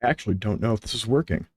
I actually don't know if this is working.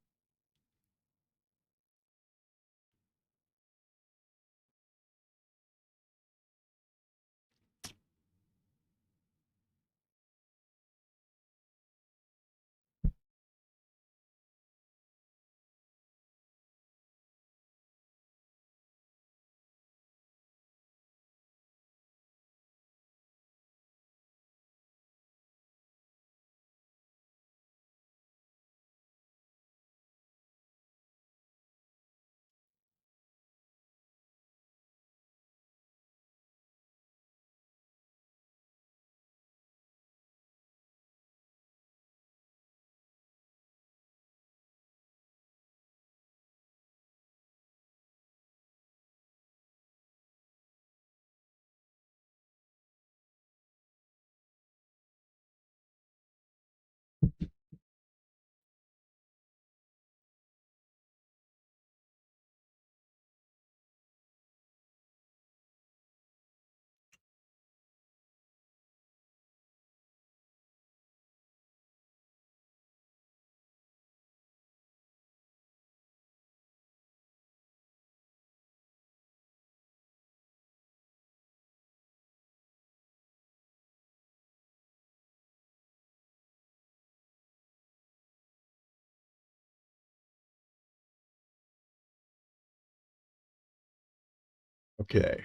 Okay.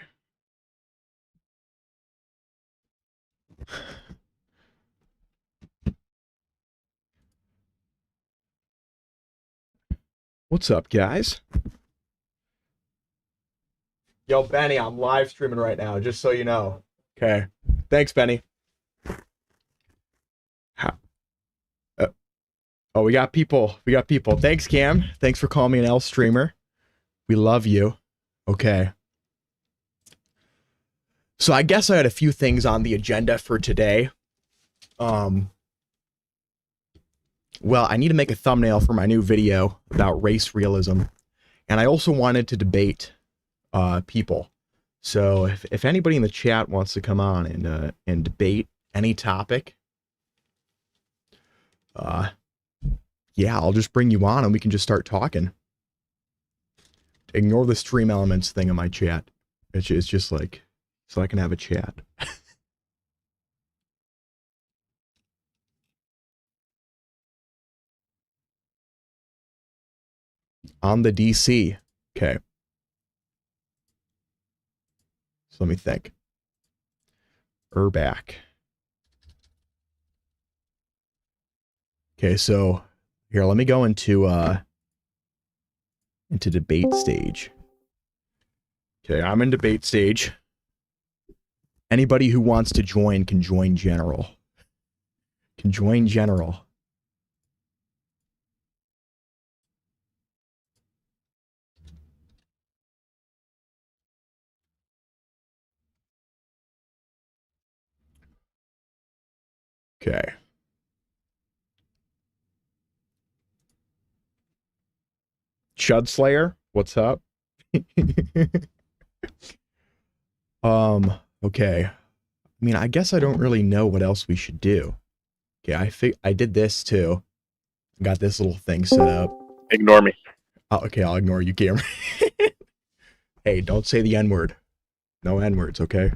What's up, guys? Yo, Benny, I'm live streaming right now, just so you know. Okay. Thanks, Benny. How, uh, oh, we got people. We got people. Thanks, Cam. Thanks for calling me an L streamer. We love you. Okay. So I guess I had a few things on the agenda for today. Well, I need to make a thumbnail for my new video about race realism. And I also wanted to debate people. So if anybody in the chat wants to come on and debate any topic, yeah, I'll just bring you on and we can just start talking. Ignore the stream elements thing in my chat. It's just like, so I can have a chat. On the DC. Okay. So let me think. Urback. Okay, so here, let me go into debate stage. Okay, I'm in debate stage. Anybody who wants to join can join general. Can join general. Okay. Chud Slayer, what's up? Okay. I mean, I guess I don't really know what else we should do. Okay, I did this too. Got this little thing set up. Ignore me. Oh, okay, I'll ignore you, Cameron. Hey, don't say the N-word. No N-words, okay?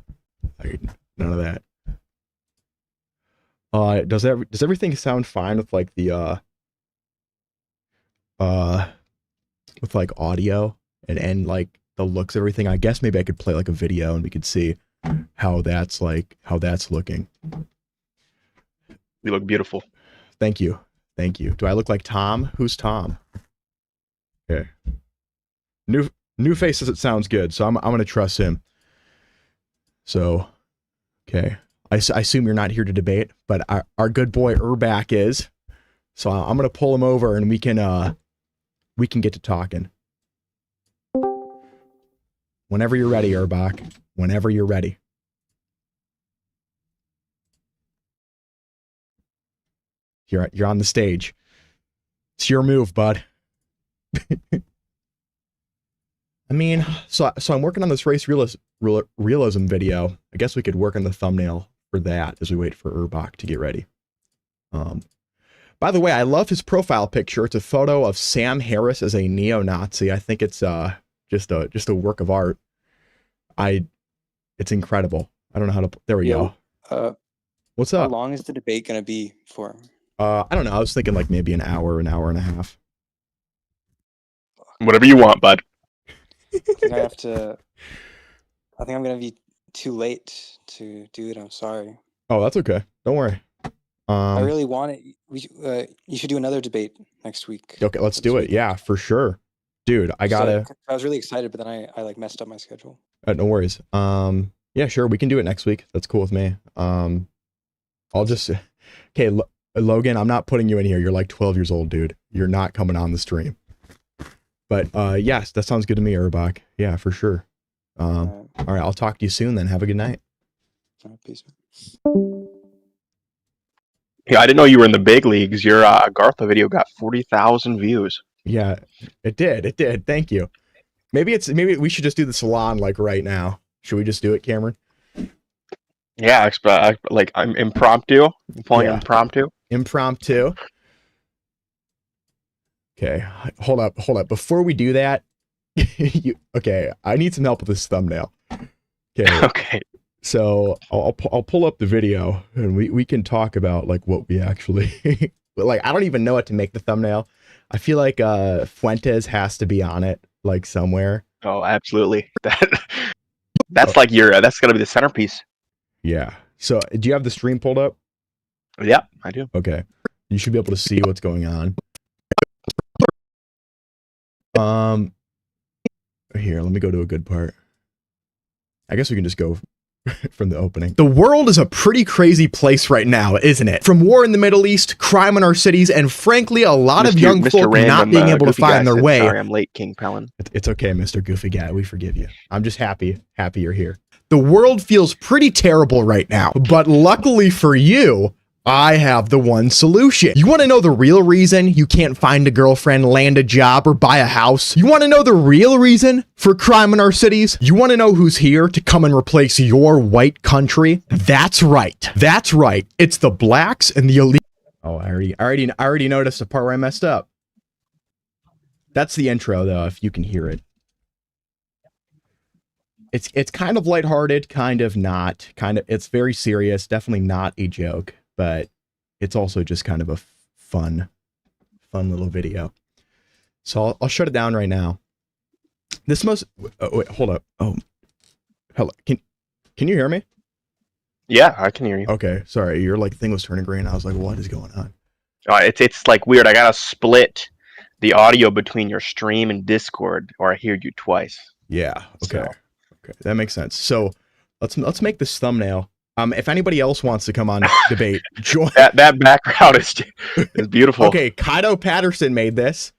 None of that. Does everything sound fine with like the with like audio and like the looks of everything? I guess maybe I could play like a video and we could see how that's looking. You look beautiful. Thank you. Thank you. Do I look like Tom? Who's Tom? Okay. New face says it sounds good, so I'm gonna trust him. So, okay. I assume you're not here to debate, but our good boy Urback is. So I'm gonna pull him over and we can get to talking. Whenever you're ready, Urback. Whenever you're ready. You're on the stage. It's your move, bud. I mean, so I'm working on this race realism video. I guess we could work on the thumbnail for that as we wait for Urbach to get ready. But By the way, I love his profile picture. It's a photo of Sam Harris as a neo-Nazi. I think it's just a work of art. It's incredible. I don't know how to. There we go. What's How up? long is the debate gonna be for? I don't know. I was thinking like maybe an hour and a half. Whatever you want, bud. I think I'm gonna be too late to do it. I'm sorry. Oh, that's okay. Don't worry. I really want it. You should do another debate next week. Okay, let's do it. Yeah, for sure, dude. I was really excited, but then I like messed up my schedule. No worries. Yeah, sure. We can do it next week. That's cool with me. I'll just. Okay, Logan. I'm not putting you in here. You're like 12 years old, dude. You're not coming on the stream. But yes, that sounds good to me, Urbach. Yeah, for sure. All right, I'll talk to you soon then. Have a good night. Peace. Yeah, I didn't know you were in the big leagues. Your Gartha video got 40,000 views. Yeah, it did. It did. Thank you. Maybe we should just do the salon like right now. Should we just do it, Cameron? Yeah, like I'm impromptu. I'm pulling impromptu. Impromptu. Okay, hold up. Before we do that, okay, I need some help with this thumbnail. Okay. Okay. So I'll pull up the video and we can talk about like what we actually like. I don't even know what to make the thumbnail. I feel like Fuentes has to be on it like somewhere. Oh, absolutely. That's like that's gonna be the centerpiece. Yeah. So do you have the stream pulled up? Yeah, I do. Okay. You should be able to see what's going on. Here, let me go to a good part. I guess we can just go from the opening. The world is a pretty crazy place right now, isn't it? From war in the Middle East, crime in our cities, and frankly, a lot of young folk not being able to find their way. Sorry, I'm late, King Pellin. It's okay, Mr. Goofy Guy. We forgive you. I'm just happy you're here. The world feels pretty terrible right now, but luckily for you, I have the one solution. You want to know the real reason you can't find a girlfriend, land a job, or buy a house? You want to know the real reason for crime in our cities? You want to know who's here to come and replace your white country? That's right. That's right. It's the blacks and the elite. Oh, I already noticed the part where I messed up. That's the intro, though, if you can hear it. It's kind of lighthearted, kind of not. It's very serious. Definitely not a joke. But it's also just kind of a fun little video. So I'll shut it down right now. Wait, hold up. Oh, hello. Can you hear me? Yeah, I can hear you. Okay, sorry. Your thing was turning green. I was like, what is going on? It's like weird. I gotta split the audio between your stream and Discord, or I hear you twice. Yeah. Okay. Okay, that makes sense. So let's make this thumbnail. If anybody else wants to come on debate, join. That background is beautiful. Okay, Kaido Patterson made this.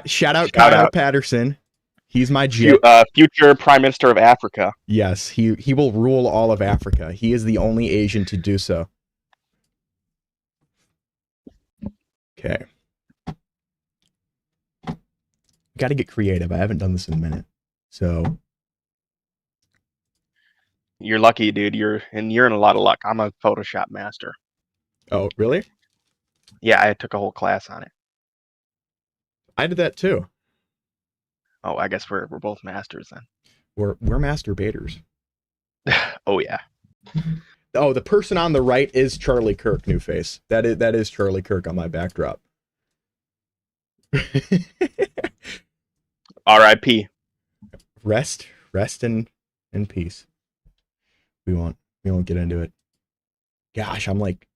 Shout out Kaido Patterson. He's my future Prime Minister of Africa. Yes, he will rule all of Africa. He is the only Asian to do so. Okay. Got to get creative. I haven't done this in a minute. So you're lucky, dude. You're in a lot of luck. I'm a Photoshop master. Oh, really? Yeah, I took a whole class on it. I did that too. Oh, I guess we're both masters then. We're masturbators. Oh yeah. Oh, the person on the right is Charlie Kirk, New Face. That is Charlie Kirk on my backdrop. R.I.P. Rest in peace. We won't get into it. Gosh, I'm like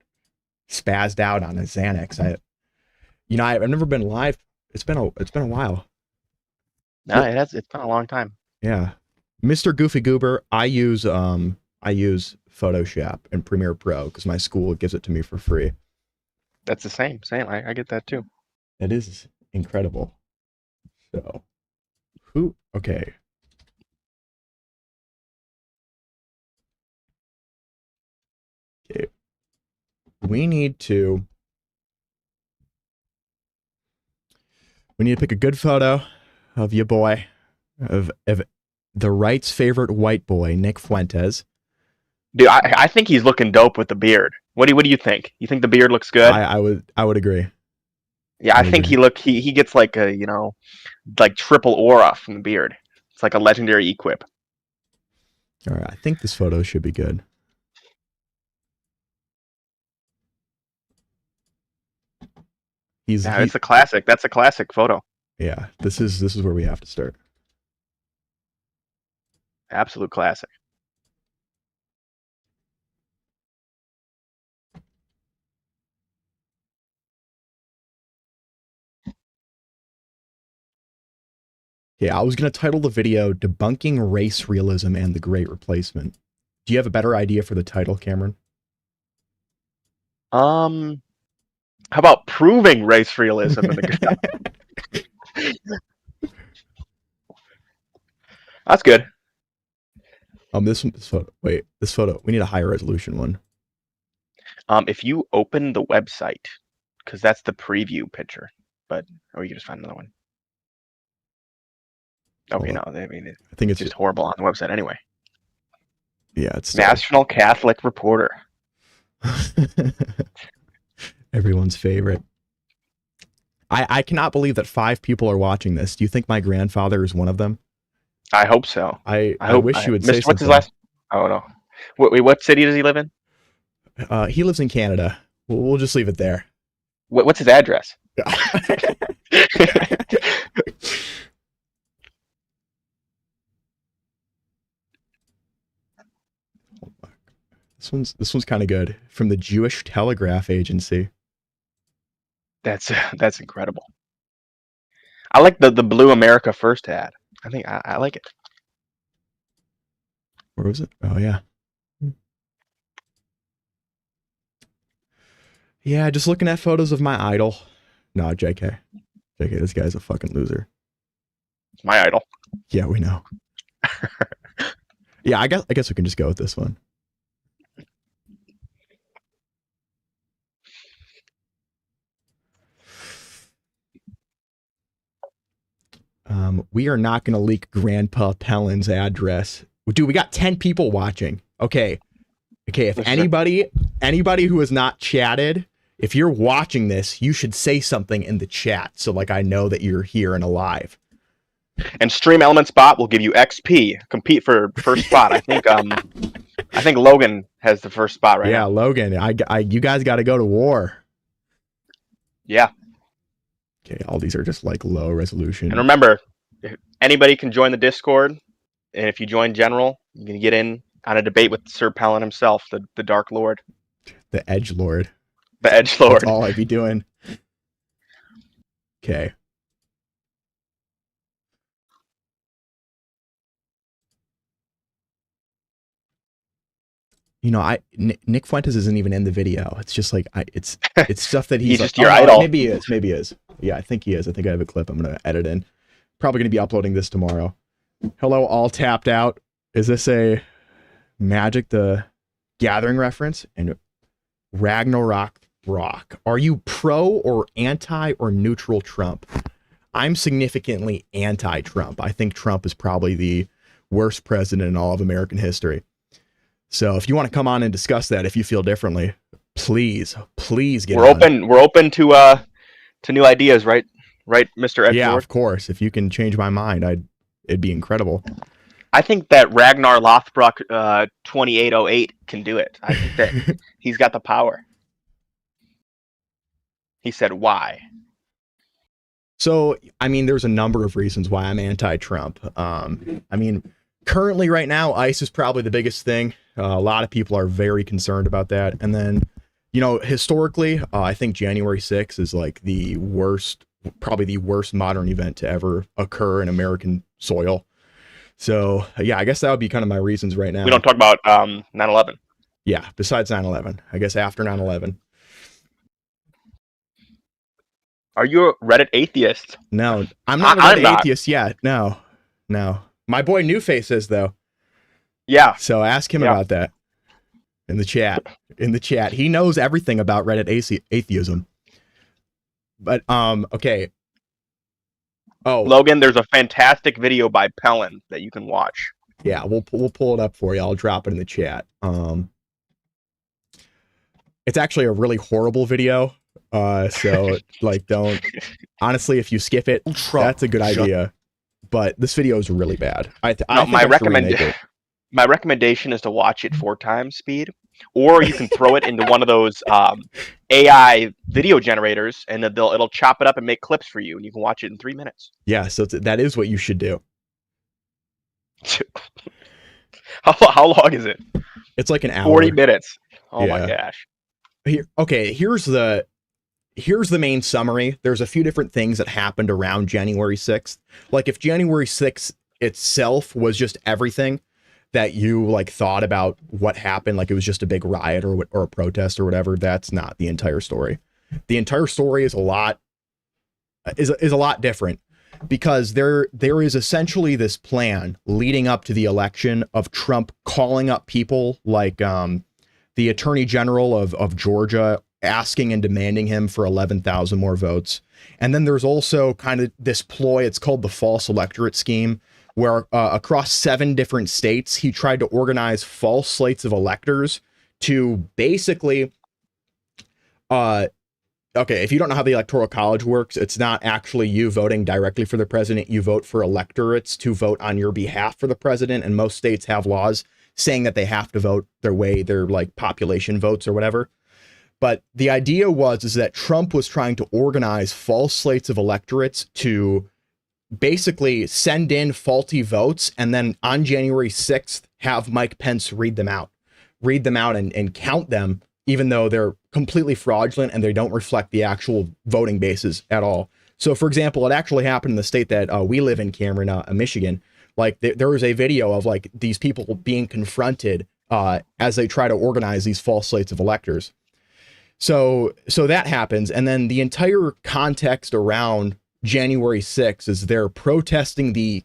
spazzed out on a Xanax. I've never been live. It's been a while. No, it's been a long time. Yeah. Mr. Goofy Goober, I use Photoshop and Premiere Pro because my school gives it to me for free. That's the same. I get that too. It is incredible. So okay. Okay. We need to pick a good photo of your boy, of the right's favorite white boy, Nick Fuentes. Dude, I think he's looking dope with the beard. What do you think? You think the beard looks good? I would agree. Yeah, I think he gets like a like triple aura from the beard. It's like a legendary equip. All right, I think this photo should be good. It's a classic. That's a classic photo. Yeah, this is where we have to start. Absolute classic. Yeah, I was going to title the video Debunking Race Realism and the Great Replacement. Do you have a better idea for the title, Cameron? How about proving race realism in the That's good. This photo. Wait, this photo. We need a higher resolution one. If you open the website, because that's the preview picture, or you can just find another one. Okay, no, I mean, I think it's just horrible on the website anyway. Yeah, it's National Catholic Reporter. Everyone's favorite. I cannot believe that 5 people are watching this. Do you think my grandfather is one of them? I hope so. I wish you would say something. What's his last? Oh no. Wait, what city does he live in? He lives in Canada. We'll just leave it there. What's his address? This one's kind of good. From the Jewish Telegraph Agency. That's incredible. I like the Blue America First ad. I think I like it. Where was it? Oh yeah. Yeah, just looking at photos of my idol. No, JK. JK, this guy's a fucking loser. It's my idol. Yeah, we know. Yeah, I guess we can just go with this one. We are not going to leak Grandpa Pellin's address. Dude, we got 10 people watching. Okay, if anybody who has not chatted, if you're watching this, you should say something in the chat so like I know that you're here and alive. And Stream Elements bot will give you XP. Compete for first spot. I think Logan has the first spot right now. Yeah, Logan. You guys got to go to war. Yeah. Okay, all these are just like low resolution. And remember, anybody can join the Discord, and if you join General, you can get in on a debate with Sir Pellin himself, the Dark Lord. The Edge Lord. The Edge Lord. That's all I'd be doing. Okay. Nick Fuentes isn't even in the video. It's just like it's stuff that he's just like, your idol. Maybe he is. Yeah, I think he is. I think I have a clip I'm gonna edit in. Probably gonna be uploading this tomorrow. Hello, all tapped out. Is this a Magic the Gathering reference? And Ragnarok Rock. Are you pro or anti or neutral Trump? I'm significantly anti-Trump. I think Trump is probably the worst president in all of American history. So if you want to come on and discuss that, if you feel differently, please get on. We're open to new ideas, right, Mr. Edgelord? Yeah, of course. If you can change my mind, it'd be incredible. I think that Ragnar Lothbrok 2808 can do it. I think that he's got the power. He said, "Why?" So, I mean, there's a number of reasons why I'm anti-Trump. I mean, currently right now, ICE is probably the biggest thing. A lot of people are very concerned about that. And then, historically, I think January 6th is like probably the worst modern event to ever occur in American soil. So, yeah, I guess that would be kind of my reasons right now. We don't talk about 9/11. Yeah, besides 9/11. I guess after 9/11. Are you a Reddit atheist? No, I'm not a Reddit atheist yet. No. My boy Newface is, though. Yeah. So ask him about that in the chat. He knows everything about Reddit atheism. But, okay. Oh, Logan, there's a fantastic video by Pellin that you can watch. Yeah, we'll pull it up for you. I'll drop it in the chat. It's actually a really horrible video. So like, don't, honestly, if you skip it, that's a good idea. But this video is really bad. I think I should remake it. My recommendation is to watch it 4 times speed, or you can throw it into one of those AI video generators, and it'll chop it up and make clips for you, and you can watch it in 3 minutes. Yeah, so that is what you should do. How long is it? It's like an hour. 40 minutes. Oh Yeah. my gosh. Here's the main summary. There's a few different things that happened around January 6th. Like, if January 6th itself was just everything that you like thought about what happened, like it was just a big riot or a protest or whatever, that's not the entire story. The entire story is a lot different, because there is essentially this plan leading up to the election of Trump calling up people like the Attorney General of Georgia, asking and demanding him for 11,000 more votes. And then there's also kind of this ploy, it's called the false electorate scheme, where across 7 different states, he tried to organize false slates of electors to basically, okay, if you don't know how the Electoral College works, it's not actually you voting directly for the president. You vote for electorates to vote on your behalf for the president. And most states have laws saying that they have to vote their like population votes or whatever. But the idea is that Trump was trying to organize false slates of electorates to basically send in faulty votes, and then on January 6th, have Mike Pence read them out and count them, even though they're completely fraudulent and they don't reflect the actual voting bases at all. So, for example, it actually happened in the state that we live in, Cameron, Michigan. Like, there was a video of like these people being confronted as they try to organize these false slates of electors. So that happens. And then the entire context around January 6th is they're protesting the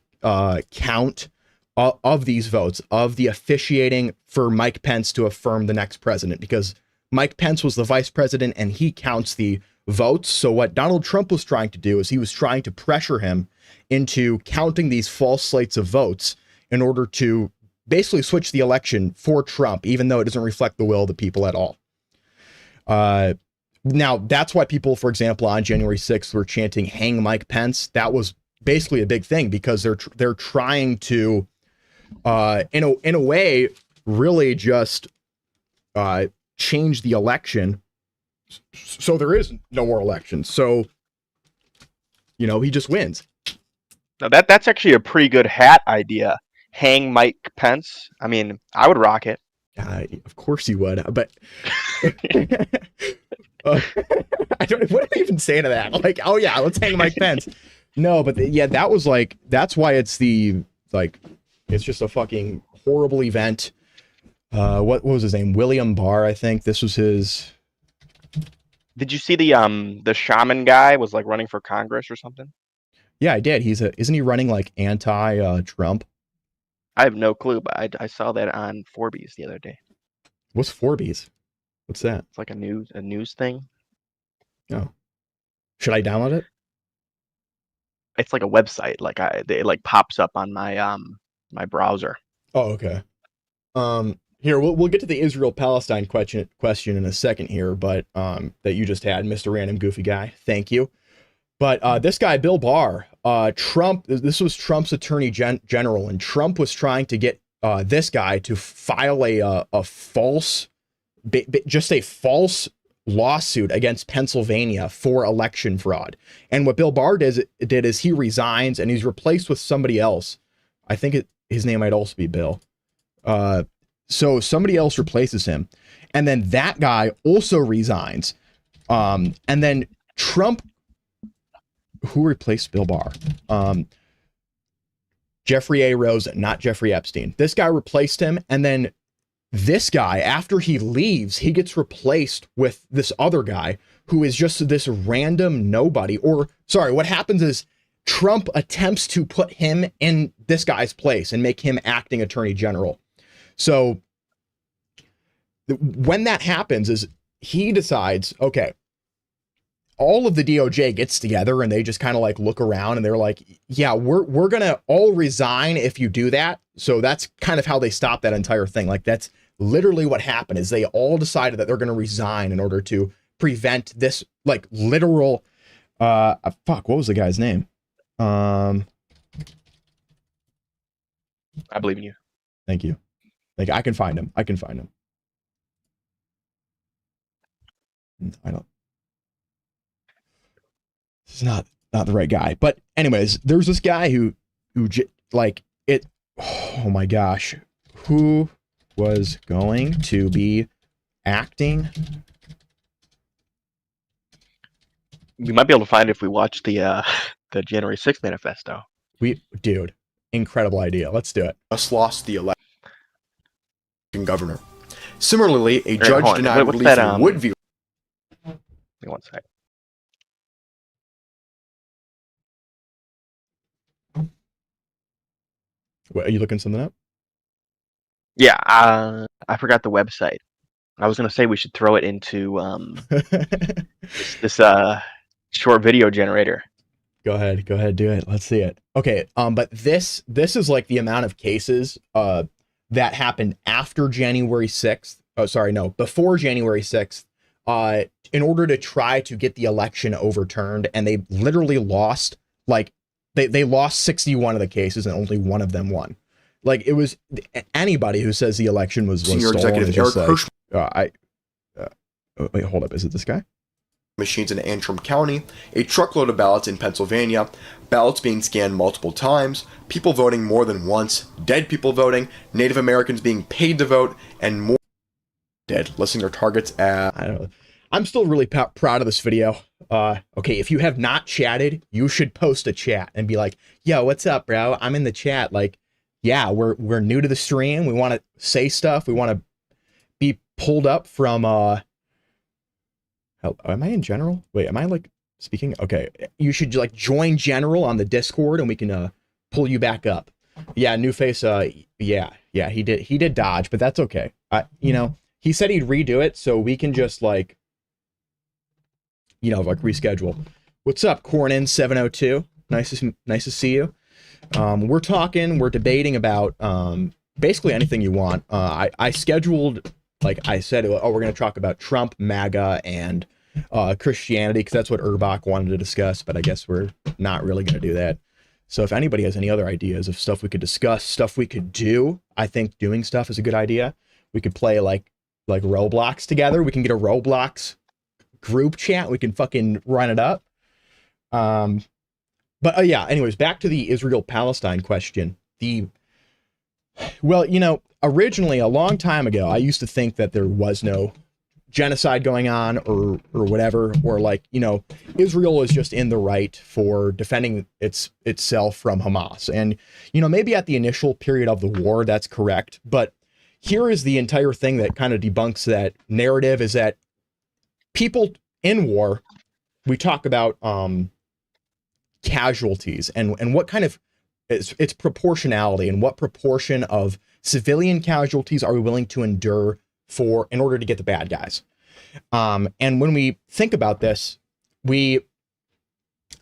count of these votes, of the officiating for Mike Pence to affirm the next president, because Mike Pence was the vice president and he counts the votes. So what Donald Trump was trying to do is he was trying to pressure him into counting these false slates of votes in order to basically switch the election for Trump, even though it doesn't reflect the will of the people at all. Now, that's why people, for example, on January 6th were chanting "Hang Mike Pence." That was basically a big thing, because they're trying to, in a way, really just change the election, so there is no more elections. So, he just wins. Now that's actually a pretty good hat idea. Hang Mike Pence. I mean, I would rock it. Of course you would, but I don't. What do I even say to that? Like, oh yeah, let's hang Mike Pence. No, but that's why it's it's just a fucking horrible event. What was his name? William Barr, I think this was his. Did you see the shaman guy was like running for Congress or something? Yeah, I did. Isn't he running like anti-Trump? I have no clue, but I saw that on Forbes the other day. What's Forbes? What's that? It's like a news thing. Oh, should I download it? It's like a website. It like pops up on my my browser. Oh, okay. Here we'll get to the Israel-Palestine question in a second here, but that you just had, Mr. Random Goofy Guy. Thank you. But this guy, Bill Barr, Trump, this was Trump's attorney general, and Trump was trying to get this guy to file a false, just a false lawsuit against Pennsylvania for election fraud. And what Bill Barr did is he resigns and he's replaced with somebody else. I think his name might also be Bill. So somebody else replaces him. And then that guy also resigns. And then Trump, who replaced Bill Barr? Jeffrey A. Rosen, not Jeffrey Epstein. This guy replaced him. And then this guy, after he leaves, he gets replaced with this other guy who is just this random nobody. Or, sorry, what happens is Trump attempts to put him in this guy's place and make him acting attorney general. So when that happens is he decides, okay, all of the DOJ gets together and they just kind of like look around and they're like, yeah, we're going to all resign if you do that. So that's kind of how they stop that entire thing. Like that's literally what happened is they all decided that they're going to resign in order to prevent this like literal fuck, what was the guy's name? I believe in you. Thank you. Like I can find him. I don't. This is not the right guy. But anyways, there's this guy who like it. Oh my gosh, who was going to be acting? We might be able to find it if we watch the January 6th manifesto. Dude, incredible idea. Let's do it. Just lost the election governor. Similarly, a judge denied What's releasing that, Woodview. Give me one sec. What, are you looking something up? Yeah, I forgot the website. I was gonna say we should throw it into this short video generator. Go ahead, do it. Let's see it. Okay, but this is like the amount of cases that happened after January 6th. Oh, sorry, no, before January 6th, in order to try to get the election overturned, and they literally lost, like, they lost 61 of the cases and only one of them won. Like, it was anybody who says the election was Senior stolen executive is just Eric like, wait, hold up, is it this guy? Machines in Antrim County, a truckload of ballots in Pennsylvania, ballots being scanned multiple times, people voting more than once, dead people voting, Native Americans being paid to vote, and more dead, listing their targets at... I don't know. I'm still really proud of this video. Okay, if you have not chatted, you should post a chat and be like, yo, what's up, bro? I'm in the chat. Like, yeah, we're new to the stream. We want to say stuff. We want to be pulled up from... am I in general? Wait, am I like speaking? Okay, you should like join general on the Discord and we can pull you back up. Yeah, New Face. Yeah, he did dodge, but that's okay. You know, he said he'd redo it, so we can just like, you know, like reschedule. What's up, Cornin 702? Nice to see you. We're debating about basically anything you want. I scheduled, like I said, we're going to talk about Trump, MAGA, and Christianity, because that's what Urbach wanted to discuss, but I guess we're not really going to do that. So if anybody has any other ideas of stuff we could discuss, stuff we could do, I think doing stuff is a good idea. We could play like Roblox together. We can get a Roblox group chat. We can fucking run it up. But yeah, anyways, back to the Israel-Palestine question. Well, you know, originally, a long time ago, I used to think that there was no genocide going on or whatever, or like, you know, Israel is just in the right for defending itself from Hamas. And, you know, maybe at the initial period of the war, that's correct. But here is the entire thing that kind of debunks that narrative, is that people in war, we talk about casualties and what kind of it's proportionality, and what proportion of civilian casualties are we willing to endure in order to get the bad guys. And when we think about this, we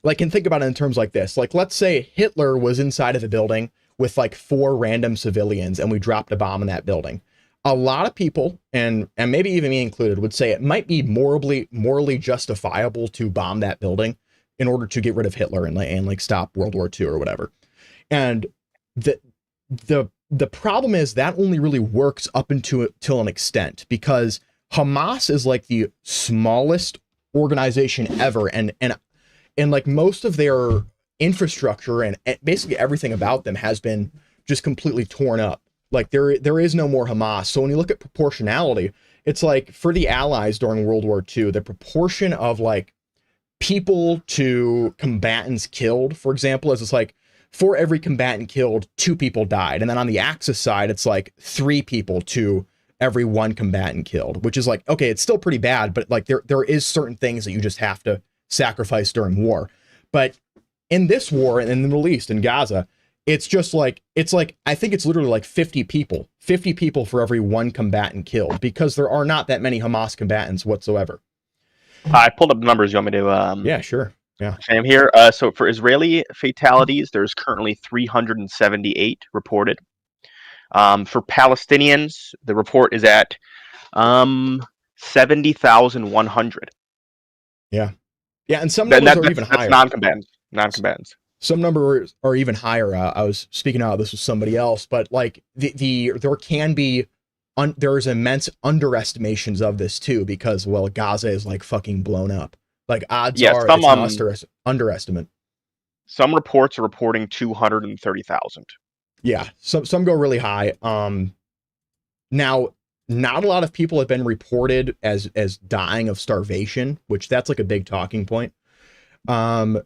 can think about it in terms like this. Like, let's say Hitler was inside of a building with like 4 random civilians and we dropped a bomb in that building. A lot of people, and maybe even me included, would say it might be morally justifiable to bomb that building in order to get rid of Hitler and like stop World War II or whatever. And the problem is that only really works up till an extent, because Hamas is like the smallest organization ever, and like most of their infrastructure and basically everything about them has been just completely torn up. Like there is no more Hamas. So when you look at proportionality, it's like for the Allies during World War II, the proportion of like people to combatants killed, for example, is it's like for every combatant killed, 2 people died. And then on the Axis side, it's like 3 people to every 1 combatant killed, which is like, okay, it's still pretty bad, but like there is certain things that you just have to sacrifice during war. But in this war, in the Middle East, in Gaza, it's just like, I think it's literally like 50 people for every 1 combatant killed, because there are not that many Hamas combatants whatsoever. I pulled up the numbers. You want me to? Yeah, sure. Yeah. I'm here. So for Israeli fatalities, there's currently 378 reported. For Palestinians, the report is at 70,100. Yeah, and some numbers are even That's higher. non-combatants. Some numbers are even higher. I was speaking out of this with somebody else, but like there can be there's immense underestimations of this too, because well, Gaza is like fucking blown up. Like odds are it's an underestimate. Some reports are reporting 230,000. Yeah, some go really high. Now not a lot of people have been reported as dying of starvation, which that's like a big talking point. And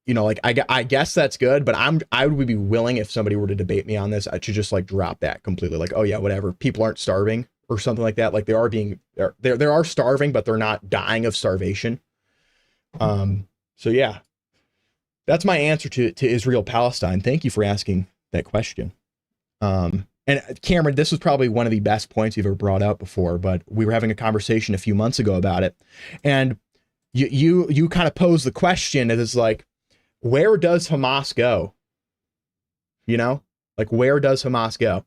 you know, like I guess that's good, but I would be willing, if somebody were to debate me on this, to just like drop that completely. Like, oh yeah, whatever. People aren't starving or something like that. Like they are starving, but they're not dying of starvation. So yeah, that's my answer to Israel Palestine. Thank you for asking that question. And Cameron, this was probably one of the best points you've ever brought up before, but we were having a conversation a few months ago about it, and you kind of posed the question as like, where does Hamas go? You know, like where does Hamas go?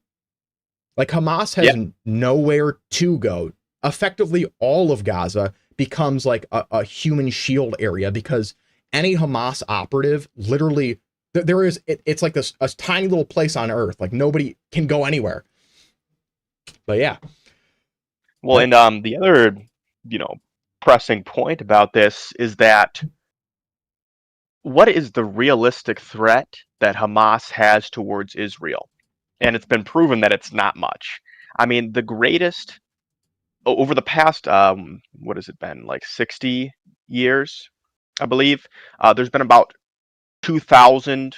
Like Hamas has nowhere to go. Effectively, all of Gaza becomes like a human shield area, because any Hamas operative literally, there is, it's like this a tiny little place on earth. Like nobody can go anywhere. But yeah. Well, and the other, pressing point about this is that what is the realistic threat that Hamas has towards Israel? And it's been proven that it's not much. I mean, the greatest over the past, what has it been, like 60 years, I believe, there's been about 2,000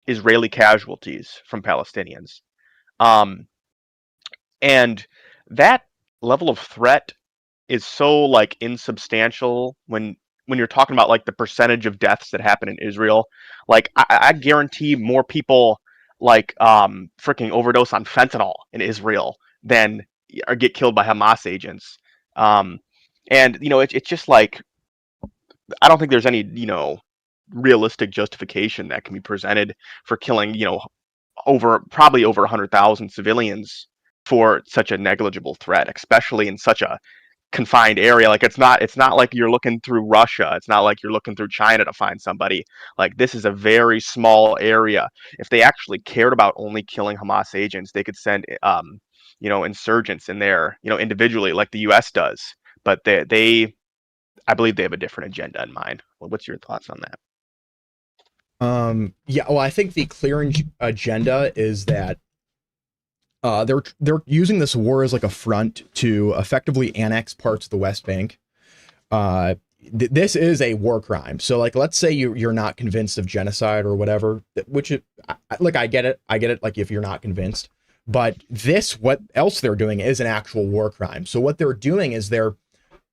Israeli casualties from Palestinians. And that level of threat is so like insubstantial when you're talking about like the percentage of deaths that happen in Israel. Like I guarantee more people like freaking overdose on fentanyl in Israel than or get killed by Hamas agents. And it's just like, I don't think there's any realistic justification that can be presented for killing probably over 100,000 civilians for such a negligible threat, especially in such a confined area. Like it's not like you're looking through Russia. It's not like you're looking through China to find somebody. Like this is a very small area. If they actually cared about only killing Hamas agents, they could send insurgents in there, individually like the US does. But I believe they have a different agenda in mind. Well, what's your thoughts on that? Yeah, well, I think the clear agenda is that they're using this war as like a front to effectively annex parts of the West Bank. This is a war crime. So like, let's say you're not convinced of genocide or whatever, which I get it. Like if you're not convinced, but what else they're doing is an actual war crime. So what they're doing is they're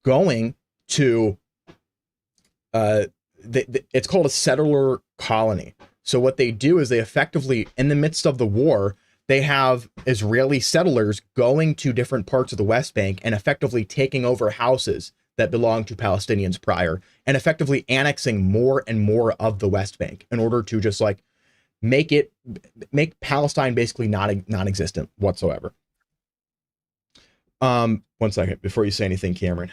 going to, it's called a settler colony. So what they do is they effectively, in the midst of the war, they have Israeli settlers going to different parts of the West Bank and effectively taking over houses that belonged to Palestinians prior, and effectively annexing more and more of the West Bank in order to just like make Palestine basically non-existent whatsoever. 1 second before you say anything, Cameron.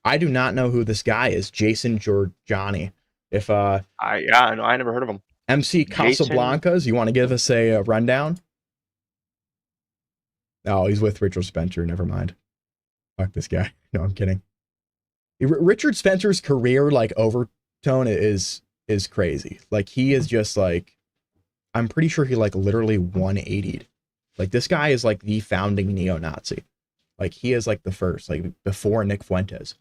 I do not know who this guy is, Jason Giorgiani. If I never heard of him. MC Casablancas, you want to give us a rundown? Oh, he's with Richard Spencer. Never mind. Fuck this guy. No, I'm kidding. Richard Spencer's career, like overtone, is crazy. Like he is just like, I'm pretty sure he like literally 180'd. Like this guy is like the founding neo-Nazi. Like he is like the first, like before Nick Fuentes.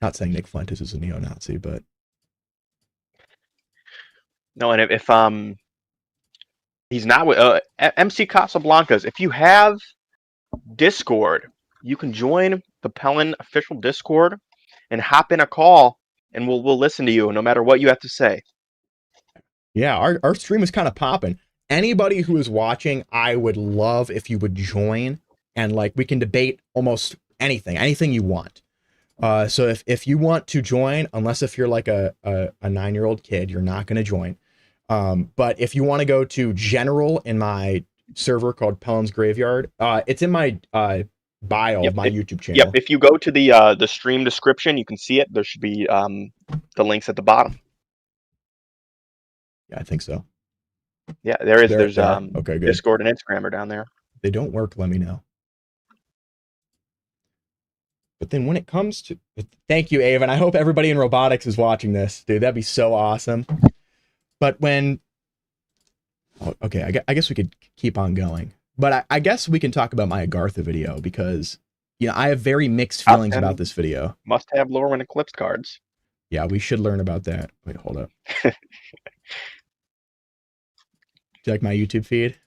Not saying Nick Fuentes is a neo-Nazi, but no. And if he's not with MC Casablancas, if you have Discord, you can join the Pellin official Discord and hop in a call, and we'll listen to you no matter what you have to say. Yeah, our stream is kind of popping. Anybody who is watching, I would love if you would join, and like we can debate almost anything you want. So if you want to join, unless if you're like a 9-year-old kid, you're not going to join. But if you want to go to general in my server called Pelham's Graveyard, it's in my bio of my YouTube channel. Yep. If you go to the stream description, you can see it. There should be the links at the bottom. Yeah, I think so. Yeah, there is. There's okay, good. Discord and Instagram are down there. If they don't work, let me know. But then when it comes to, thank you, Avon. I hope everybody in robotics is watching this, dude. That'd be so awesome. But when, okay, I guess we could keep on going. But I guess we can talk about my Agartha video because, you know, I have very mixed feelings about this video. Must have Lorwyn Eclipse cards. Yeah, we should learn about that. Wait, hold up. Do you like my YouTube feed?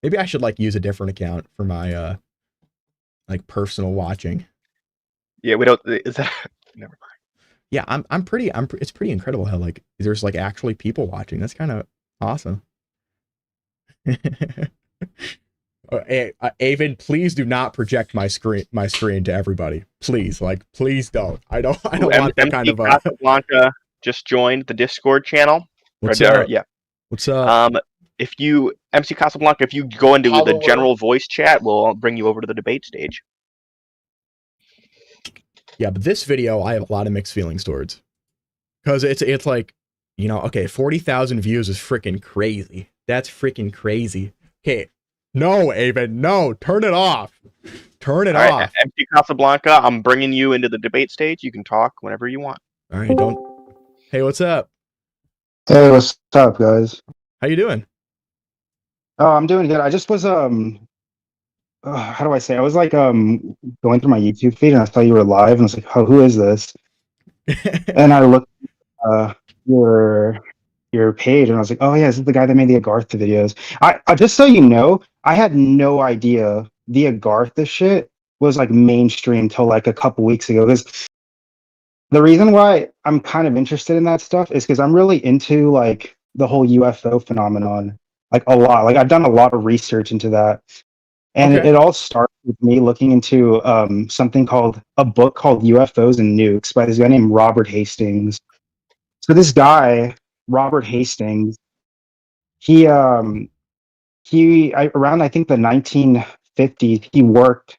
Maybe I should like use a different account for my like personal watching. Yeah, we don't. Is that? Never mind. Yeah, it's pretty incredible how like there's like actually people watching. That's kind of awesome. Avon, please do not project my screen to everybody. Please, please don't. I don't want that kind of. Casablanca just joined the Discord channel. What's up? Yeah. What's up? If you MC Casablanca, if you go into the general voice chat, we'll bring you over to the debate stage. Yeah, but this video I have a lot of mixed feelings towards, because it's like, you know, okay, 40,000 views is freaking crazy. That's freaking crazy. Okay, no, Avon, no, turn it off. Turn it off. MC Casablanca, I'm bringing you into the debate stage. You can talk whenever you want. All right, don't. Hey, what's up? Hey, what's up, guys? How you doing? Oh, I'm doing good. I just was how do I say? I was like going through my YouTube feed and I saw you were live and I was like, oh, who is this? And I looked your page and I was like, oh yeah, this is the guy that made the Agartha videos. I just so you know, I had no idea the Agartha shit was like mainstream till like a couple weeks ago. Because the reason why I'm kind of interested in that stuff is because I'm really into like the whole UFO phenomenon, like a lot. Like I've done a lot of research into that. And Okay. it all started with me looking into something called a book called UFOs and Nukes by this guy named Robert Hastings. So this guy, Robert Hastings, he around I think the 1950s, he worked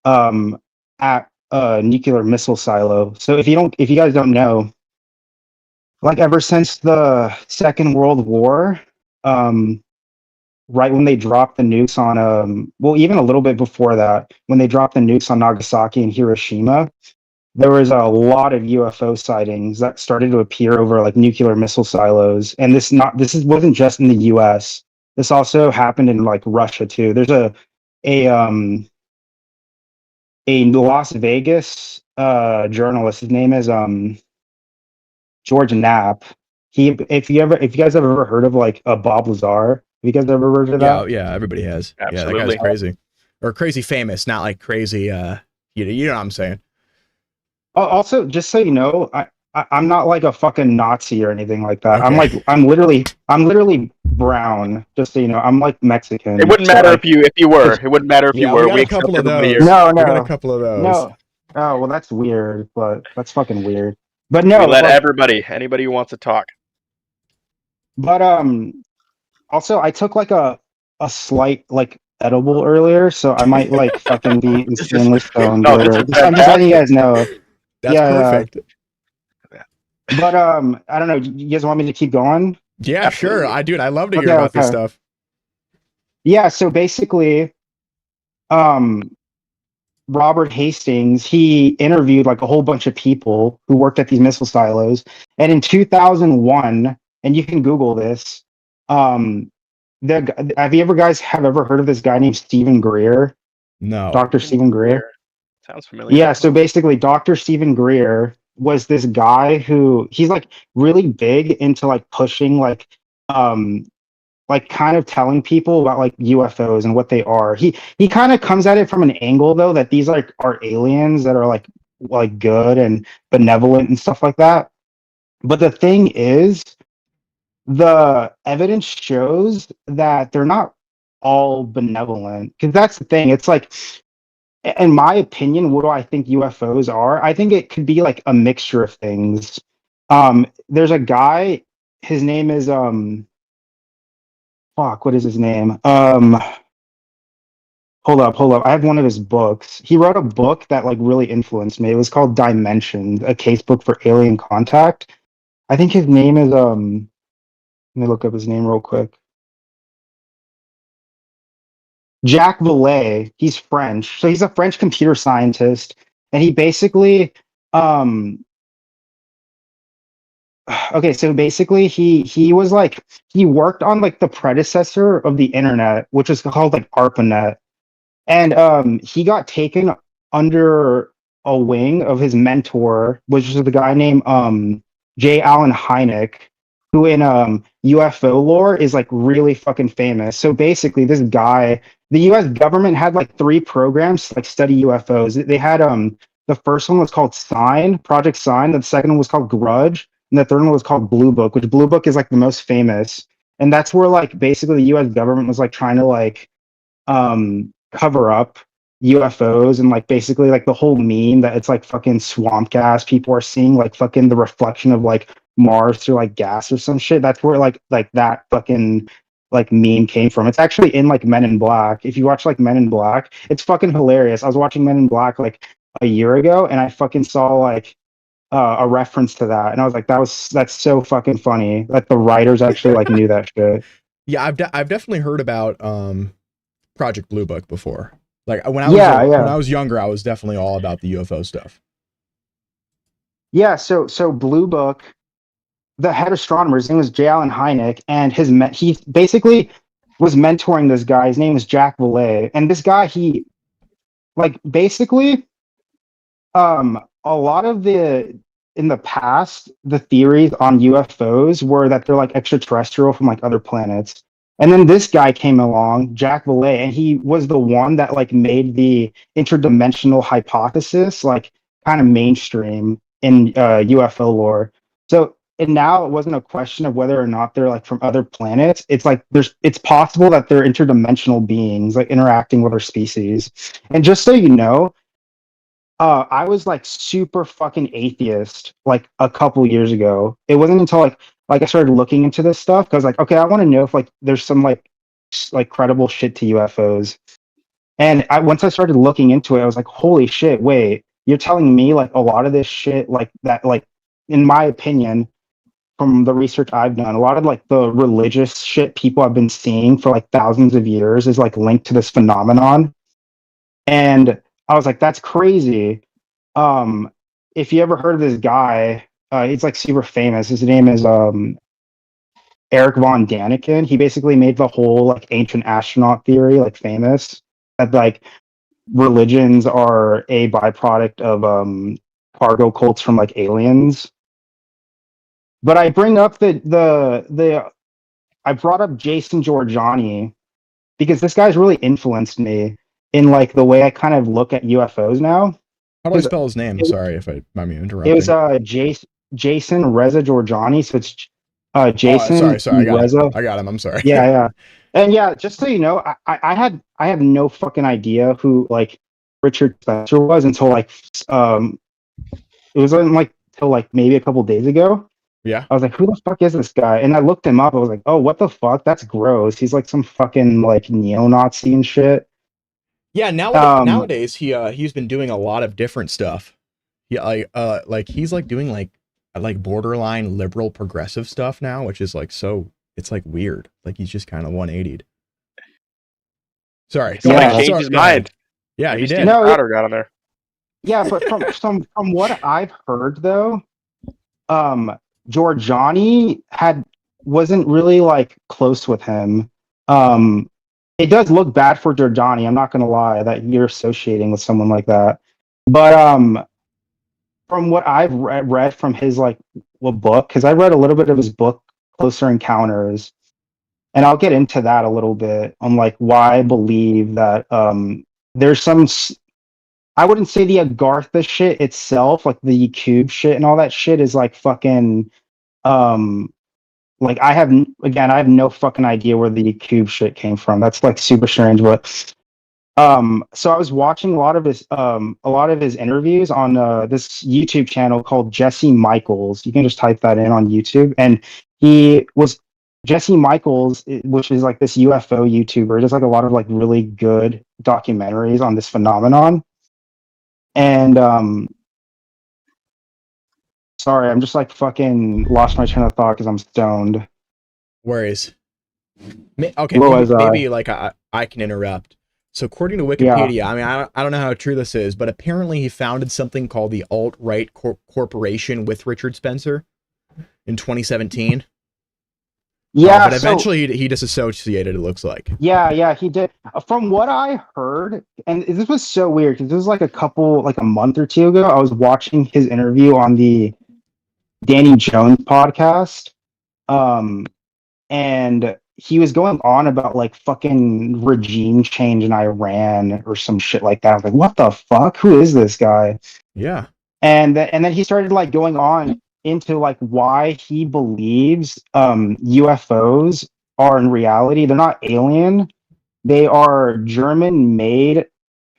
at a nuclear missile silo. So if you guys don't know, like ever since the Second World War, right when they dropped the nukes on well, even a little bit before that, when they dropped the nukes on Nagasaki and Hiroshima, there was a lot of UFO sightings that started to appear over like nuclear missile silos. And wasn't just in the US. This also happened in like Russia too. There's a Las Vegas journalist. His name is George Knapp. If you guys have ever heard of like a Bob Lazar, have you guys ever heard of that? Yeah, everybody has. Absolutely. Yeah, that guy's crazy. Or crazy famous, not like crazy you know what I'm saying. Also, just so you know, I'm not like a fucking Nazi or anything like that. Okay. I'm literally brown. Just so you know, I'm like Mexican. It wouldn't matter if you were. It wouldn't matter if you were. We got We a couple of accept those. everybody here. We got a couple of those. No. Oh well, that's weird. But that's fucking weird. But no, We let anybody who wants to talk. But also I took like a slight like edible earlier, so I might like fucking be insanely stoned. No, this is I'm just letting you guys know. That's perfect. But I don't know. You guys want me to keep going? Yeah, Absolutely. sure. I love to hear about this stuff. Yeah. So basically, Robert Hastings, he interviewed like a whole bunch of people who worked at these missile silos, and in 2001, and you can Google this. Have you ever heard of this guy named Stephen Greer? No. Dr. Stephen Greer. Sounds familiar. Yeah, so basically Dr. Stephen Greer was this guy who he's like really big into like pushing like kind of telling people about like UFOs and what they are. He kind of comes at it from an angle though that these like are aliens that are like good and benevolent and stuff like that. But the thing is, the evidence shows that they're not all benevolent, because that's the thing. It's like, in my opinion, what do I think UFOs are? I think it could be like a mixture of things. There's a guy, his name is fuck, what is his name? Hold up. I have one of his books. He wrote a book that like really influenced me. It was called Dimensions, a casebook for alien contact. I think his name is let me look up his name real quick. Jacques Vallée. He's French. So he's a French computer scientist, and he basically um okay, so basically he was like he worked on like the predecessor of the internet, which is called like ARPANET. And he got taken under a wing of his mentor, which is the guy named J. Allen Hynek, who in UFO lore is like really fucking famous. So basically, this guy, the U.S. government had like three programs to like study UFOs. They had the first one was called Sign, Project Sign. The second one was called Grudge, and the third one was called Blue Book, which Blue Book is like the most famous. And that's where like basically the U.S. government was like trying to like cover up UFOs and like basically like the whole meme that it's like fucking swamp gas. People are seeing like fucking the reflection of like Mars through like gas or some shit. That's where like that fucking like meme came from. It's actually in like Men in Black. If you watch like Men in Black, it's fucking hilarious. I was watching Men in Black like a year ago and I fucking saw like a reference to that and I was like that's so fucking funny that the writers actually like knew that shit. Yeah, I've definitely heard about Project Blue Book before. Like when I was when I was younger, I was definitely all about the UFO stuff. Yeah, so Blue Book, the head astronomer, his name was J. Allen Hynek, and he basically was mentoring this guy. His name was Jacques Vallée, and this guy he like basically a lot of the in the past the theories on UFOs were that they're like extraterrestrial from like other planets. And then this guy came along, Jacques Vallée, and he was the one that like made the interdimensional hypothesis like kind of mainstream in UFO lore. So and now it wasn't a question of whether or not they're like from other planets. It's like it's possible that they're interdimensional beings like interacting with our species. And just so you know, I was like super fucking atheist like a couple years ago. It wasn't until like I started looking into this stuff because like okay, I want to know if like there's some like credible shit to UFOs. And once I started looking into it, I was like, holy shit, wait, you're telling me like a lot of this shit like that like in my opinion from the research I've done, a lot of like the religious shit people have been seeing for like thousands of years is like linked to this phenomenon. And I was like, that's crazy. Um, if you ever heard of this guy, he's like super famous. His name is Eric von Daniken. He basically made the whole like ancient astronaut theory like famous. That like religions are a byproduct of cargo cults from like aliens. But I bring up I brought up Jason Giorgiani because this guy's really influenced me in like the way I kind of look at UFOs now. How do I spell his name? Sorry if I mind me interrupting. It was Jason Reza Giorgiani. So it's Jason. Oh, sorry. Reza. I got him. I'm sorry. Yeah. And yeah, just so you know, I have no fucking idea who like Richard Spencer was until like it was like till like maybe a couple days ago. Yeah. I was like, who the fuck is this guy? And I looked him up. I was like, oh, what the fuck? That's gross. He's like some fucking like neo-Nazi and shit. Yeah, nowadays he's been doing a lot of different stuff. Yeah, like he's like doing like borderline liberal progressive stuff now, which is like it's like weird. Like he's just kind of 180'd. Sorry. He changed his mind. Yeah, he did. No, Crowder got on there. Yeah, but from what I've heard though, Giorgiani wasn't really like close with him. It does look bad for Giorgiani. I'm not gonna lie that you're associating with someone like that. But from what I've read from his like book, because I read a little bit of his book, Closer Encounters, and I'll get into that a little bit on like why I believe that there's some. I wouldn't say the Agartha shit itself, like the cube shit and all that shit, is like fucking like I have no fucking idea where the cube shit came from. That's like super strange. But so I was watching a lot of his interviews on this YouTube channel called Jesse Michaels. You can just type that in on YouTube, and he was Jesse Michaels, which is like this UFO YouTuber, does like a lot of like really good documentaries on this phenomenon. And sorry, I'm just like fucking lost my train of thought because I'm stoned. Worries. Okay, What was maybe like I can interrupt. So according to Yeah. Wikipedia, I mean, I don't know how true this is, but apparently he founded something called the Alt-Right Corporation with Richard Spencer in 2017. Yeah, but eventually he disassociated, it looks like. Yeah, he did. From what I heard, and this was so weird because this was like a month or two ago, I was watching his interview on the Danny Jones podcast. And he was going on about like fucking regime change in Iran or some shit like that. I was like, what the fuck? Who is this guy? Yeah. And then he started like going on into like why he believes UFOs are in reality, they're not alien, they are German made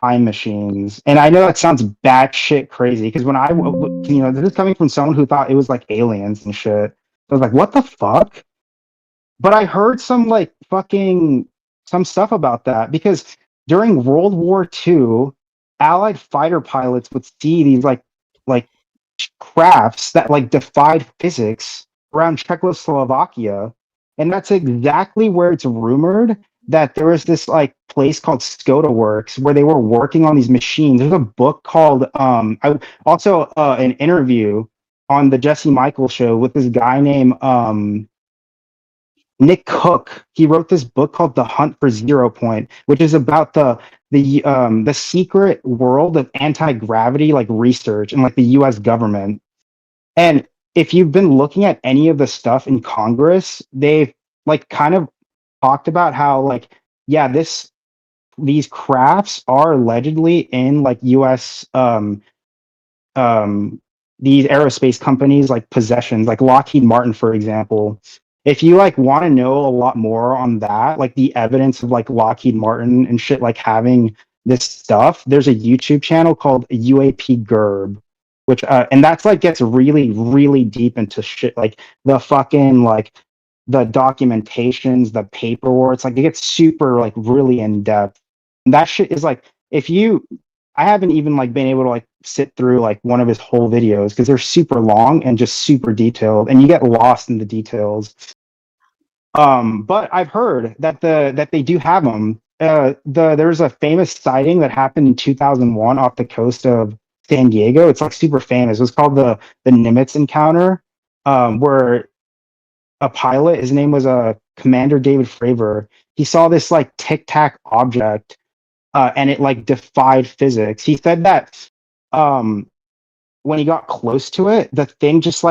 time machines. And I know that sounds batshit crazy because when this is coming from someone who thought it was like aliens and shit. I was like, what the fuck? But I heard some like fucking some stuff about that because during World War II, Allied fighter pilots would see these like crafts that like defied physics around Czechoslovakia, and that's exactly where it's rumored that there was this like place called Skoda Works where they were working on these machines. There's a book called I also an interview on the Jesse Michaels show with this guy named Nick Cook. He wrote this book called The Hunt for Zero Point, which is about the secret world of anti-gravity like research and like the US government. And if you've been looking at any of the stuff in Congress, they've like kind of talked about how like yeah, these crafts are allegedly in like US these aerospace companies like possessions, like Lockheed Martin, for example. If you like want to know a lot more on that, like the evidence of like Lockheed Martin and shit, like having this stuff, there's a YouTube channel called UAP GERB, which and that's like gets really, really deep into shit, like the fucking like the documentations, the paperwork. It's like it gets super like really in depth. And that shit is like if you I haven't even like been able to like sit through like one of his whole videos because they're super long and just super detailed and you get lost in the details. But I've heard that they do have them. There's a famous sighting that happened in 2001 off the coast of San Diego. It's like super famous. It was called the Nimitz encounter, where a pilot, his name was Commander David Fravor. He saw this like tic tac object, and it like defied physics. He said that when he got close to it, the thing just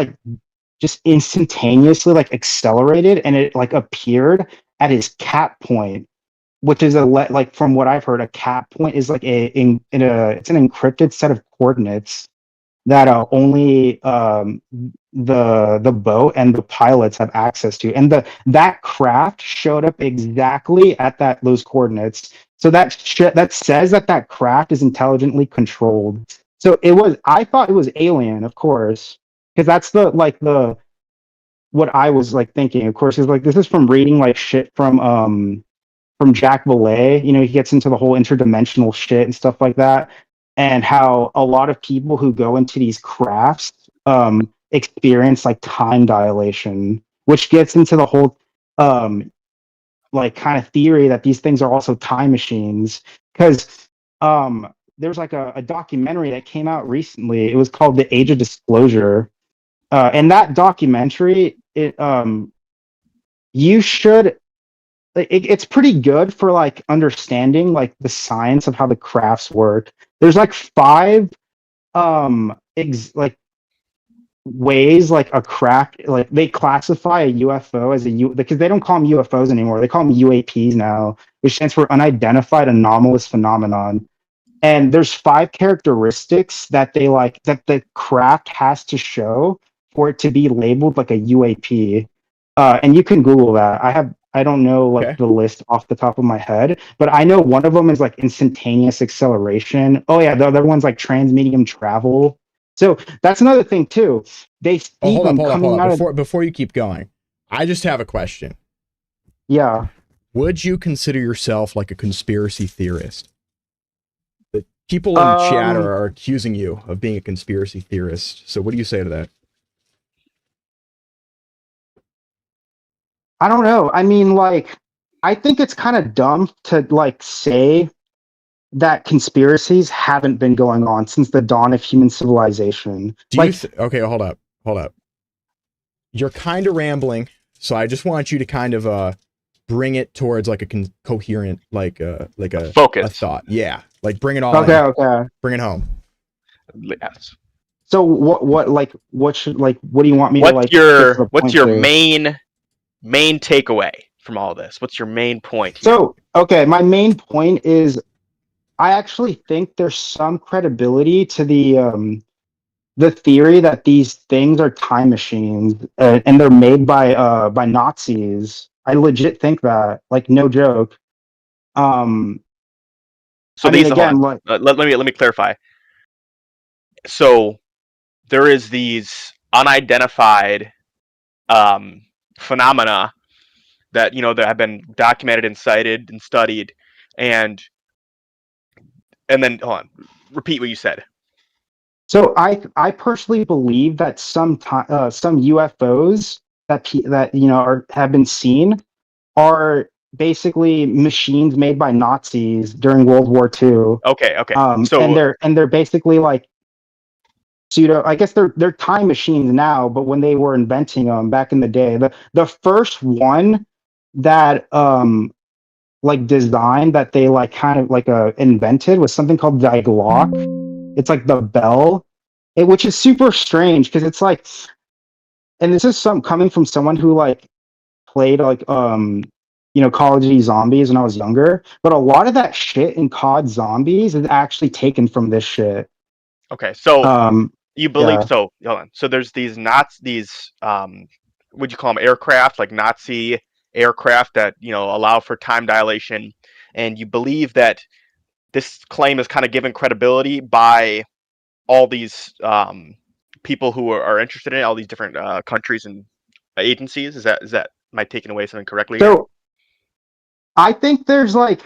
instantaneously like accelerated and it like appeared at his cap point, which is like from what I've heard, a cap point is like it's an encrypted set of coordinates that only the boat and the pilots have access to, and that craft showed up exactly at those coordinates. So that says that craft is intelligently controlled. So I thought it was alien, of course, because that's the what I was like thinking. Of course, is like this is from reading like shit from Jack Valet. You know, he gets into the whole interdimensional shit and stuff like that, and how a lot of people who go into these crafts experience like time dilation, which gets into the whole like kind of theory that these things are also time machines. Because there's like a documentary that came out recently. It was called The Age of Disclosure, and that documentary, you should it's pretty good for like understanding like the science of how the crafts work. There's like five like ways like a craft, like they classify a UFO as because they don't call them UFOs anymore. They call them UAPs now, which stands for unidentified anomalous phenomenon. And there's five characteristics that that the craft has to show for it to be labeled like a UAP. And you can Google that. I don't know like the list off the top of my head, but I know one of them is like instantaneous acceleration. Oh yeah, the other one's like transmedium travel. So that's another thing too. They see hold them up. coming out of. Before you keep going, I just have a question. Yeah. Would you consider yourself like a conspiracy theorist? The people in chat are accusing you of being a conspiracy theorist. So what do you say to that? I don't know. I mean, like, I think it's kind of dumb to like say that conspiracies haven't been going on since the dawn of human civilization. Do Like, you okay, hold up. You're kind of rambling, so I just want you to kind of bring it towards like a coherent like a Focus. a thought. Yeah. Like bring it all okay, in. okay. Bring it home. Yes. So what should like what do you want me to What's like your point to? main takeaway from all this? What's your main point here? So, okay, my main point is I actually think there's some credibility to the theory that these things are time machines and they're made by Nazis. I legit think that, like, no joke. So I mean, hold again, on. like, let me clarify. So there is these unidentified phenomena that that have been documented and cited and studied, and then hold on, repeat what you said. so I personally believe that some UFOs that have been seen are basically machines made by Nazis during World War II. Okay. And they're basically like pseudo. I guess they're time machines now, but when they were inventing them back in the day, the first one that like designed that they like kind of like invented was something called Die Glock. It's like the bell, which is super strange because it's like, and this is some coming from someone who like played like Call of Duty Zombies when I was younger, but a lot of that shit in COD Zombies is actually taken from this shit. Okay, so you believe yeah. so? Hold on. So there's these would you call them aircraft, like Nazi aircraft that allow for time dilation, and you believe that this claim is kind of given credibility by all these people who are interested in it, all these different countries and agencies. Is that am I taking away something correctly here? So I think there's like,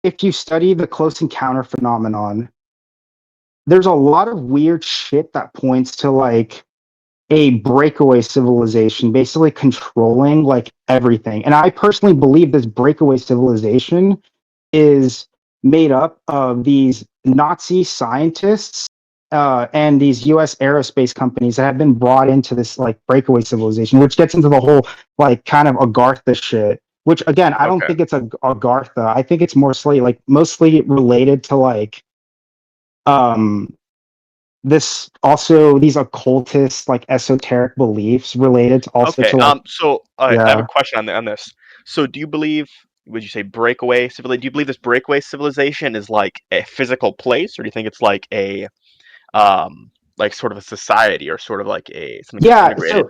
if you study the close encounter phenomenon, there's a lot of weird shit that points to like a breakaway civilization basically controlling like everything. And I personally believe this breakaway civilization is made up of these Nazi scientists and these US aerospace companies that have been brought into this like breakaway civilization, which gets into the whole like kind of Agartha shit. Which again, I don't think it's a Agartha. I think it's mostly related to like this also these occultist like esoteric beliefs related to also to like, I have a question on this. So do you believe, would you say breakaway civilization? Do you believe this breakaway civilization is like a physical place, or do you think it's like a like sort of a society, or sort of like something integrated?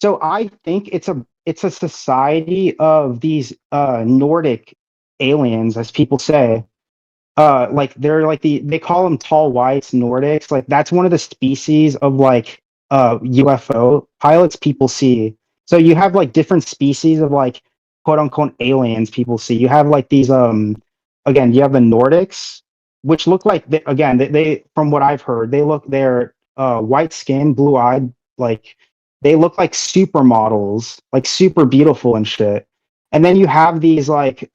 So I think it's a society of these Nordic aliens, as people say. Like they're like they call them tall whites, Nordics. Like that's one of the species of like UFO pilots people see. So you have like different species of like quote unquote aliens people see. You have like these again, you have the Nordics, which look like they from what I've heard, they're white skin, blue eyed, like they look like supermodels, like super beautiful and shit. And then you have these like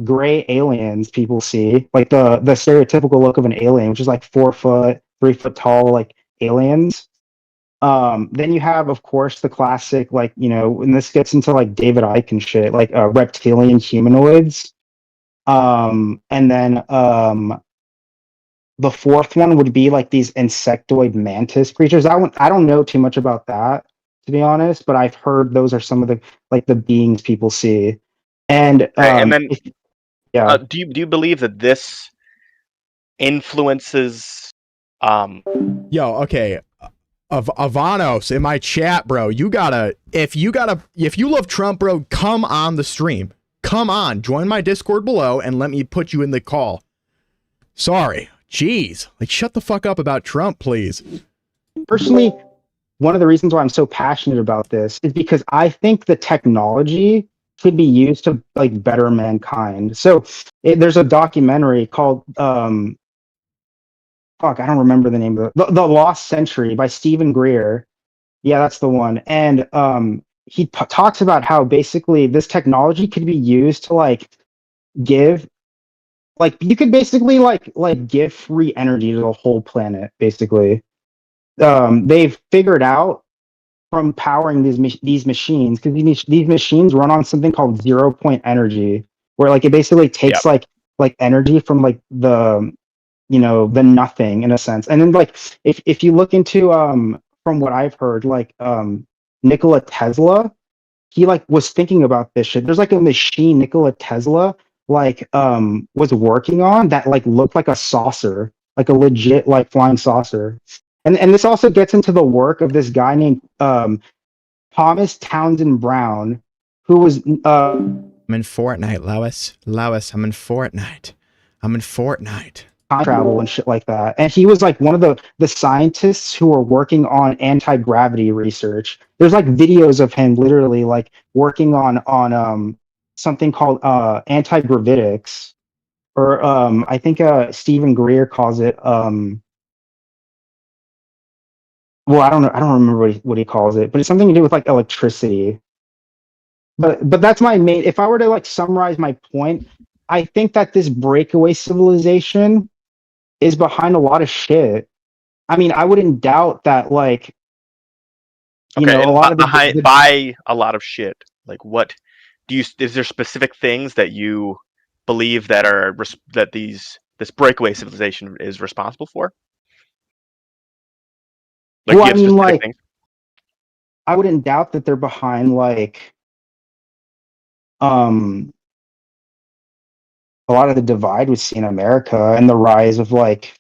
gray aliens people see, like the stereotypical look of an alien, which is like 4 foot, 3 foot tall, like aliens. Then you have, of course, the classic, like, and this gets into like David Icke and shit, like reptilian humanoids. And then the fourth one would be like these insectoid mantis creatures. I don't know too much about that, to be honest, but I've heard those are some of the like the beings people see. And then yeah. Do you believe that this influences Yo, okay. Avanos in my chat, bro. If you love Trump, bro, come on the stream. Come on, join my Discord below and let me put you in the call. Sorry. Jeez. Like, shut the fuck up about Trump, please. Personally, one of the reasons why I'm so passionate about this is because I think the technology could be used to like better mankind. So there's a documentary called fuck, I don't remember the name of it. The Lost Century by Stephen Greer. Yeah, that's the one. And he talks about how basically this technology could be used to like give, like you could basically like give free energy to the whole planet. Basically, they've figured out from powering these machines, because these machines run on something called 0 point energy, where like it basically takes Yep. like energy from like the the nothing in a sense. And then like if you look into from what I've heard, like Nikola Tesla, he like was thinking about this shit. There's like a machine Nikola Tesla like was working on that like looked like a saucer, like a legit like flying saucer. And this also gets into the work of this guy named Thomas Townsend Brown, who was I'm in Fortnite, Lois. Lois, I'm in Fortnite. I'm in Fortnite. time travel and shit like that. And he was like one of the scientists who were working on anti-gravity research. There's like videos of him literally like working on something called anti-gravitics, or I think Stephen Greer calls it well, I don't remember what he calls it, but it's something to do with like electricity. But that's my main, if I were to like summarize my point, I think that this breakaway civilization is behind a lot of shit. I mean, I wouldn't doubt that, like, you Okay, know, a and lot of by a lot of shit. Like, what do you? Is there specific things that you believe that are that this breakaway civilization is responsible for? Like, well, do you I have mean, specific like, things? I wouldn't doubt that they're behind, like, um, a lot of the divide we see in America and the rise of like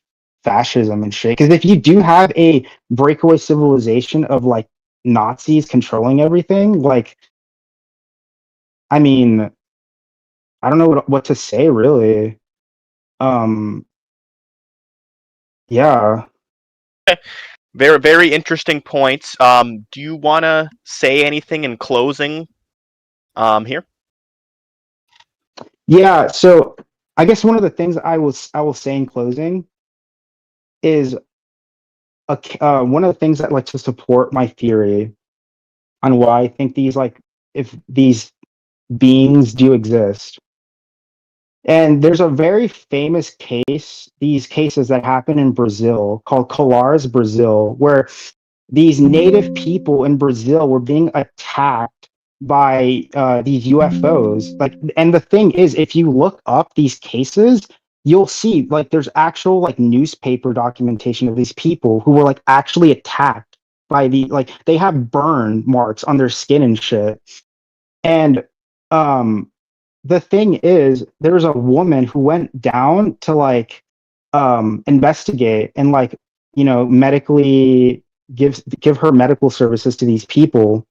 fascism and shit. Because if you do have a breakaway civilization of like Nazis controlling everything, like, I mean, I don't know what to say really. Um, yeah. Very, very interesting points. Do you want to say anything in closing? Here. Yeah, so I guess one of the things I will say in closing is one of the things that like to support my theory on why I think these like if these beings do exist. And there's a very famous case, these cases that happen in Brazil called Colares, Brazil, where these native people in Brazil were being attacked by these UFOs. Like, and the thing is, if you look up these cases, you'll see like there's actual like newspaper documentation of these people who were like actually attacked by the like they have burn marks on their skin and shit. And um, the thing is, there was a woman who went down to like investigate and like medically give her medical services to these people.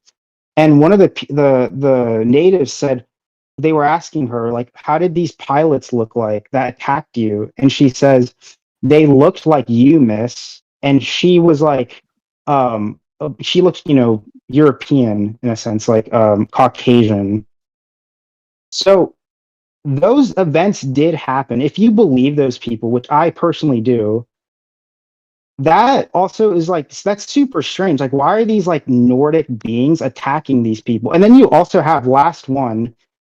And one of the natives said they were asking her like, how did these pilots look like that attacked you? And she says they looked like you, miss. And she was like she looked European in a sense, like Caucasian. So those events did happen. If you believe those people, which I personally do, that also is like that's super strange. Like, why are these like Nordic beings attacking these people? And then you also have last one,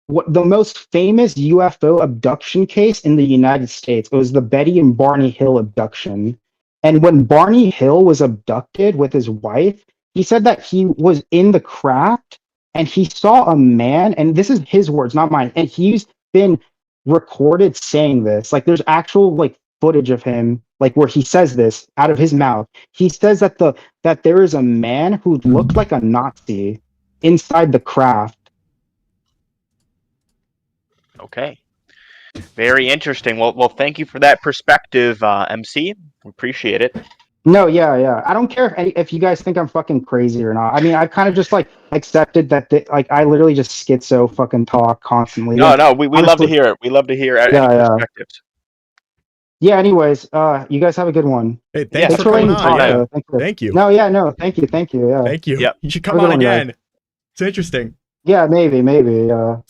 what the most famous UFO abduction case in the United States. It was the Betty and Barney Hill abduction. And when Barney Hill was abducted with his wife, he said that he was in the craft and he saw a man, and this is his words, not mine. And he's been recorded saying this. Like, there's actual like footage of him, like where he says this out of his mouth. He says that there is a man who looked like a Nazi inside the craft. Okay. Very interesting. Well, thank you for that perspective, MC. We appreciate it. No, yeah. I don't care if you guys think I'm fucking crazy or not. I mean, I kind of just like accepted that like I literally just schizo fucking talk constantly. No, Like, no, we love to honestly, hear it. We love to hear any yeah. perspectives. Yeah. Anyways, you guys have a good one. Hey, Yeah, thanks Thanks for for letting coming me on. talk. Yeah. Though. Thank you. Thank you. No, yeah, no. Thank you. Yeah. Thank you. Yep. You should Have come a good on one, guys. again. It's interesting. Yeah, maybe. All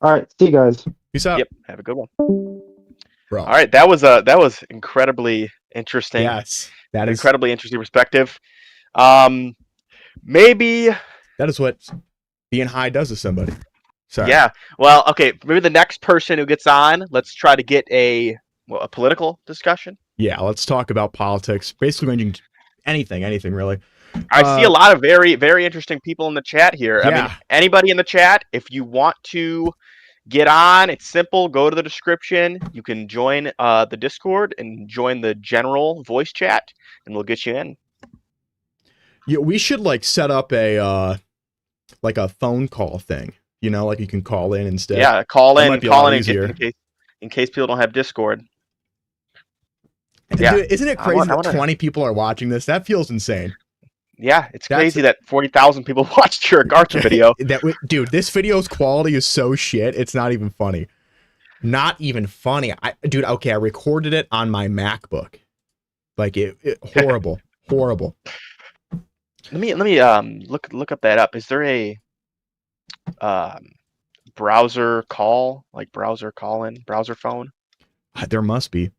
right, see you guys. Peace out, Yep. Have a good one. bro. All right, that was incredibly interesting. Yes, that is Incredibly interesting perspective. Maybe that is what being high does to somebody. Sorry. yeah. Well, okay. Maybe the next person who gets on, let's try to get a political discussion. Yeah, let's talk about politics. Basically, ranging anything really. I see a lot of very, very interesting people in the chat here. I mean, Yeah. anybody in the chat, if you want to get on, it's simple. Go to the description. You can join the Discord and join the general voice chat, and we'll get you in. Yeah, we should like set up a like a phone call thing. You know, like you can call in instead. Yeah, call That in, might be a call lot in easier. in case people don't have Discord. Dude, isn't it crazy I wanna- that 20 people are watching this? That feels insane. Yeah, it's crazy that 40,000 people watched your Agartha video. Dude, this video's quality is so shit. It's not even funny. Not even funny. Dude, okay, I recorded it on my MacBook. Like it horrible, horrible. Let me look up that up. Is there a browser call, like browser call-in, browser phone? There must be.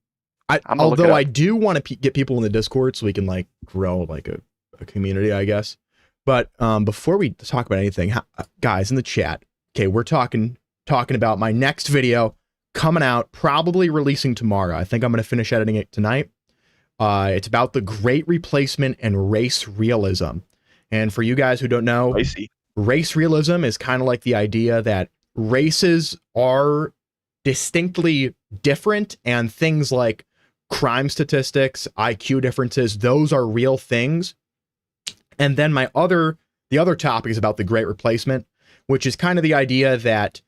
gonna look it Although up. I do want to get people in the Discord so we can like grow like a community, I guess. But before we talk about anything, guys in the chat, okay, we're talking about my next video coming out, probably releasing tomorrow. I think I'm going to finish editing it tonight. It's about the Great Replacement and race realism. And for you guys who don't know, I see. Race realism is kind of like the idea that races are distinctly different, and things like crime statistics, IQ differences, those are real things. And then the other topic is about the Great Replacement, which is kind of the idea that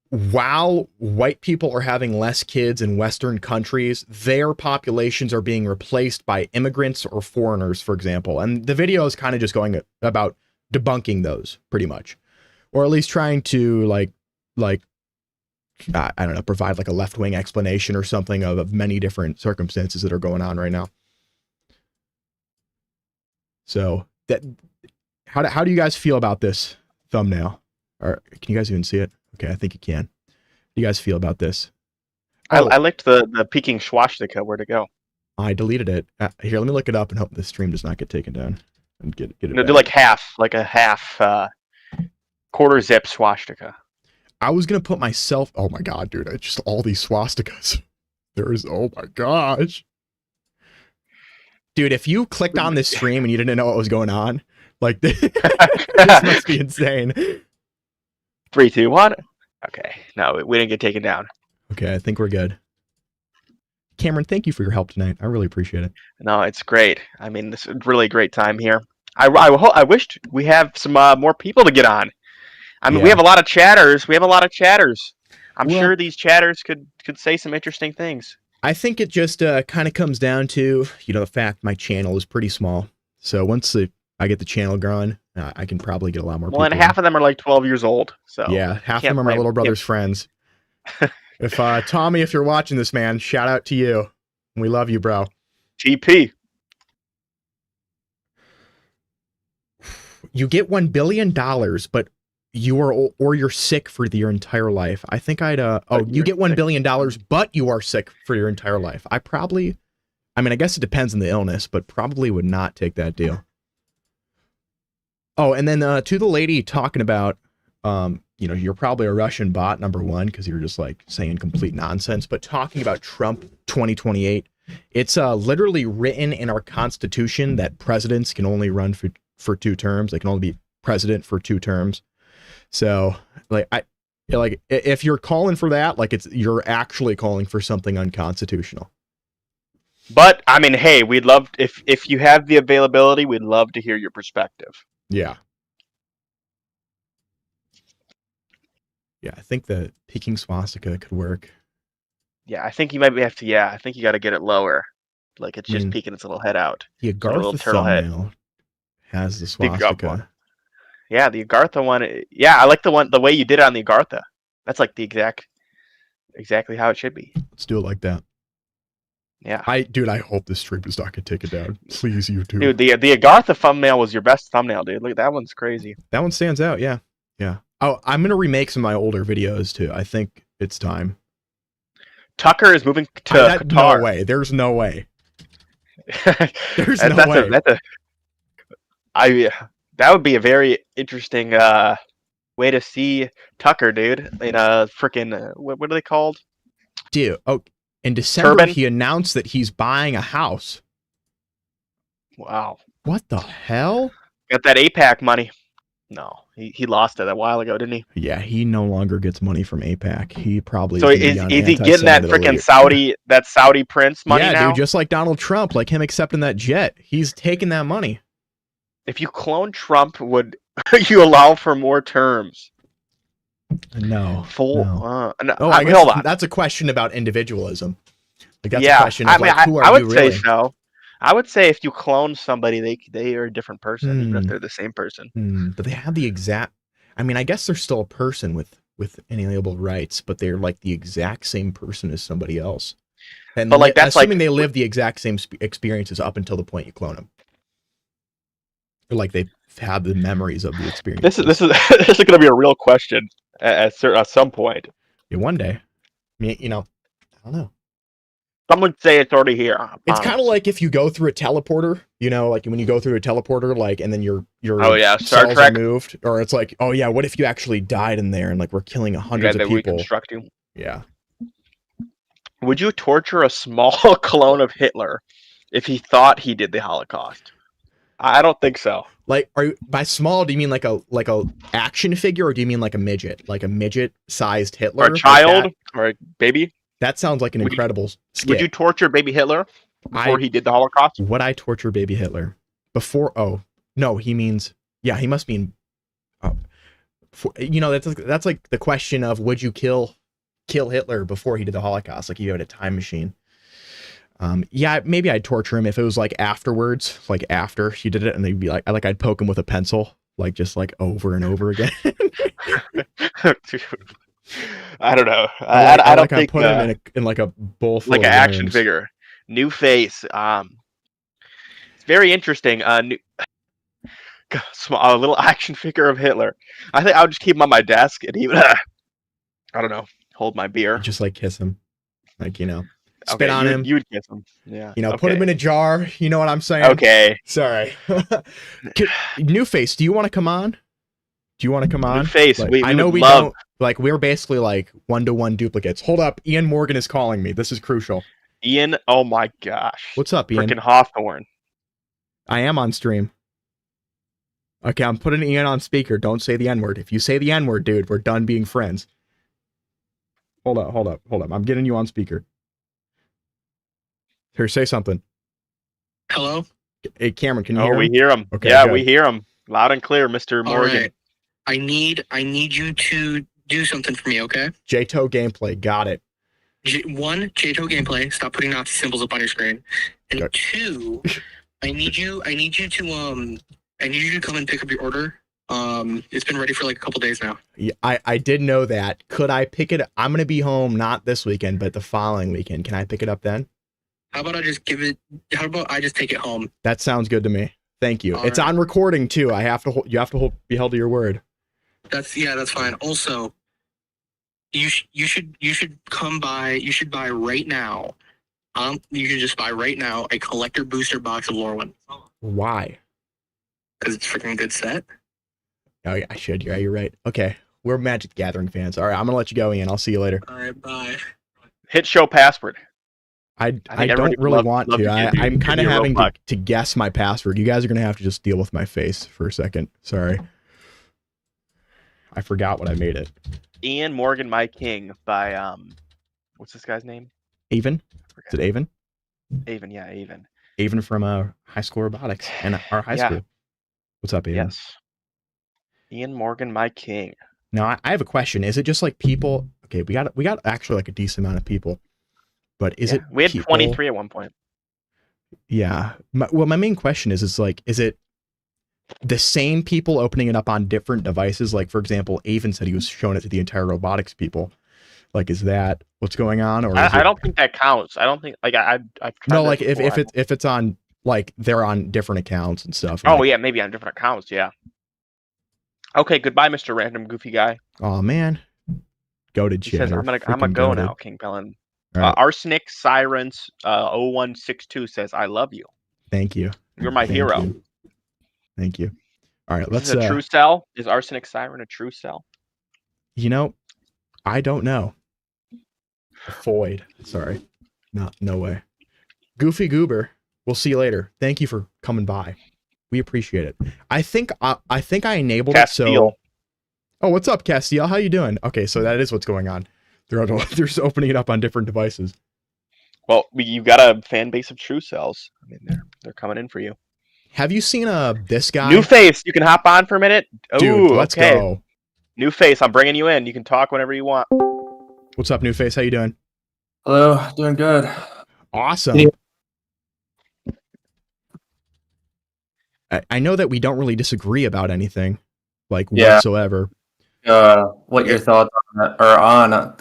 while white people are having less kids in Western countries, their populations are being replaced by immigrants or foreigners, for example. And the video is kind of just going about debunking those pretty much, or at least trying to like I don't know, provide like a left-wing explanation or something of many different circumstances that are going on right now. So that how do you guys feel about this thumbnail? Can you guys even see it? Okay, I think you can. How do you guys feel about this? I liked the peeking swastika. Where'd it go? I deleted it. Here, let me look it up and hope the stream does not get taken down. And get it. No, back. do like a half quarter zip swastika. I was gonna put myself. Oh my god, dude! I just all these swastikas. Oh my gosh, dude! If you clicked on this stream and you didn't know what was going on, like this must be insane. 3, 2, 1. Okay, no, we didn't get taken down. Okay, I think we're good. Cameron, thank you for your help tonight. I really appreciate it. No, it's great. I mean, this is a really great time here. I wished we have some more people to get on. I mean, we have a lot of chatters. I'm sure these chatters could say some interesting things. I think it just kind of comes down to, the fact my channel is pretty small. So once I get the channel growing, I can probably get a lot more people. Well, and half of them are like 12 years old. So yeah, half of them are my little brother's friends. If Tommy, if you're watching this, man, shout out to you. We love you, bro. TP. You get $1 billion, but you're sick for your entire life. I think you get $1 billion, but you are sick for your entire life. I guess it depends on the illness, but probably would not take that deal. Oh, and then to the lady talking about, you're probably a Russian bot, number one, because you're just like saying complete nonsense, but talking about Trump 2028, it's literally written in our Constitution that presidents can only run for 2 terms. They can only be president for 2 terms. So if you're calling for that, you're actually calling for something unconstitutional. But I mean, hey, we'd love if you have the availability, we'd love to hear your perspective. Yeah. Yeah, I think the peeking swastika could work. Yeah, I think you might have to. Yeah, I think you got to get it lower, like it's just peeking its little head out. The Agartha thumbnail has the swastika. Yeah, the Agartha one. Yeah, I like the way you did it on the Agartha. That's like the exactly how it should be. Let's do it like that. Yeah. I hope this stream does not get taken down. Please, YouTube. Dude, the Agartha thumbnail was your best thumbnail, dude. Look, that one's crazy. That one stands out, yeah. Yeah. Oh, I'm gonna remake some of my older videos too. I think it's time. Tucker is moving to No Qatar. way. There's no way. There's That- no that's way. that would be a very interesting way to see Tucker, dude. In a freaking what are they called? Dude. Oh, in December Turban? he announced that he's buying a house. Wow, What the hell? got that APAC money. No, he lost it a while ago, didn't he? Yeah, he no longer gets money from APAC. He probably So is, gonna is be on he getting that anti-Semitic freaking elite. Saudi prince money yeah, now? dude, just like Donald Trump, like him accepting that jet. He's taking that money. If you clone Trump, would you allow for more terms? No. Full. No. No, Oh, I hold guess on. that's a question about individualism. Like that's Yeah, a question of I mean, like, who are I would you say really? so. I would say if you clone somebody, they are a different person, even if Hmm. they're the same person. But they have the exact. I mean, I guess they're still a person with inalienable rights, but they're like the exact same person as somebody else. And But like that's assuming like they live the exact same experiences up until the point you clone them, or like they have the memories of the experience. this is this is going to be a real question at some point. Yeah, one day. I mean, you know, I don't know. Some would say it's already here. It's kind of like if you go through a teleporter, you know, like when you go through a teleporter, like, and then your Oh, yeah, Star cells Trek. are moved, or it's like, oh yeah, what if you actually died in there and like we're killing hundreds of they people? reconstruct you. Yeah. Would you torture a small clone of Hitler if he thought he did the Holocaust? I don't think so. Like, are you by small? Do you mean like a action figure, or do you mean like a midget sized Hitler, Or a child, or a baby? That sounds like an Would you- incredible skit. Would you torture baby Hitler before he did the Holocaust? Would I torture baby Hitler before? Oh no, he means yeah. He must mean. You know, that's like the question of would you kill Hitler before he did the Holocaust? Like you had a time machine. Yeah, maybe I'd torture him if it was like afterwards, like after he did it, and they'd be like I'd poke him with a pencil, like just like over and over again. Dude, I don't know. I don't think put him in like a bowl full like of an action worms. figure, new face. It's very interesting. A little action figure of Hitler. I think I'll just keep him on my desk and even I don't know, hold my beer. Just like kiss him, like spit Okay, on him. You would kiss him. Yeah. Put him in a jar. You know what I'm saying? Okay. Sorry. New face, do you want to come on? Do you want to come on? New face. Like, we I know would we love. don't. Like we're basically like 1-to-1 duplicates. Hold up, Ian Morgan is calling me. This is crucial. Ian. Oh my gosh. What's up, Ian? Freaking Hawthorne. I am on stream. Okay, I'm putting Ian on speaker. Don't say the N-word. If you say the N-word, dude, we're done being friends. Hold up. I'm getting you on speaker. Here, say something. Hello? Hey, Cameron, can you hear Oh, we him? hear him. Okay, yeah, good. we hear him loud and clear, Mr. All Morgan. right. I need you to do something for me, okay? JTO gameplay, got it. One, JTO gameplay. Stop putting Nazi symbols up on your screen. And Okay. two, I need you to come and pick up your order. It's been ready for like a couple days now. Yeah, I did know that. Could I pick it? I'm gonna be home not this weekend, but the following weekend. Can I pick it up then? How about I just take it home? That sounds good to me. Thank you. All It's right. on recording too. You have to be held to your word. That's fine. Also, you should come by. You should buy right now. You should just buy right now a collector booster box of Lorwyn Why? because it's a freaking good set. Oh yeah, I should. Yeah, you're right. Okay, we're Magic the Gathering fans. All right, I'm gonna let you go, Ian. I'll see you later. All right, bye. Hit show password. I think don't everybody would really love want to to. I'm give kind of you a having Roblox. to guess my password. You guys are gonna have to just deal with my face for a second. Sorry. I forgot what I made it. Ian Morgan, My King by what's this guy's name? Avon? Is it Avon? Avon, yeah, Avon. Avon from High School Robotics and our high Yeah. school. What's up, Avon? Yes. Ian Morgan, My King. Now I have a question. Is it just like people? Okay, we got actually like a decent amount of people, but is it? We had people- 23 at one point. Yeah. My main question is it the same people opening it up on different devices? Like, for example, Avon said he was showing it to the entire robotics people. Like, is that what's going on? Or is I it, don't think that counts. I don't think I've tried no, that like if before. it's on like they're on different accounts and stuff. Oh like, yeah, maybe on different accounts. Yeah. Okay, goodbye, Mr. Random Goofy Guy. Oh man, goated He says, chatter. I'm gonna Freaking go goated. now, King Pellin. All right, Arsenic Sirens 0162 says, I love you. thank you. You're my Thank hero. you. Thank you. All right, Is let's. this a true cell? Is Arsenic Siren a true cell? You know, I don't know. Void. Sorry, no way. Goofy Goober. We'll see you later. Thank you for coming by. We appreciate it. I think I enabled it so. Castile. Oh, what's up, Castile? How you doing? Okay, so that is what's going on. They're just opening it up on different devices. Well, you've got a fan base of true cells. I mean, they're coming in for you. Have you seen this guy? New face. You can hop on for a minute. Dude, Ooh, let's okay. go. New face. I'm bringing you in. You can talk whenever you want. What's up, New Face? How you doing? Hello, doing good. Awesome. Yeah. I know that we don't really disagree about anything, like Yeah. whatsoever. What your thoughts on that, or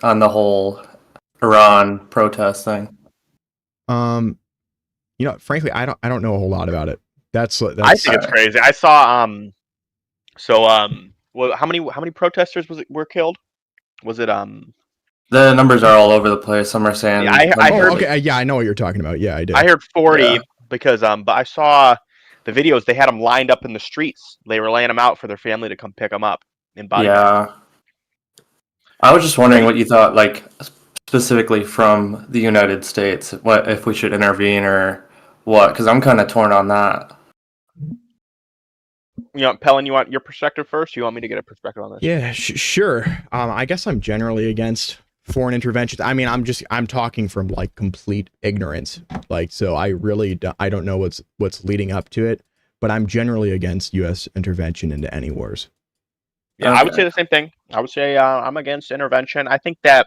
on the whole Iran protest thing? Frankly, I don't know a whole lot about it. That's I think it's crazy. I saw well, how many protesters were killed? Was it The numbers are all over the place. Some are saying, Yeah, I heard- okay, yeah, I know what you're talking about. Yeah, I did. I heard 40 Yeah. because but I saw the videos. They had them lined up in the streets. They were laying them out for their family to come pick them up in body bags. Yeah. I was just wondering what you thought, like specifically from the United States, what if we should intervene or what? Because I'm kind of torn on that. Pellin, you want your perspective first? Or you want me to get a perspective on this? Yeah, sure. I guess I'm generally against foreign interventions. I mean, I'm talking from like complete ignorance. Like, so I really I don't know what's leading up to it, but I'm generally against U.S. intervention into any wars. Yeah, I would say the same thing. I would say I'm against intervention. I think I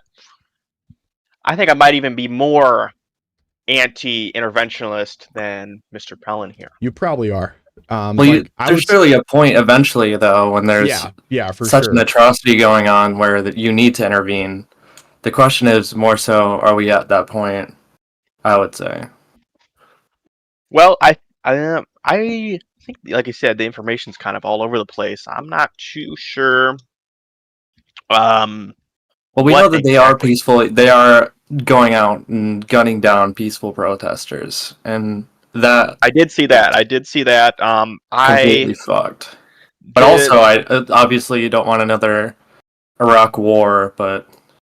might even be more anti-interventionist than Mr. Pellin here. You probably are. There's surely a point eventually, though, when there's for such sure. an atrocity going on where that you need to intervene. The question is more so, are we at that point? I would say. Well, I think, like I said, the information's kind of all over the place. I'm not too sure. Well, we know that they are peaceful. They are going out and gunning down peaceful protesters, and that I did see that. completely fucked. But also, obviously you don't want another Iraq war, but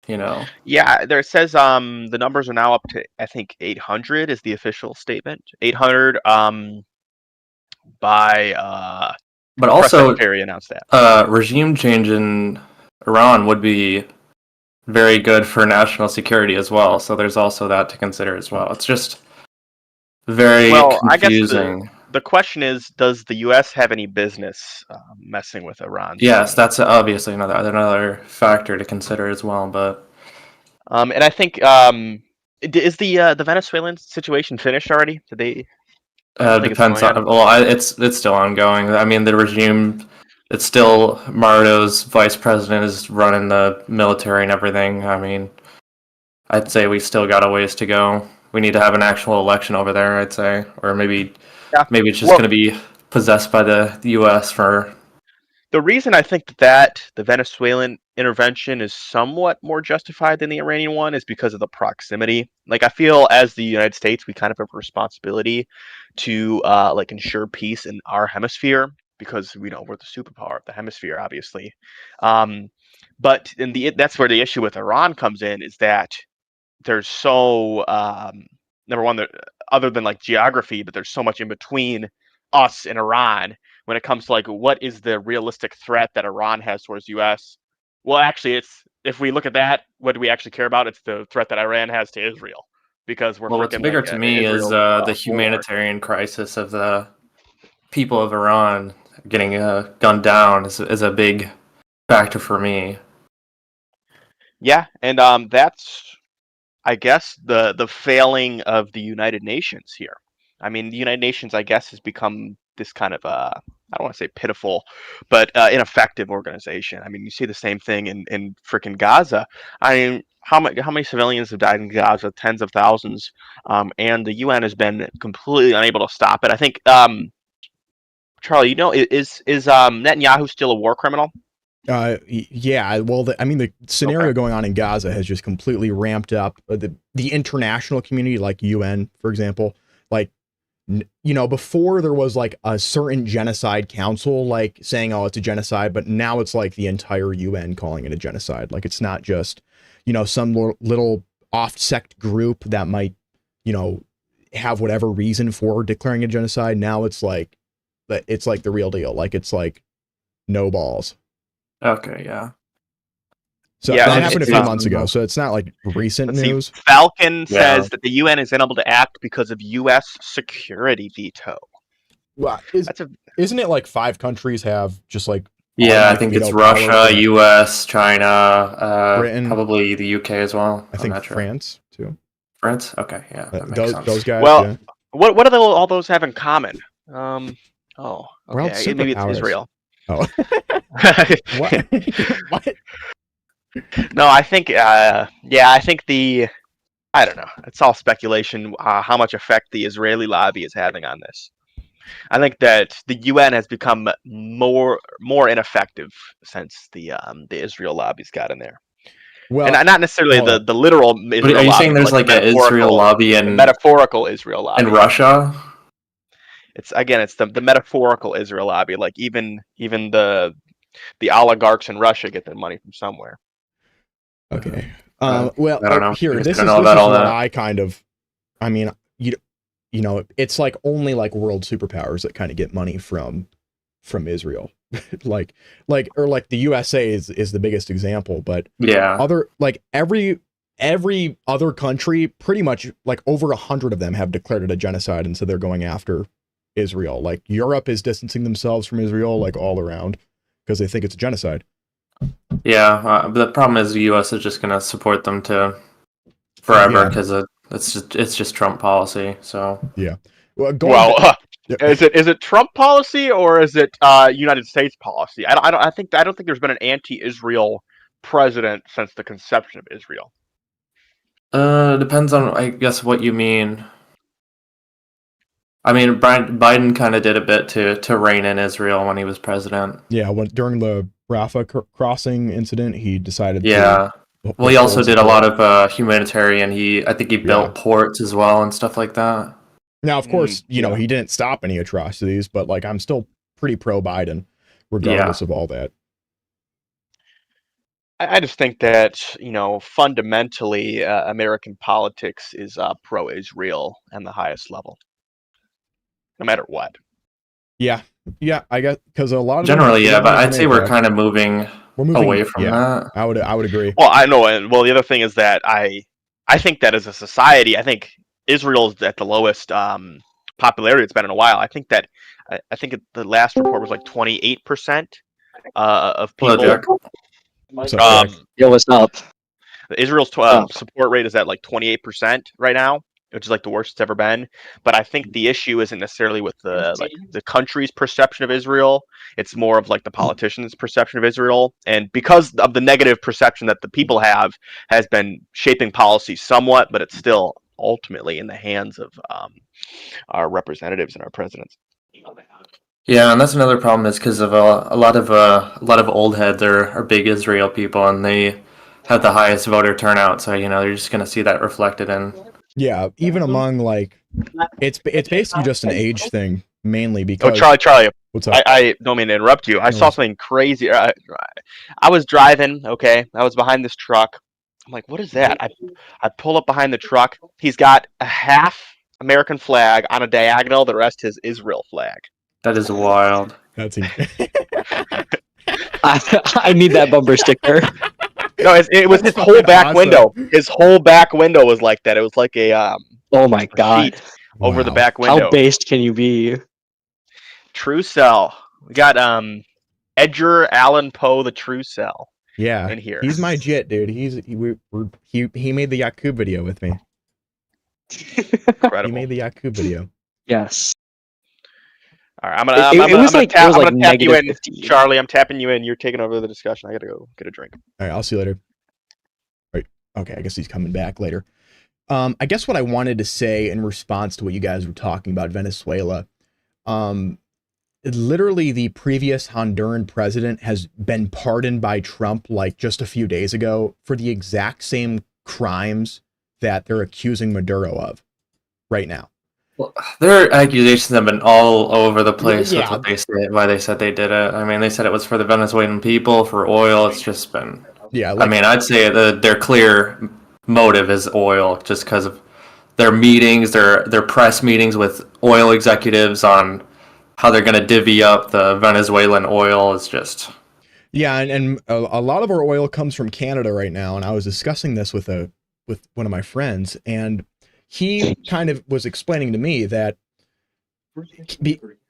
Yeah, there says the numbers are now up to, I think, 800 is the official statement. 800 by but also Secretary announced that. Regime change in Iran would be very good for national security as well. So there's also that to consider as well. It's just very confusing. I guess the question is, does the U.S. have any business messing with Iran? Yes, that's obviously another factor to consider as well. But and I think is the Venezuelan situation finished already? Did they? Depends on. Well, it's still ongoing. I mean, the regime. It's still Maduro's vice president is running the military and everything. I mean, I'd say we still got a ways to go. We need to have an actual election over there, I'd say, or maybe it's just going to be possessed by the U.S. for. The reason I think that the Venezuelan intervention is somewhat more justified than the Iranian one is because of the proximity. Like, I feel as the United States, we kind of have a responsibility to ensure peace in our hemisphere, because we're the superpower of the hemisphere, obviously. But that's where the issue with Iran comes in, is that there's so number one, other than like geography, but there's so much in between us and Iran when it comes to like what is the realistic threat that Iran has towards U.S. Well, actually, if we look at that, what do we actually care about? It's the threat that Iran has to Israel, because we're what's bigger to me is the humanitarian crisis of the people of Iran getting gunned down is a big factor for me. Yeah, and that's, I guess, the failing of the United Nations here. I mean, the United Nations, I guess, has become this kind of I don't want to say pitiful, but ineffective organization. I mean, you see the same thing in freaking Gaza. I mean, how many civilians have died in Gaza? Tens of thousands, and the UN has been completely unable to stop it. I think Charlie, is Netanyahu still a war criminal? Yeah. Well, the scenario Okay. going on in Gaza has just completely ramped up the international community, like UN, for example. Like, before there was like a certain genocide council, like saying, "Oh, it's a genocide," but now it's like the entire UN calling it a genocide. Like, it's not just, some little off sect group that might, have whatever reason for declaring a genocide. Now it's like the real deal. Like, it's like no balls. Okay, yeah. So Yeah, that and happened a it's, few months ago. So it's not like recent let's see. news. Falcon Yeah. says that the UN is unable to act because of U.S. security veto. Well, That's a isn't it like 5 countries have just like Yeah, I automatic think it's veto power Russia, for US, China, Britain. probably the UK as well. I I'm think not sure. France too. France? Okay, yeah, that makes sense. Those guys. Well, yeah. what do all those have in common? We're all Okay, maybe it's superpowers. Israel. Oh, what? What? No, I think I think I don't know. It's all speculation. How much effect the Israeli lobby is having on this? I think that the UN has become more ineffective since the Israel lobby's got in there, Well, and not necessarily hold the literal But Israel are you lobby, saying but there's like the an Israel lobby the in metaphorical Israel lobby? Russia? It's the metaphorical Israel lobby. Like even the oligarchs in Russia get their money from somewhere. okay. I Well, don't know. here, I this don't is know about all what that. I kind of. I mean, it's like only like world superpowers that kind of get money from Israel, like the USA is the biggest example, but Yeah. other like every other country, pretty much like over 100 of them have declared it a genocide, and so they're going after Israel. Like Europe is distancing themselves from Israel, like all around, because they think it's a genocide. Yeah, but the problem is the U.S. is just going to support them forever Yeah. because it's just Trump policy. So Yeah. Well, is it Trump policy or is it United States policy? I don't think there's been an anti-Israel president since the conception of Israel. Depends on, I guess, what you mean. I mean, Biden kind of did a bit to rein in Israel when he was president. Yeah, during the Rafah crossing incident, he decided Yeah. to. Well, he also did a lot of humanitarian. I think he built Yeah. ports as well and stuff like that. Now, of course, yeah. he didn't stop any atrocities, but like I'm still pretty pro Biden, regardless of all that. I just think that fundamentally American politics is pro-Israel and the highest level, no matter what. Yeah, I guess because a lot of generally, yeah, but I'd say we're kind of moving away from that. I would agree. Well, I know, and the other thing is that I think that as a society, I think Israel's at the lowest popularity it's been in a while. I think that the last report was like 28% of people. Hello, Jack. Yo, what's up? Israel's support rate is at like 28% right now, which is like the worst it's ever been. But I think the issue isn't necessarily with the country's perception of Israel. It's more of like the politicians' perception of Israel. And because of the negative perception that the people have, has been shaping policy somewhat, but it's still ultimately in the hands of our representatives and our presidents. Yeah, and that's another problem is because of a lot of old heads are big Israel people, and they have the highest voter turnout. So you're just going to see that reflected in. Yeah, even among like, it's basically just an age thing mainly because. Oh, Charlie, what's up? I don't mean to interrupt you. I saw something crazy. I was driving. Okay, I was behind this truck. I'm like, what is that? I pull up behind the truck. He's got a half American flag on a diagonal. The rest is Israel flag. That is wild. That's I need that bumper sticker. No, it was his whole back window. His whole back window was like that. It was like a oh my god, sheet over the back window. How based can you be? True Cell. We got Edgar Allan Poe, the True Cell. Yeah, in here. He's my jit, dude. He made the Yakub video with me. Incredible. He made the Yakub video. Yes. All right, I'm gonna tap you in, 50. Charlie. I'm tapping you in. You're taking over the discussion. I gotta go get a drink. All right, I'll see you later. All right. Okay, I guess he's coming back later. I guess what I wanted to say in response to what you guys were talking about Venezuela, literally the previous Honduran president has been pardoned by Trump like just a few days ago for the exact same crimes that they're accusing Maduro of right now. Well, their accusations have been all over the place with Yeah. what they say, why they said they did it. I mean, they said it was for the Venezuelan people, for oil. It's just been. Yeah, I mean, I'd say their clear motive is oil, just because of their meetings, their press meetings with oil executives on how they're going to divvy up the Venezuelan oil. Is just. Yeah, and a lot of our oil comes from Canada right now, and I was discussing this with one of my friends, and he kind of was explaining to me that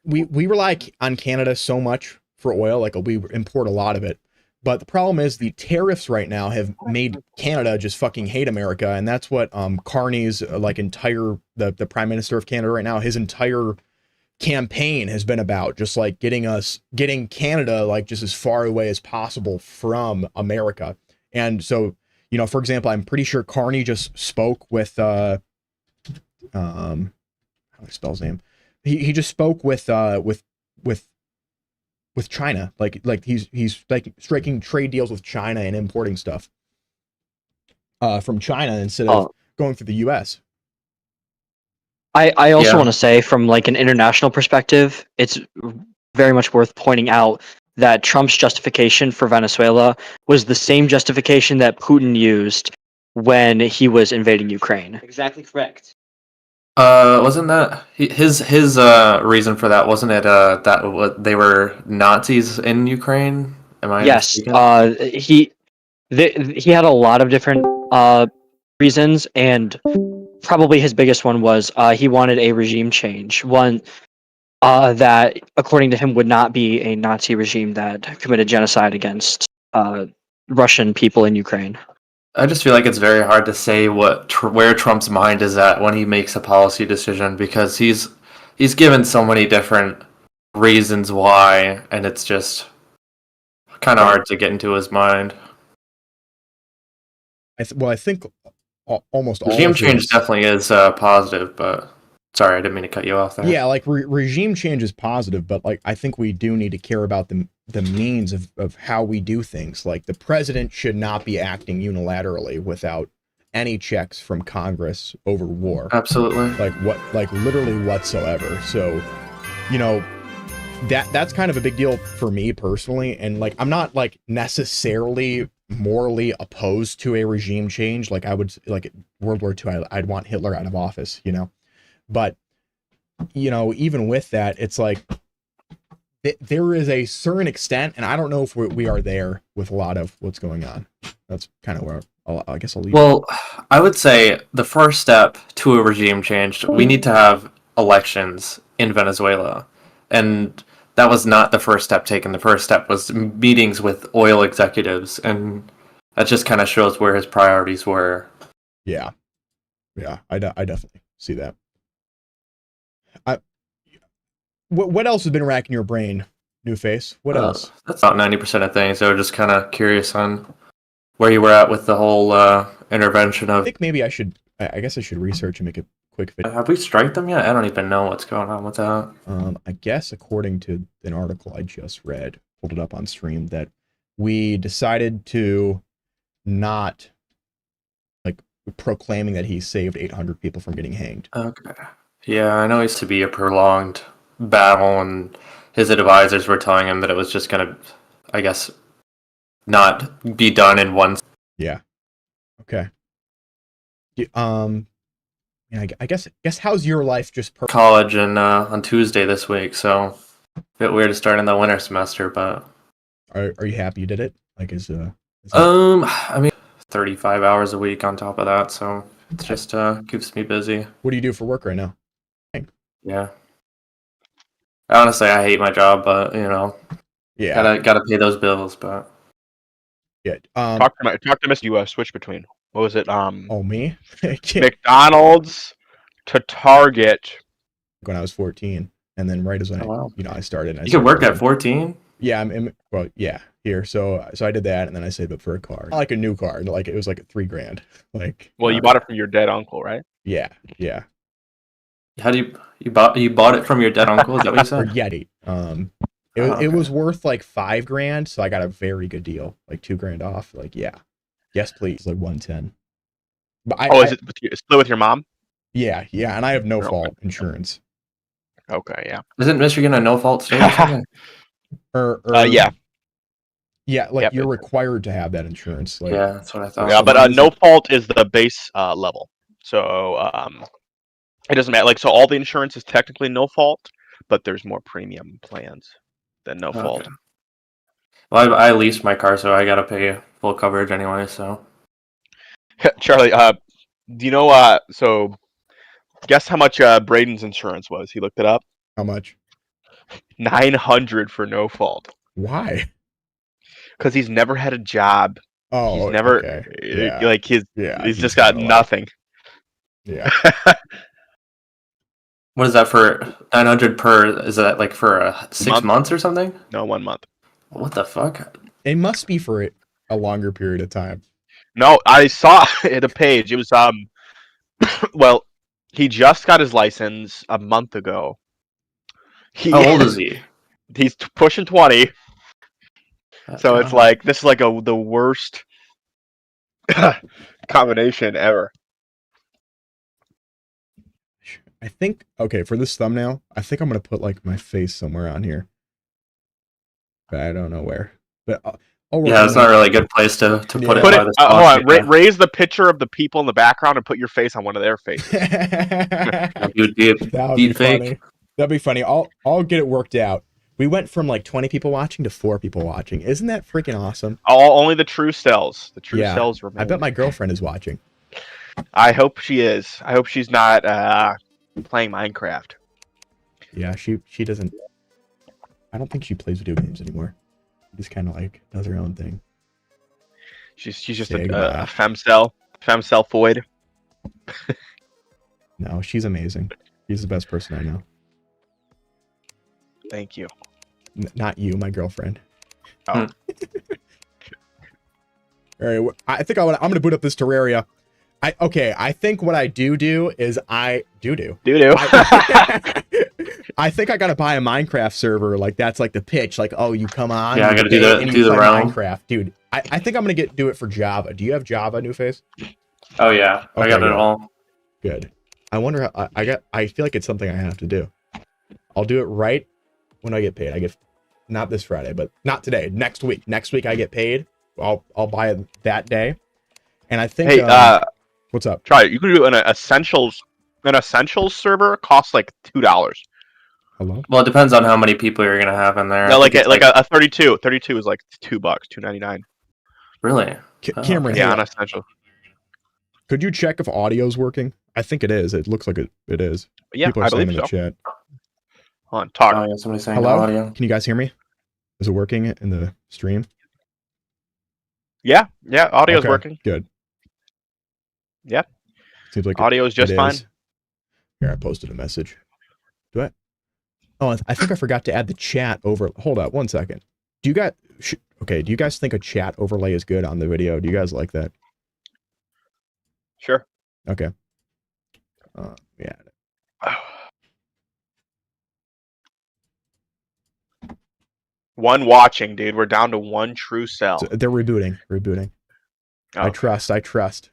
we rely on Canada so much for oil, like we import a lot of it. But the problem is the tariffs right now have made Canada just fucking hate America, and that's what Carney's the Prime Minister of Canada right now, his entire campaign has been about, just like getting Canada like just as far away as possible from America. And so, you know, for example, I'm pretty sure Carney just spoke with how do I spell his name? He just spoke with China, like he's like striking trade deals with China and importing stuff from China instead of going through the U.S. I also want to say, from like an international perspective, it's very much worth pointing out that Trump's justification for Venezuela was the same justification that Putin used when he was invading Ukraine. Exactly correct. Wasn't that his reason for that? Wasn't it that they were Nazis in Ukraine? Am I Yes. mistaken? He had a lot of different reasons, and probably his biggest one was he wanted a regime change, one that, according to him, would not be a Nazi regime that committed genocide against Russian people in Ukraine. I just feel like it's very hard to say where Trump's mind is at when he makes a policy decision, because he's given so many different reasons why, and it's just kind of hard to get into his mind. I think almost all regime of change his, definitely is positive, but sorry, I didn't mean to cut you off there. Yeah, like regime change is positive, but like I think we do need to care about the means of how we do things. Like the president should not be acting unilaterally without any checks from Congress over war. Absolutely. Like literally whatsoever. So, you know, that's kind of a big deal for me personally. And like, I'm not like necessarily morally opposed to a regime change. Like I would, like World War II, I'd want Hitler out of office, you know, but you know, even with that, it's like there is a certain extent, and I don't know if we are there with a lot of what's going on. That's kind of where I guess I'll leave Well, I would say the first step to a regime change, we need to have elections in Venezuela. And that was not the first step taken. The first step was meetings with oil executives, and that just kind of shows where his priorities were. Yeah. I definitely see that. What else has been racking your brain, New Face? What else? That's about 90% of things. I was just kind of curious on where you were at with the whole intervention of. I think maybe I guess I should research and make a quick video. Have we striked them yet? I don't even know what's going on with that. I guess according to an article I just read, pulled it up on stream, that we decided to not like proclaiming that he saved 800 people from getting hanged. Okay. Yeah, I know it used to be a prolonged battle, and his advisors were telling him that it was just going to, I guess, not be done in one. Yeah. Okay. I guess how's your life just college and on Tuesday this week, so a bit weird to start in the winter semester, but are you happy you did it? Like I mean 35 hours a week on top of that, so it just keeps me busy. What do you do for work right now? Yeah. Honestly, I hate my job, but you know, gotta pay those bills. But yeah, talk to Mr. You switch between. What was it? Oh, me? McDonald's to Target. When I was 14, and then right as I I started. You could work at 14. Yeah, here. So I did that, and then I saved up for a car, not like a new car. Like it was like $3,000. Like, well, you bought it from your dead uncle, right? Yeah. How do you bought it from your dead uncle? Is that what you Or said? Yeti. It Oh, okay. was worth like $5,000, so I got a very good deal, like $2,000 off. Like, yeah, yes, please, like 110. But Is it split with your mom? Yeah, and I have no Okay. fault insurance. Okay, yeah. Isn't Michigan a no fault state or something? Yeah. Yeah, like Yep, you're it's- required to have that insurance. Like, Yeah, that's what I thought. Yeah, so but mine no isn't- fault is the base level. So it doesn't matter. Like, so all the insurance is technically no fault, but there's more premium plans than no fault. Okay. Well, I leased my car, so I gotta pay full coverage anyway. So Charlie, do you know? So guess how much Braden's insurance was? He looked it up. How much? 900 for no fault. Why? Because he's never had a job. Oh, He's never okay. Yeah. like Yeah, he's just got kinda like- nothing. Yeah. what is that for 900 per? Is that like for 6 Month. months or something? No, 1 month. What the fuck? It must be for a longer period of time. No, I saw it a page. It was well, he just got his license a month ago. How old is he? He's pushing 20. So it's like this is like the worst combination ever. I think, okay, for this thumbnail, I think I'm gonna put like my face somewhere on here, but I don't know where. But I'll work yeah, on it's that. not really a good place to put Yeah. it. Put by it. the Hold on. spot, yeah. Raise the picture of the people in the background and put your face on one of their faces. You would be That would be deep fake. funny. That'd be funny. I'll get it worked out. We went from like 20 people watching to 4 people watching. Isn't that freaking awesome? Only the true cells. The true Yeah. cells remain. I bet my girlfriend is watching. I hope she is. I hope she's not playing Minecraft. Yeah, she doesn't. I don't think she plays video games anymore. She just kind of like does her own thing. She's just Say a goodbye. femcell void. No, she's amazing. She's the best person I know. Thank you. Not you, my girlfriend. Oh. All right, I think I'm gonna boot up this Terraria. I think what I do is I do. Doo-doo. I think I gotta buy a Minecraft server. Like that's like the pitch. Like, oh, you come on. Yeah, I you gotta pay, do and the you play realm. Minecraft, dude. I think I'm gonna do it for Java. Do you have Java, New Face? Oh yeah, I Okay, got it good. all. Good. I wonder how I feel like it's something I have to do. I'll do it right when I get paid. I get not this Friday, but not today. Next week. Next week I get paid. I'll buy it that day. And I think Hey, what's up? try it. You can do an essentials. An essentials server costs like $2. Hello? Well, it depends on how many people you're gonna have in there. No, I like think it's a 32. 32 is like $2, $2.99. really. Oh, Cameron, okay. Yeah, hey, on essential. could you check if audio's working? I think it is. It looks like it is. Yeah, People are I saying believe in so. the chat. Hold on, talk. Oh yeah, somebody's saying Hello? audio. Can you guys hear me? Is it working in the stream? Yeah, audio's Okay, working. Good. Yep. Seems like Audio is just it fine. is. Here, I posted a message. Do I? Oh, I think I forgot to add the chat over. Hold up, 1 second. Do you guys? Okay. Do you guys think a chat overlay is good on the video? Do you guys like that? Sure. Okay. Yeah. One watching, dude. We're down to one true cell. So they're rebooting. I Okay. trust. I trust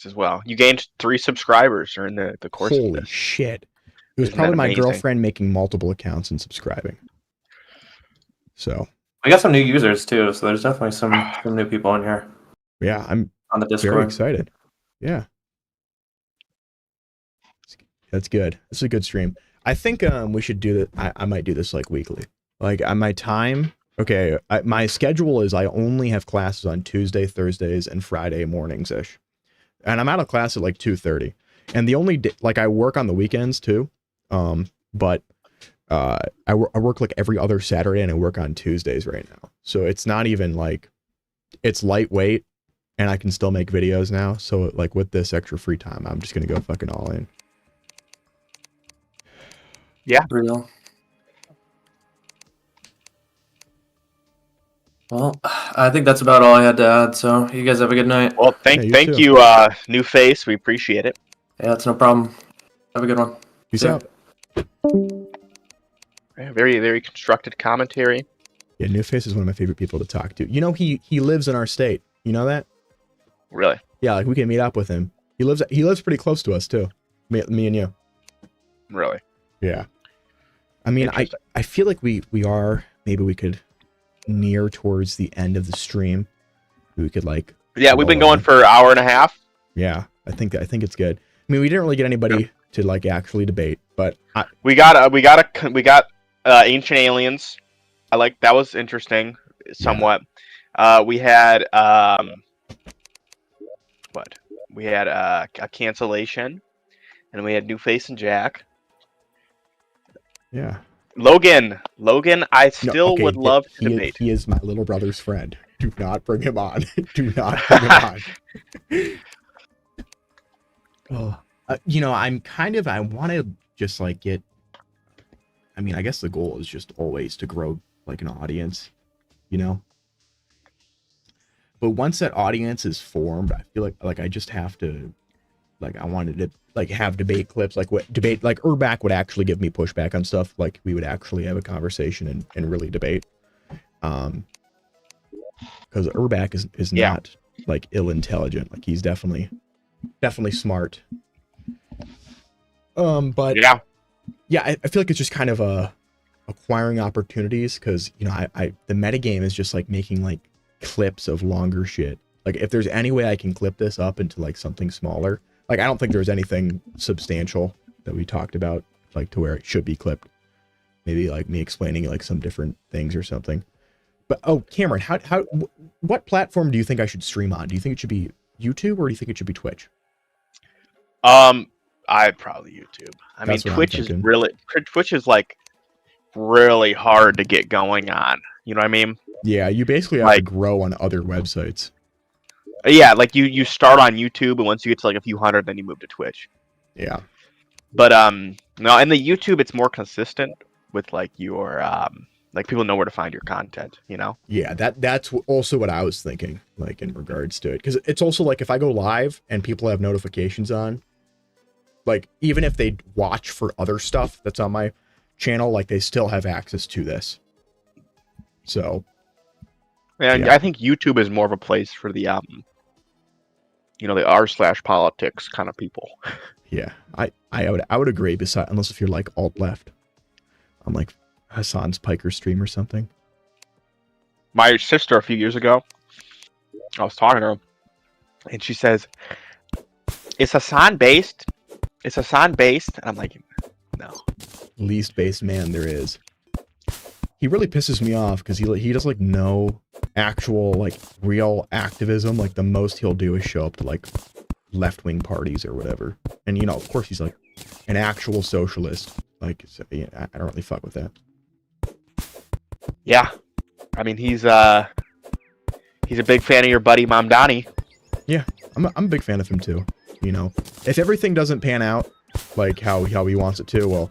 as well. You gained 3 subscribers during the course of Holy this. shit! It was Isn't that probably my amazing? girlfriend making multiple accounts and subscribing. So We got some new users too, so there's definitely some new people in here yeah, I'm on the very Discord. excited. Yeah. That's good. This is a good stream. I think we should do that. I might do this like weekly. Like my time. Okay, my schedule is I only have classes on Tuesday, Thursdays, and Friday mornings ish, and I'm out of class at like 2:30. And the only like I work on the weekends too, but I work like every other Saturday and I work on Tuesdays right now. So it's not even like it's lightweight, and I can still make videos now. So like with this extra free time, I'm just gonna go fucking all in. Real. Well, I think that's about all I had to add. So you guys have a good night. Well, Yeah, you thank too. you, new face. We appreciate it. Yeah, that's no problem. Have a good one. Peace Yeah. out. Yeah, very, very constructed commentary. Yeah, Newface is one of my favorite people to talk to. You know, he lives in our state. You know that? Really? Yeah, like we can meet up with him. He lives pretty close to us too. Me and you. Really? Yeah. I mean, I feel like we are, maybe we could near towards the end of the stream. We could like. Yeah, we've been going for an hour and a half. Yeah, I think it's good. I mean, we didn't really get anybody to like actually debate, but we got Ancient Aliens. I like that, was interesting somewhat. We had what? We had a cancellation, and we had New Face and Jack. Yeah. Logan, I still would love to debate. He is my little brother's friend. Do not bring him on. Do not bring him on. You know, I want to just like get. I mean, I guess the goal is just always to grow like an audience, you know. But once that audience is formed, I feel like I just have to, like, I wanted to like have debate clips, like what debate, like Urbac would actually give me pushback on stuff, like we would actually have a conversation and really debate. Because Urbac is not like ill-intelligent, like he's definitely smart. But yeah, I feel like it's just kind of acquiring opportunities, because you know the metagame is just like making like clips of longer shit. Like if there's any way I can clip this up into like something smaller, like I don't think there's anything substantial that we talked about like to where it should be clipped. Maybe like me explaining like some different things or something. But Cameron, what platform do you think I should stream on? Do you think it should be YouTube or do you think it should be Twitch? I'd probably YouTube. I mean, Twitch is like really hard to get going on. You know what I mean? Yeah, you basically have to grow on other websites. Yeah, like you start on YouTube, and once you get to like a few hundred, then you move to Twitch. Yeah. But no, in the YouTube, it's more consistent with like your like people know where to find your content. You know? Yeah, that's also what I was thinking, like in regards to it, because it's also like if I go live and people have notifications on, like even if they watch for other stuff that's on my channel, like they still have access to this. So. And I think YouTube is more of a place for the you know, the r/politics kind of people. Yeah, I would agree. Besides, unless if you're like alt left, on like Hassan's Piker stream or something. My sister a few years ago, I was talking to her, and she says, "Is Hassan based? Is Hassan based?" And I'm like, "No." Least based man there is. He really pisses me off because he does like no actual like real activism. Like the most he'll do is show up to like left-wing parties or whatever. And you know, of course he's like an actual socialist. Like, so, yeah, I don't really fuck with that. Yeah, I mean he's a big fan of your buddy Mamdani. Yeah, I'm a big fan of him too. You know, if everything doesn't pan out like how he wants it to, well,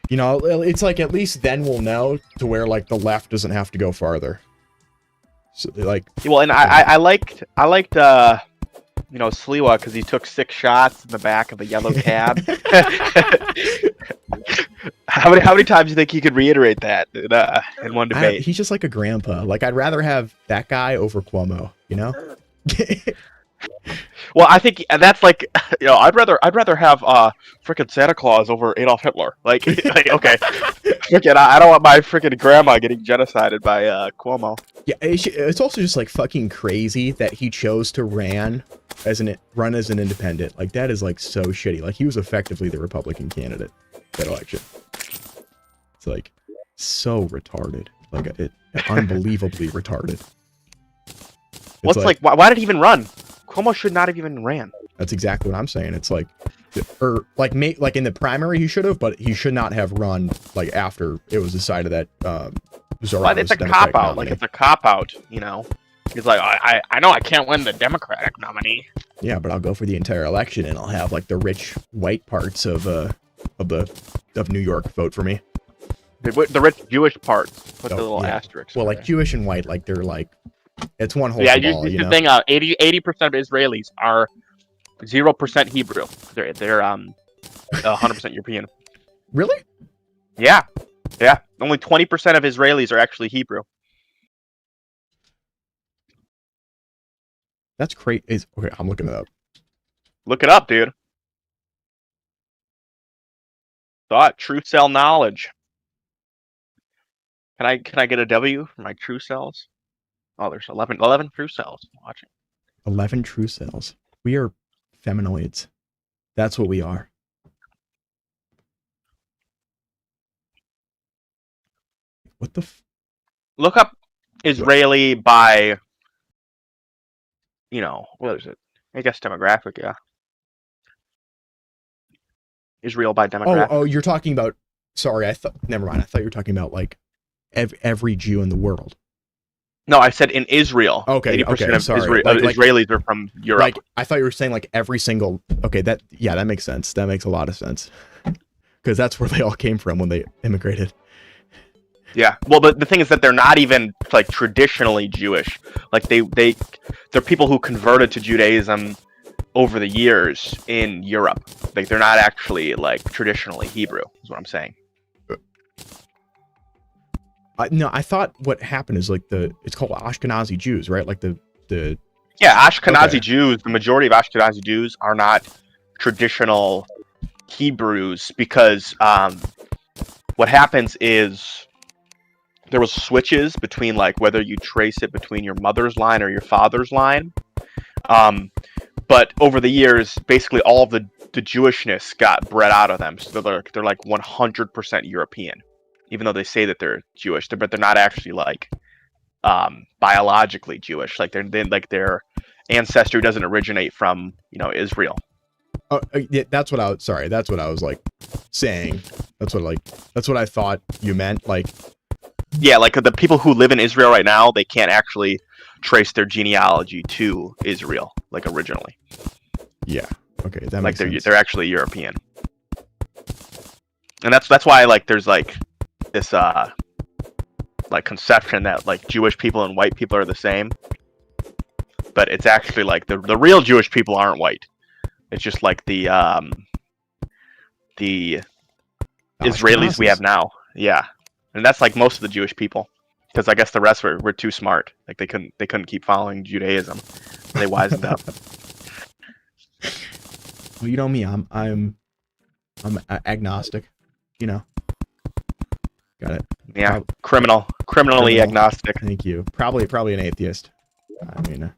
you know, it's like at least then we'll know to where like the left doesn't have to go farther. So like, well, and I liked you know, Sliwa because he took 6 shots in the back of a yellow cab. How many times do you think he could reiterate that in one debate? He's just like a grandpa. Like I'd rather have that guy over Cuomo. You know. Well, I think that's like, you know, I'd rather have frickin' Santa Claus over Adolf Hitler. Like okay, I don't want my frickin' grandma getting genocided by Cuomo. Yeah, it's also just like fucking crazy that he chose to run as an independent. Like that is like so shitty. Like he was effectively the Republican candidate that election. It's like so retarded. Like it unbelievably retarded. What's like why did he even run? Cuomo should not have even ran. That's exactly what I'm saying. It's like, or like in the primary he should have, but he should not have run like after it was decided that But it's a cop out. Like it's a cop out. You know, he's like, I know I can't win the Democratic nominee. Yeah, but I'll go for the entire election and I'll have like the rich white parts of New York vote for me. The rich Jewish parts. Put the little asterisks. Well, like Jewish and white, like they're like. It's one whole. Yeah, ball, the thing. 80% of Israelis are 0% Hebrew. They're 100% European. Really? Yeah. Only 20% of Israelis are actually Hebrew. That's great. Okay, I'm looking it up. Look it up, dude. Thought true cell knowledge. Can I get a W for my true cells? Oh, there's 11 true cells. Watching. 11 true cells. We are feminoids. That's what we are. What the? Look up Israeli by, what is it? I guess demographic, yeah. Israel by demographic. Oh, you're talking about. Sorry, never mind. I thought you were talking about like every Jew in the world. No, I said in Israel. Okay, 80% of sorry. Israelis are from Europe. Like I thought you were saying like every single. Okay, that makes sense. That makes a lot of sense. Because that's where they all came from when they immigrated. Yeah. Well, the thing is that they're not even like traditionally Jewish. Like they're people who converted to Judaism over the years in Europe. Like they're not actually like traditionally Hebrew, is what I'm saying. No, I thought what happened is like it's called Ashkenazi Jews, right? Like the Yeah, Ashkenazi Okay. Jews, the majority of Ashkenazi Jews are not traditional Hebrews because what happens is there was switches between like whether you trace it between your mother's line or your father's line. But over the years, basically all of the Jewishness got bred out of them. So they're like 100% European, even though they say that they're Jewish, but they're not actually like biologically Jewish. Like their ancestry doesn't originate from Israel. Oh, yeah, that's what I was like saying. That's what I thought you meant. Like, Yeah, like the people who live in Israel right now, they can't actually trace their genealogy to Israel, like originally. yeah, okay, that Like makes sense. they're actually European, and that's why like there's like this like conception that like Jewish people and white people are the same, but it's actually like the real Jewish people aren't white. It's just like the Israelis we have now. Yeah, and that's like most of the Jewish people, because I guess the rest were too smart. Like they couldn't keep following Judaism. They wisened up. Well, you know me, I'm agnostic. You know, got it. Yeah, criminally agnostic. Thank you. Probably an atheist. I mean,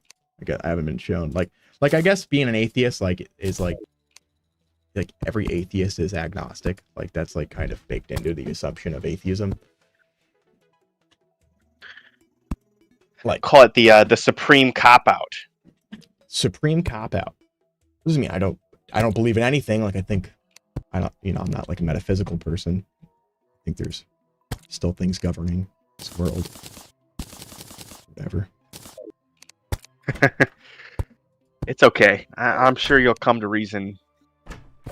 I haven't been shown. Like I guess being an atheist is like every atheist is agnostic. Like that's like kind of baked into the assumption of atheism. Like Call it the supreme cop out. supreme cop out. Doesn't mean I don't believe in anything. Like I'm not like a metaphysical person. I think there's still things governing this world. Whatever. It's okay. I'm sure you'll come to reason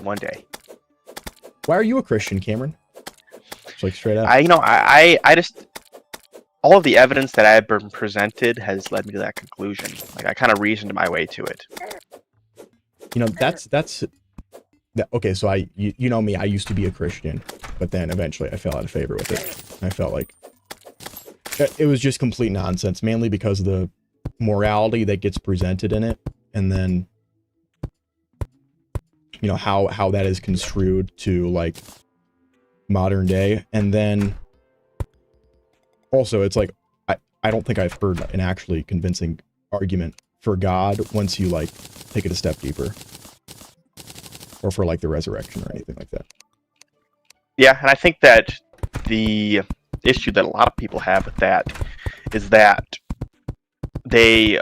one day. Why are you a Christian, Cameron? Just like straight up. I just all of the evidence that I've been presented has led me to that conclusion. Like I kind of reasoned my way to it. Okay, so you know me, I used to be a Christian, but then eventually I fell out of favor with it. I felt like it was just complete nonsense, mainly because of the morality that gets presented in it, and then how that is construed to like modern day, and then also it's like I don't think I've heard an actually convincing argument for God once you like take it a step deeper, or for like the resurrection or anything like that. Yeah, and I think that the issue that a lot of people have with that is that they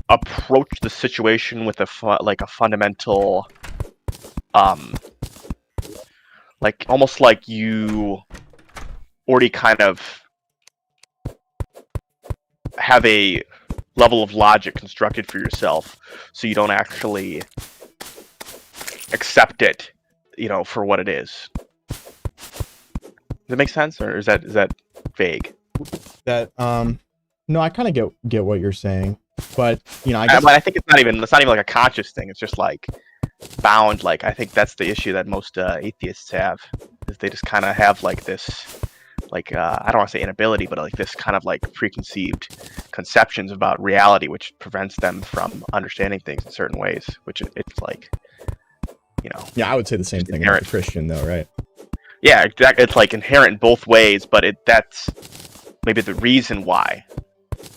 approach the situation with a fundamental, like almost like you already kind of have a level of logic constructed for yourself, so you don't actually accept it, for what it is. Does that make sense, or is that vague? That No, I kind of get what you're saying, but I But guess I think it's not even like a conscious thing. It's just like bound. Like I think that's the issue that most atheists have, is they just kind of have like this, like I don't want to say inability, but like this kind of like preconceived conceptions about reality, which prevents them from understanding things in certain ways. Which it's like, yeah, I would say the same thing about the Christian, though, right? Yeah, exactly. It's like inherent in both ways, but that's maybe the reason why.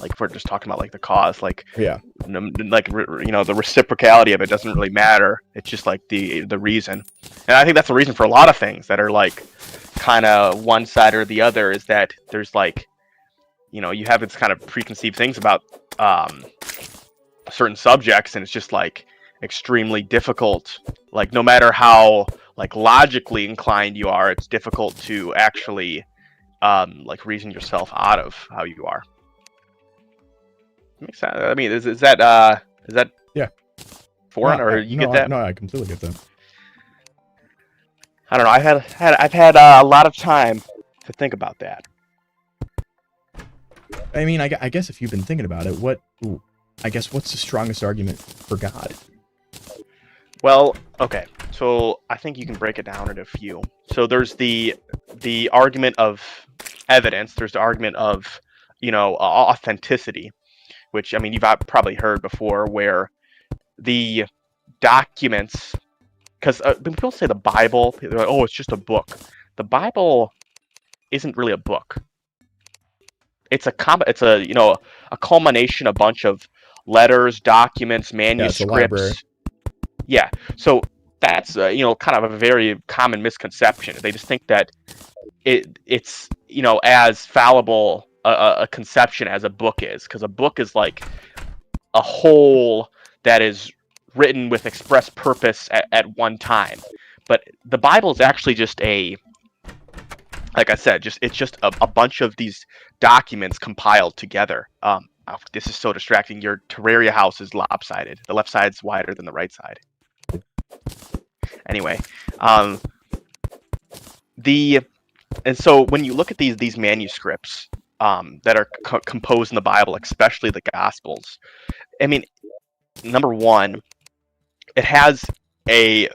Like if we're just talking about like the cause, like Yeah. like the reciprocality of it doesn't really matter. It's just like the reason, and I think that's the reason for a lot of things that are like kind of one side or the other, is that there's like you have this kind of preconceived things about certain subjects, and it's just like extremely difficult. Like no matter how like logically inclined you are, it's difficult to actually like reason yourself out of how you are. Makes sense. I mean, is that Yeah. foreign, No, or you get that? No, I completely get that. I don't know. I've had a lot of time to think about that. I mean, I guess if you've been thinking about it, what's the strongest argument for God? Well, okay. So I think you can break it down into a few. So there's the argument of evidence. There's the argument of authenticity, which I mean you've probably heard before, where the documents, because when people say the Bible, they're like, oh, it's just a book. The Bible isn't really a book. It's a culmination, a bunch of letters, documents, manuscripts. Yeah, it's a library. Yeah, so that's kind of a very common misconception. They just think that it's as fallible a conception as a book is, because a book is like a whole that is written with express purpose at one time. But the Bible is actually just like I said, it's just a bunch of these documents compiled together. This is so distracting. Your Terraria house is lopsided. The left side's wider than the right side. Anyway, and so when you look at these manuscripts that are composed in the Bible, especially the Gospels, I mean, number one, it has the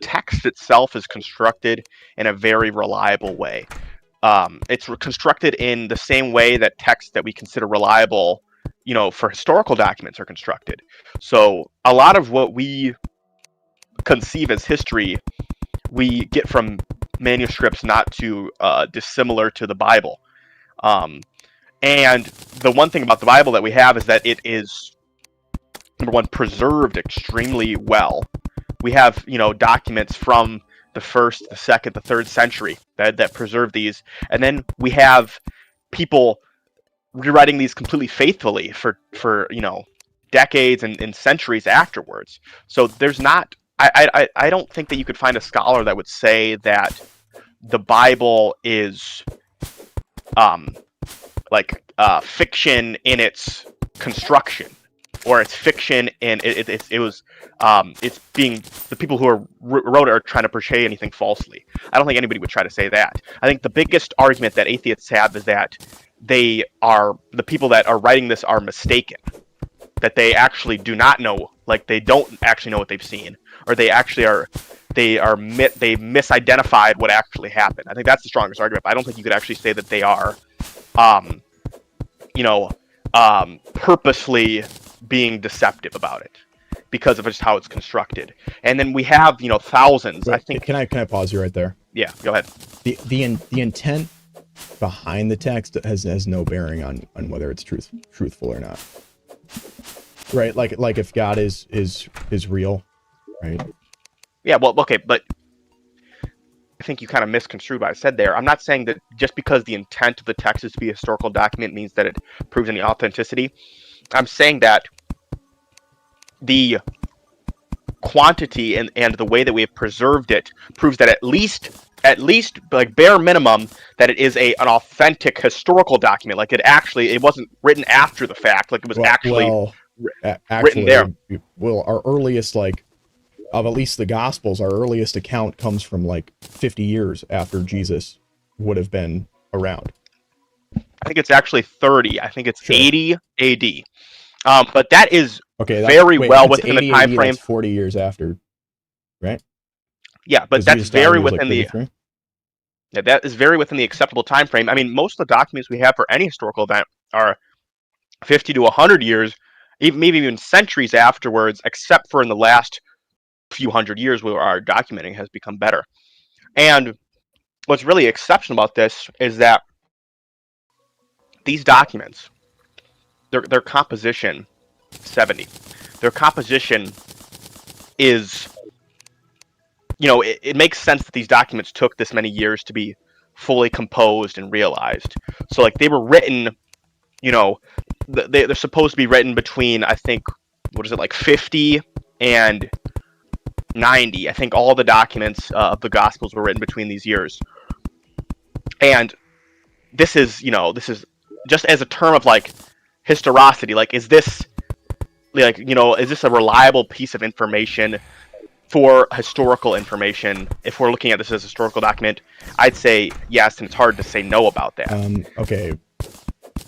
text itself is constructed in a very reliable way. It's constructed in the same way that texts that we consider reliable, for historical documents are constructed. So a lot of what we conceive as history, we get from manuscripts not too dissimilar to the Bible. And the one thing about the Bible that we have is that it is, number one, preserved extremely well. We have, documents from the 1st, the 2nd, the 3rd century that preserve these. And then we have people rewriting these completely faithfully for decades and centuries afterwards. So there's not, I don't think that you could find a scholar that would say that the Bible is fiction in its construction, or it's fiction and it's being, the people who wrote it are trying to portray anything falsely. I don't think anybody would try to say that. I think the biggest argument that atheists have is that the people that are writing this are mistaken, that they actually do not know, like they don't actually know what they've seen, or they actually they misidentified what actually happened. I think that's the strongest argument, but I don't think you could actually say that they are purposely being deceptive about it because of just how it's constructed. And then we have thousands. Wait, I think. Can I pause you right there? Yeah, go ahead. The intent behind the text has no bearing on whether it's truthful or not. Right? Like if God is real, right? Yeah, well, okay, but I think you kind of misconstrued what I said there. I'm not saying that just because the intent of the text is to be a historical document means that it proves any authenticity. I'm saying that the quantity and the way that we have preserved it proves that at least like bare minimum that it is an authentic historical document. Like it wasn't written after the fact. Like it was actually written there. Well, our earliest of at least the Gospels, our earliest account comes from 50 years after Jesus would have been around. think it's actually 30. I think it's Sure. 80 AD. But that is Okay, very wait, well if it's within the 80 time AD, frame. that's 40 years after, right? Yeah, but 'Cause that's Jesus died when very he was, like, within the 33? yeah, that is very within the acceptable time frame. I mean, most of the documents we have for any historical event are 50 to 100 years, maybe even centuries afterwards, except for in the last few hundred years where our documenting has become better. And what's really exceptional about this is that these documents, their composition, 70, their composition is, it makes sense that these documents took this many years to be fully composed and realized. So like they were written, they're supposed to be written between, I think, what is it, like 50 and 90. I think all the documents of the Gospels were written between these years. And this is just as a term of like historicity, like is this a reliable piece of information for historical information? If we're looking at this as a historical document, I'd say yes, and it's hard to say no about that. Okay.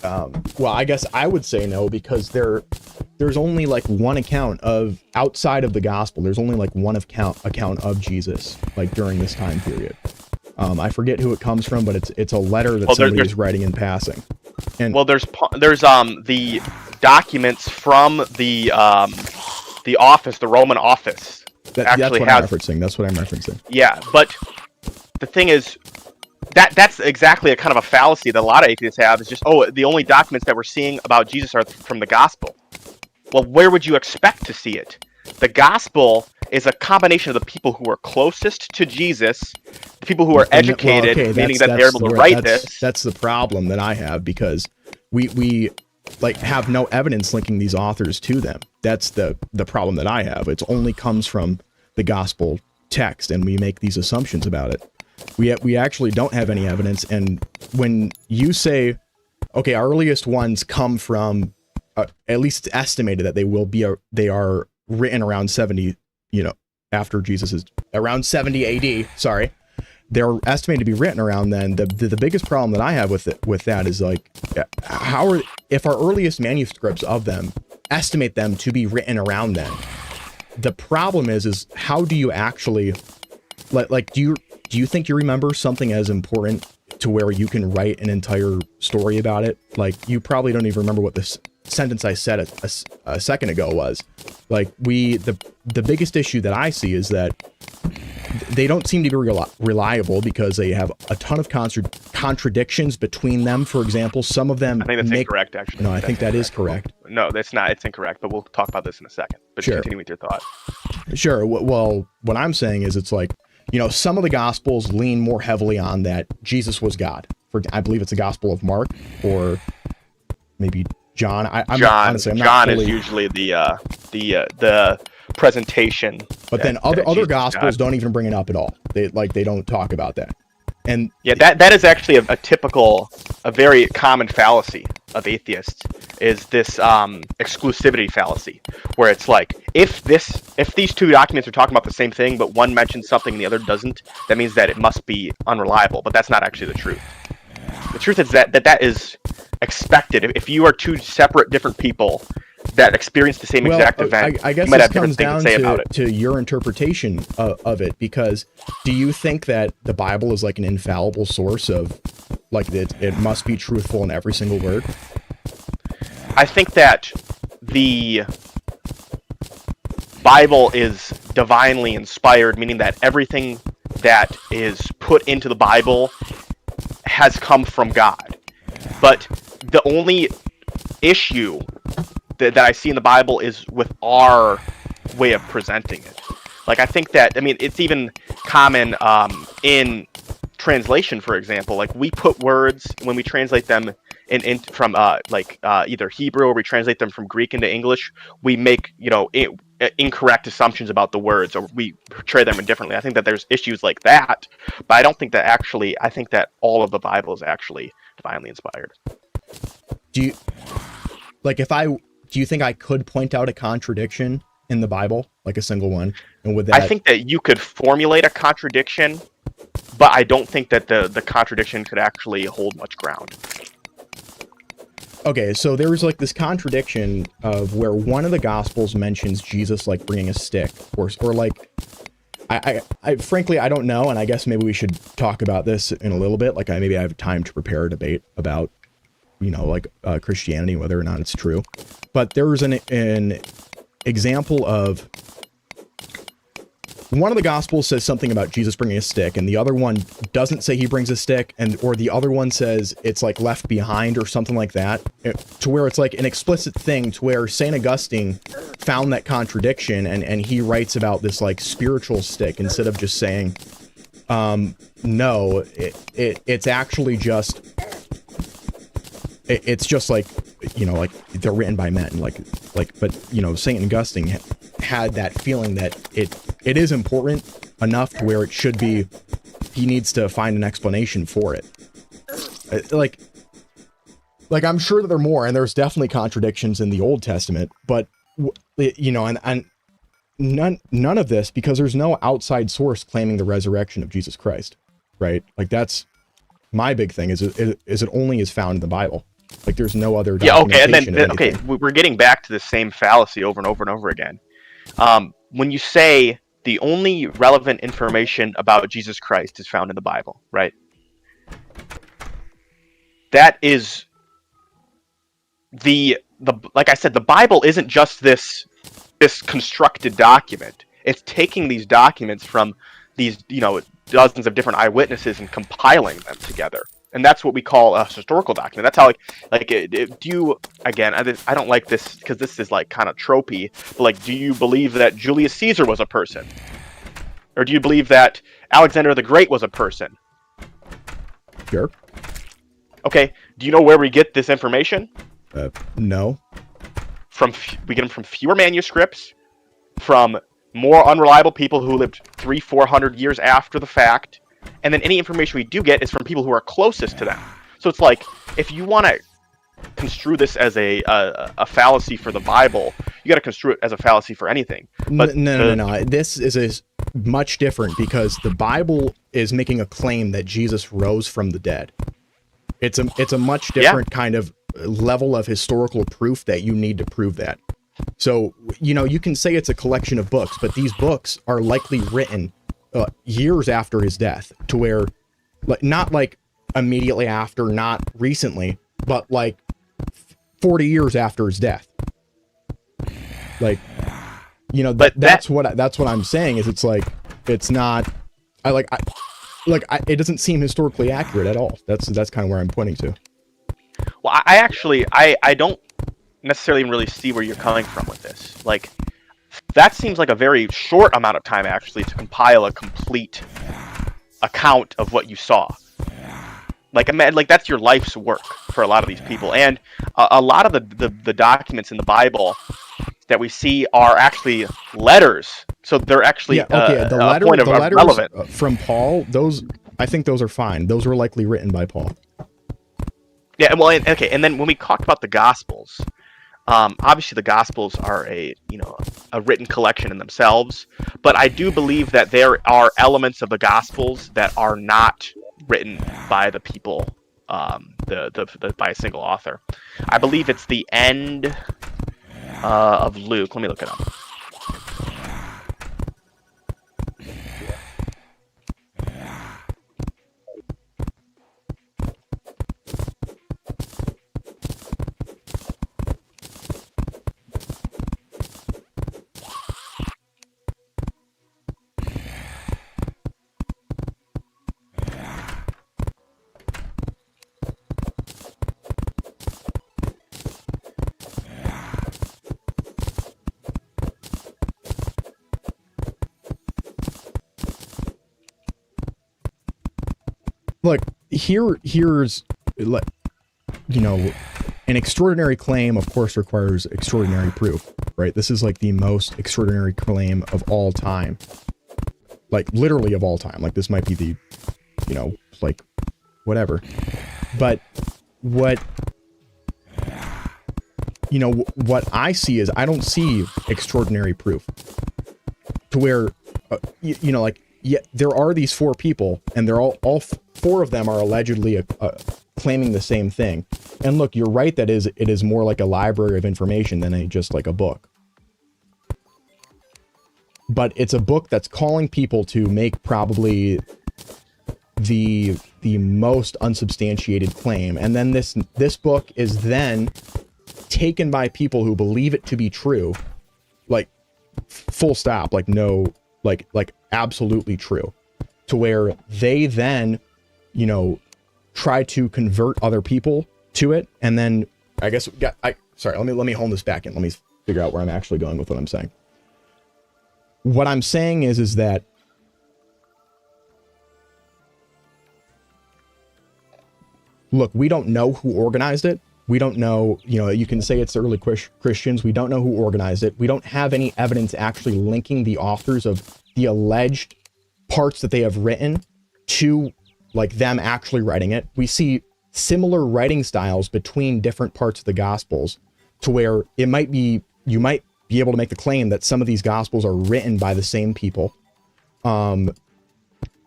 Well, I guess I would say no, because there's only like one account of, outside of the gospel, there's only like one account of Jesus, like during this time period. I forget who it comes from, but it's a letter that somebody is writing in passing. And there's the documents from the office, the Roman office. that's what I'm referencing. That's what I'm referencing. Yeah, but the thing is, that's exactly a kind of a fallacy that a lot of atheists have. Is just, the only documents that we're seeing about Jesus are from the gospel. Well, where would you expect to see it? The gospel is a combination of the people who are closest to Jesus, the people who are educated, meaning that they're able to write this. That's the problem that I have, because we like have no evidence linking these authors to them. That's the problem that I have. It only comes from the gospel text, and we make these assumptions about it. We actually don't have any evidence. And when you say, okay, our earliest ones come from, at least it's estimated that they are written around 70, after Jesus is around 70 AD. Sorry, they're estimated to be written around then. The biggest problem that I have with that is like, if our earliest manuscripts of them estimate them to be written around then, the problem is how do you actually do you think you remember something as important to where you can write an entire story about it? Like, you probably don't even remember what this sentence I said a second ago was. Like, the biggest issue that I see is that they don't seem to be reliable, because they have a ton of contradictions between them. For example, some of them I think that's incorrect, actually. No, I think that is correct. No, that's not. It's incorrect, but we'll talk about this in a second. But Sure. Continue with your thought. Sure. Well, what I'm saying is, it's like, some of the gospels lean more heavily on that Jesus was God. I believe it's the Gospel of Mark, or maybe John. John is usually the presentation. But then other gospels don't even bring it up at all. They don't talk about that. And yeah, that is actually a very common fallacy of atheists, is this exclusivity fallacy, where it's like, if these two documents are talking about the same thing, but one mentions something and the other doesn't, that means that it must be unreliable. But that's not actually the truth. The truth is that is expected. If you are two separate different people that experience the same exact event, I guess you might this have different comes things down to say about it. to your interpretation of it, because do you think that the Bible is like an infallible source of, like, it must be truthful in every single word? I think that the Bible is divinely inspired, meaning that everything that is put into the Bible has come from God. But the only issue that I see in the Bible is with our way of presenting it. Like, I think that, it's even common in translation, for example. Like, we put words, when we translate them from either Hebrew, or we translate them from Greek into English, we make incorrect assumptions about the words, or we portray them differently. I think that there's issues like that, but I don't think that actually. I think that all of the Bible is actually divinely inspired. Do you think I could point out a contradiction in the Bible, like a single one? And would that... I think that you could formulate a contradiction, but I don't think that the contradiction could actually hold much ground. okay, so there was like this contradiction of where one of the gospels mentions Jesus like bringing a stick, or like, I frankly I don't know, and I guess maybe we should talk about this in a little bit. Like maybe I have time to prepare a debate about, you know, like Christianity, whether or not it's true. But there was an example of one of the gospels says something about Jesus bringing a stick, and the other one doesn't say he brings a stick, or the other one says it's like left behind or something like that, to where it's like an explicit thing, to where St. Augustine found that contradiction, and he writes about this like spiritual stick instead of just saying, no, it's actually just, it's just like, you know, like they're written by men, like, but you know, St. Augustine had that feeling that it is important enough to where it should be, he needs to find an explanation for it. Like I'm sure that there are more, and there's definitely contradictions in the Old Testament, but you know, and none of this, because there's no outside source claiming the resurrection of Jesus Christ, right? Like that's my big thing, is it only is found in the Bible. Like there's no other documentation. Yeah, okay, and then we're getting back to the same fallacy over and over and over again. When you say the only relevant information about Jesus Christ is found in the Bible, right? That is the like I said, the Bible isn't just this constructed document. It's taking these documents from these, you know, dozens of different eyewitnesses and compiling them together. And that's what we call a historical document. That's how, do you, again, I don't like this because this is like kind of tropey, but like, do you believe that Julius Caesar was a person? Or do you believe that Alexander the Great was a person? Sure. Okay, do you know where we get this information? No. We get them from fewer manuscripts, from more unreliable people who lived 300-400 years after the fact, and then any information we do get is from people who are closest to them. So it's like, if you want to construe this as a fallacy for the Bible, you got to construe it as a fallacy for anything. But no. This is much different, because the Bible is making a claim that Jesus rose from the dead. It's a much different kind of level of historical proof that you need to prove that. So, you know, you can say it's a collection of books, but these books are likely written years after his death, to where, like, not like immediately after, not recently, but like 40 years after his death. Like, you know, that's what I'm saying, is it's like, it's not, it doesn't seem historically accurate at all. That's kind of where I'm pointing to. Well, I don't necessarily even really see where you're coming from with this. Like, that seems like a very short amount of time, actually, to compile a complete account of what you saw. Like that's your life's work for a lot of these people. And a lot of the documents in the Bible that we see are actually letters. So they're actually the letters relevant. From Paul, I think those are fine. Those were likely written by Paul. Yeah, well, okay, and then when we talk about the Gospels, obviously the Gospels are a written collection in themselves, but I do believe that there are elements of the Gospels that are not written by the people, by a single author. I believe it's the end of Luke. Let me look it up. Look, here's, you know, an extraordinary claim, of course, requires extraordinary proof, right? This is like the most extraordinary claim of all time. Like, literally of all time. Like, this might be the, you know, like, whatever. But what I see is, I don't see extraordinary proof. To where, you know, like, yeah, there are these four people, and they're all four of them are allegedly claiming the same thing. And look, you're right that it is more like a library of information than just like a book. But it's a book that's calling people to make probably the most unsubstantiated claim. And then this book is then taken by people who believe it to be true, like full stop, like no, like absolutely true, to where they then, you know, try to convert other people to it. And then I guess sorry, let me hold this back in. Let me figure out where I'm actually going with what I'm saying. What I'm saying is that look, we don't know who organized it. We don't know, you know, you can say it's the early Christians. We don't know who organized it. We don't have any evidence actually linking the authors of the alleged parts that they have written to like them actually writing it. We see similar writing styles between different parts of the Gospels to where it might be, you might be able to make the claim that some of these Gospels are written by the same people. You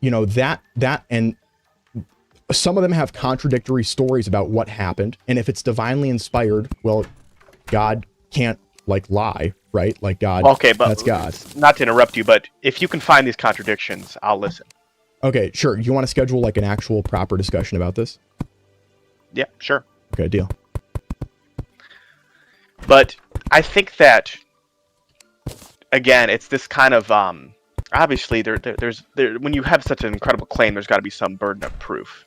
know, that and some of them have contradictory stories about what happened. And if it's divinely inspired, well, God can't like lie, right? Like God, okay, but that's God. Not to interrupt you, but if you can find these contradictions, I'll listen. Okay, sure. You want to schedule like an actual proper discussion about this? Yeah, sure. Okay, deal. But I think that, again, it's this kind of, obviously there's when you have such an incredible claim, there's got to be some burden of proof.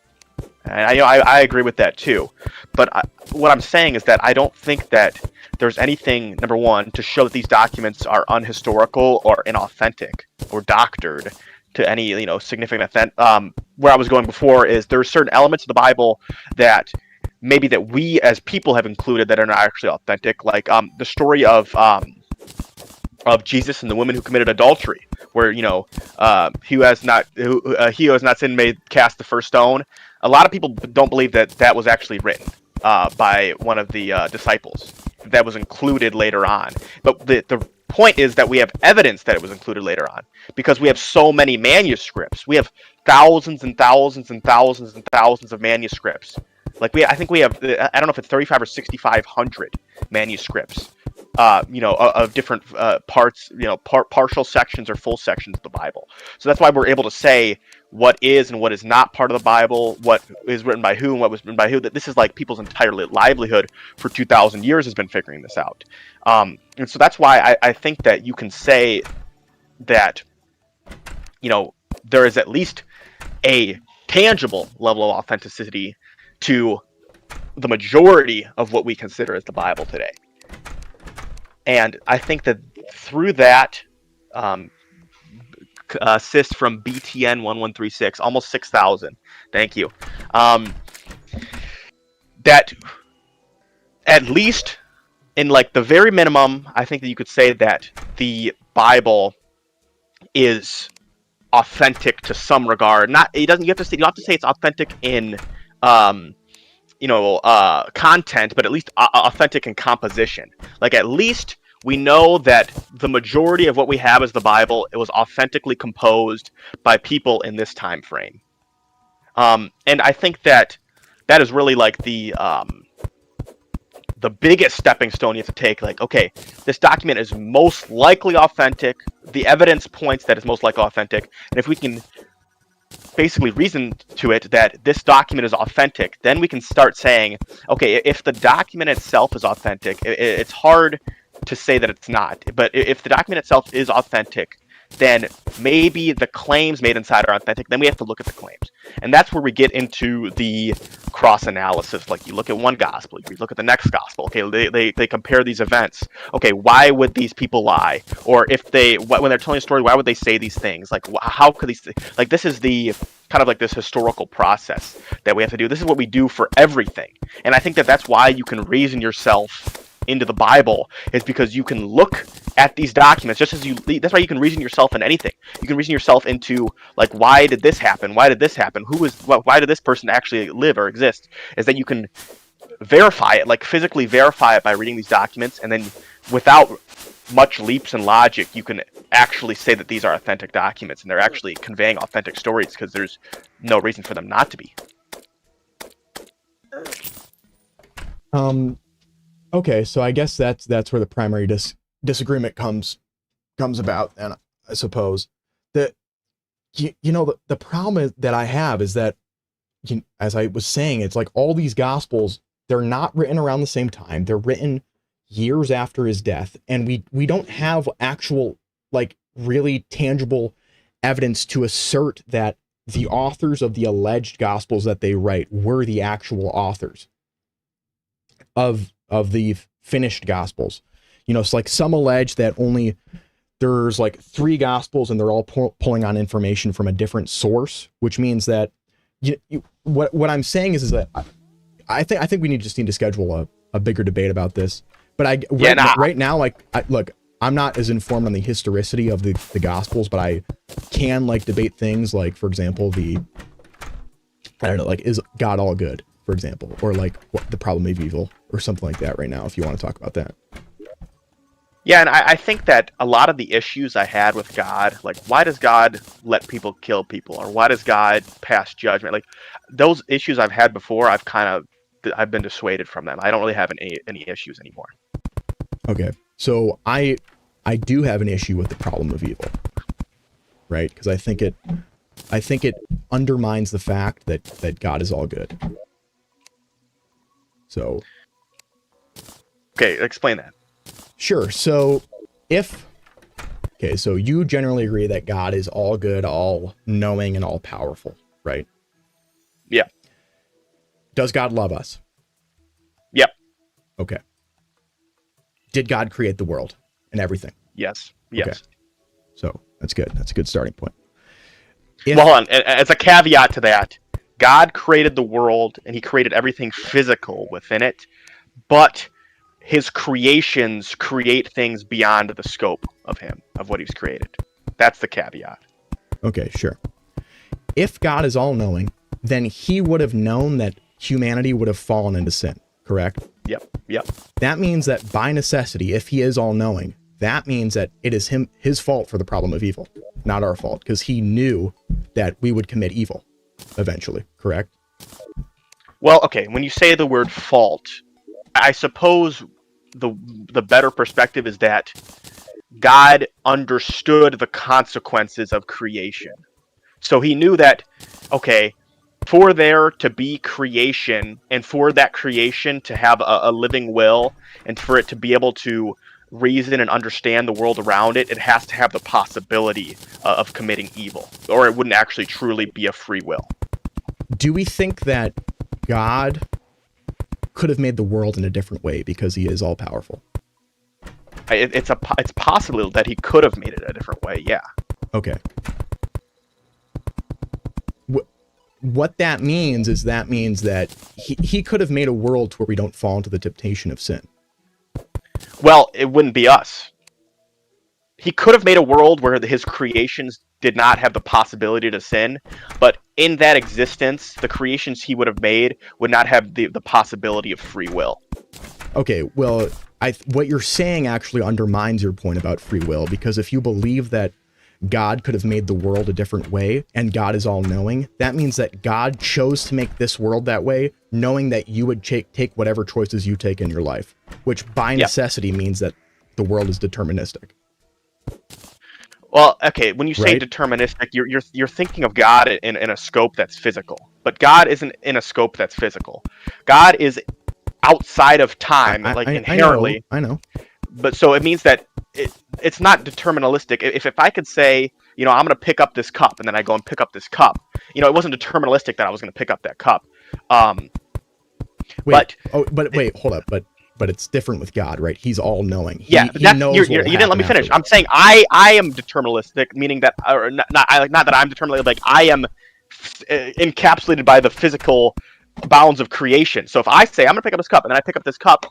And I agree with that too. But what I'm saying is that I don't think that there's anything, number one, to show that these documents are unhistorical or inauthentic or doctored to any, you know, significant event. Where I was going before is there's certain elements of the Bible that maybe that we as people have included that are not actually authentic, like the story of Jesus and the woman who committed adultery, where, you know, he who has not sinned may cast the first stone. A lot of people don't believe that that was actually written by one of the disciples. That was included later on. But the point is that we have evidence that it was included later on because we have so many manuscripts. We have thousands and thousands and thousands and thousands of manuscripts. Like I think we have, I don't know if it's 35 or 6,500 manuscripts, you know, of different parts, you know, partial sections or full sections of the Bible. So that's why we're able to say what is and what is not part of the Bible, what is written by who and what was written by who. That this is like people's entire livelihood for 2,000 years has been figuring this out. And so that's why I think that you can say that, you know, there is at least a tangible level of authenticity to the majority of what we consider as the Bible today. And I think that through that, assist from BTN 1136, almost 6,000. Thank you. That at least in like the very minimum, I think that you could say that the Bible is authentic to some regard. Not it doesn't. You don't have to say it's authentic in you know, content, but at least authentic in composition. Like at least we know that the majority of what we have as the Bible, it was authentically composed by people in this time frame. And I think that that is really like the biggest stepping stone you have to take. Like, okay, this document is most likely authentic. The evidence points that it's most likely authentic. And if we can basically reason to it that this document is authentic, then we can start saying, okay, if the document itself is authentic, it's hard to say that it's not. But if the document itself is authentic, then maybe the claims made inside are authentic. Then we have to look at the claims. And that's where we get into the cross-analysis. Like you look at one gospel, you look at the next gospel. Okay, they compare these events. Okay, why would these people lie? Or if when they're telling a story, why would they say these things? Like, how could these, like, this is the kind of like this historical process that we have to do. This is what we do for everything. And I think that that's why you can reason yourself into the Bible, is because you can look at these documents just as that's why you can reason yourself in anything. You can reason yourself into, like, why did this happen? Why did this happen? Why did this person actually live or exist? Is that you can verify it, like physically verify it by reading these documents, and then without much leaps in logic, you can actually say that these are authentic documents and they're actually conveying authentic stories because there's no reason for them not to be. Okay, so I guess that's where the primary disagreement comes about, and I suppose that the problem that I have is that, as I was saying, it's like all these gospels, they're not written around the same time. They're written years after his death, and we don't have actual, like, really tangible evidence to assert that the authors of the alleged gospels that they write were the actual authors of the finished gospels. It's like some allege that only there's like 3 gospels and they're all pulling on information from a different source, which means that what I'm saying is that I think we just need to schedule a bigger debate about this. But right now, like, look, I'm not as informed on the historicity of the gospels, but I can, like, debate things like, for example, I don't know, like, is God all good, for example, or like what the problem of evil or something like that right now, if you want to talk about that. Yeah, and I think that a lot of the issues I had with God, like, why does God let people kill people, or why does God pass judgment? Like, those issues I've had before, I've been dissuaded from them. I don't really have any issues anymore. Okay, so I do have an issue with the problem of evil, right? Because I think it undermines the fact that God is all good. So, okay, explain that. Sure. So so you generally agree that God is all good, all knowing, and all powerful, right? Yeah. Does God love us? Yep. Okay. Did God create the world and everything? Yes. Yes. Okay. So that's good. That's a good starting point. Well, hold on. As a caveat to that, God created the world and he created everything physical within it, but his creations create things beyond the scope of him, of what he's created. That's the caveat. Okay, sure. If God is all-knowing, then he would have known that humanity would have fallen into sin, correct? Yep. That means that by necessity, if he is all-knowing, that means that it is his fault for the problem of evil, not our fault, because he knew that we would commit evil eventually, correct? Well, okay, when you say the word fault, I suppose the better perspective is that God understood the consequences of creation. So he knew that, okay, for there to be creation and for that creation to have a living will and for it to be able to reason and understand the world around it, it has to have the possibility of committing evil, or it wouldn't actually truly be a free will. Do we think that God could have made the world in a different way because he is all powerful? It's possible that he could have made it a different way, yeah. Okay. What that means is that he could have made a world to where we don't fall into the temptation of sin. Well, it wouldn't be us. He could have made a world where his creations did not have the possibility to sin, but in that existence, the creations he would have made would not have the possibility of free will. Okay, well, what you're saying actually undermines your point about free will, because if you believe that God could have made the world a different way and God is all-knowing, that means that God chose to make this world that way, knowing that you would take whatever choices you take in your life, which by necessity means that the world is deterministic. Well, okay, when you say deterministic, you're thinking of God in a scope that's physical, but God isn't in a scope that's physical. God is outside of time, inherently. I know. But so it means that it's not deterministic. If I could say, I'm going to pick up this cup, and then I go and pick up this cup, it wasn't deterministic that I was going to pick up that cup. Wait, hold up. But it's different with God, right? He's all knowing. He knows you didn't let me finish. I'm saying I am deterministic, meaning that, or not that I'm deterministic, like I am encapsulated by the physical bounds of creation. So if I say I'm going to pick up this cup, and then I pick up this cup,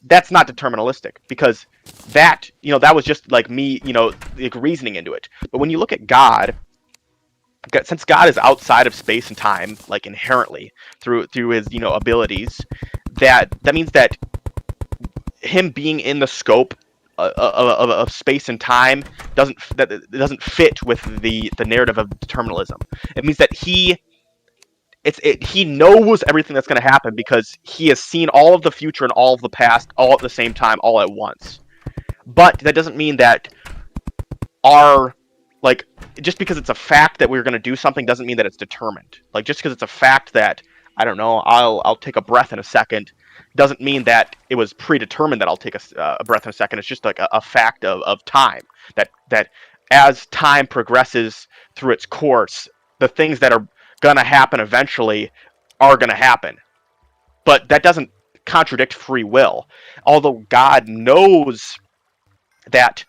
that's not deterministic, because that was just like me, like reasoning into it. But when you look at God, since God is outside of space and time, like inherently through his abilities, that means that him being in the scope of space and time doesn't fit with the narrative of determinism. It means that he he knows everything that's going to happen because he has seen all of the future and all of the past all at the same time, all at once. But that doesn't mean that just because it's a fact that we're going to do something doesn't mean that it's determined. Like, just because it's a fact that, I don't know, I'll take a breath in a second, doesn't mean that it was predetermined that I'll take a breath in a second. It's just like a fact of time, that as time progresses through its course, the things that are going to happen eventually are going to happen. But that doesn't contradict free will. Although God knows that,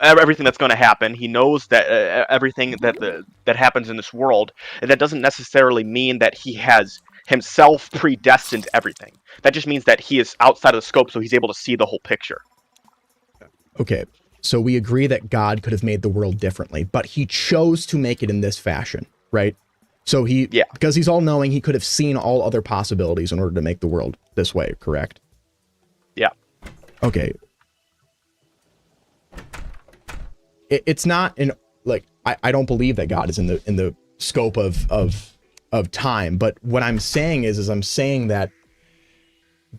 everything that's going to happen, he knows that everything that happens in this world, and that doesn't necessarily mean that he has himself predestined everything. That just means that he is outside of the scope, so he's able to see the whole picture. Okay, so we agree that God could have made the world differently, but he chose to make it in this fashion, right? So because he's all-knowing, he could have seen all other possibilities in order to make the world this way, correct? Yeah. Okay. It's not I don't believe that God is in the scope of time, but what I'm saying is I'm saying that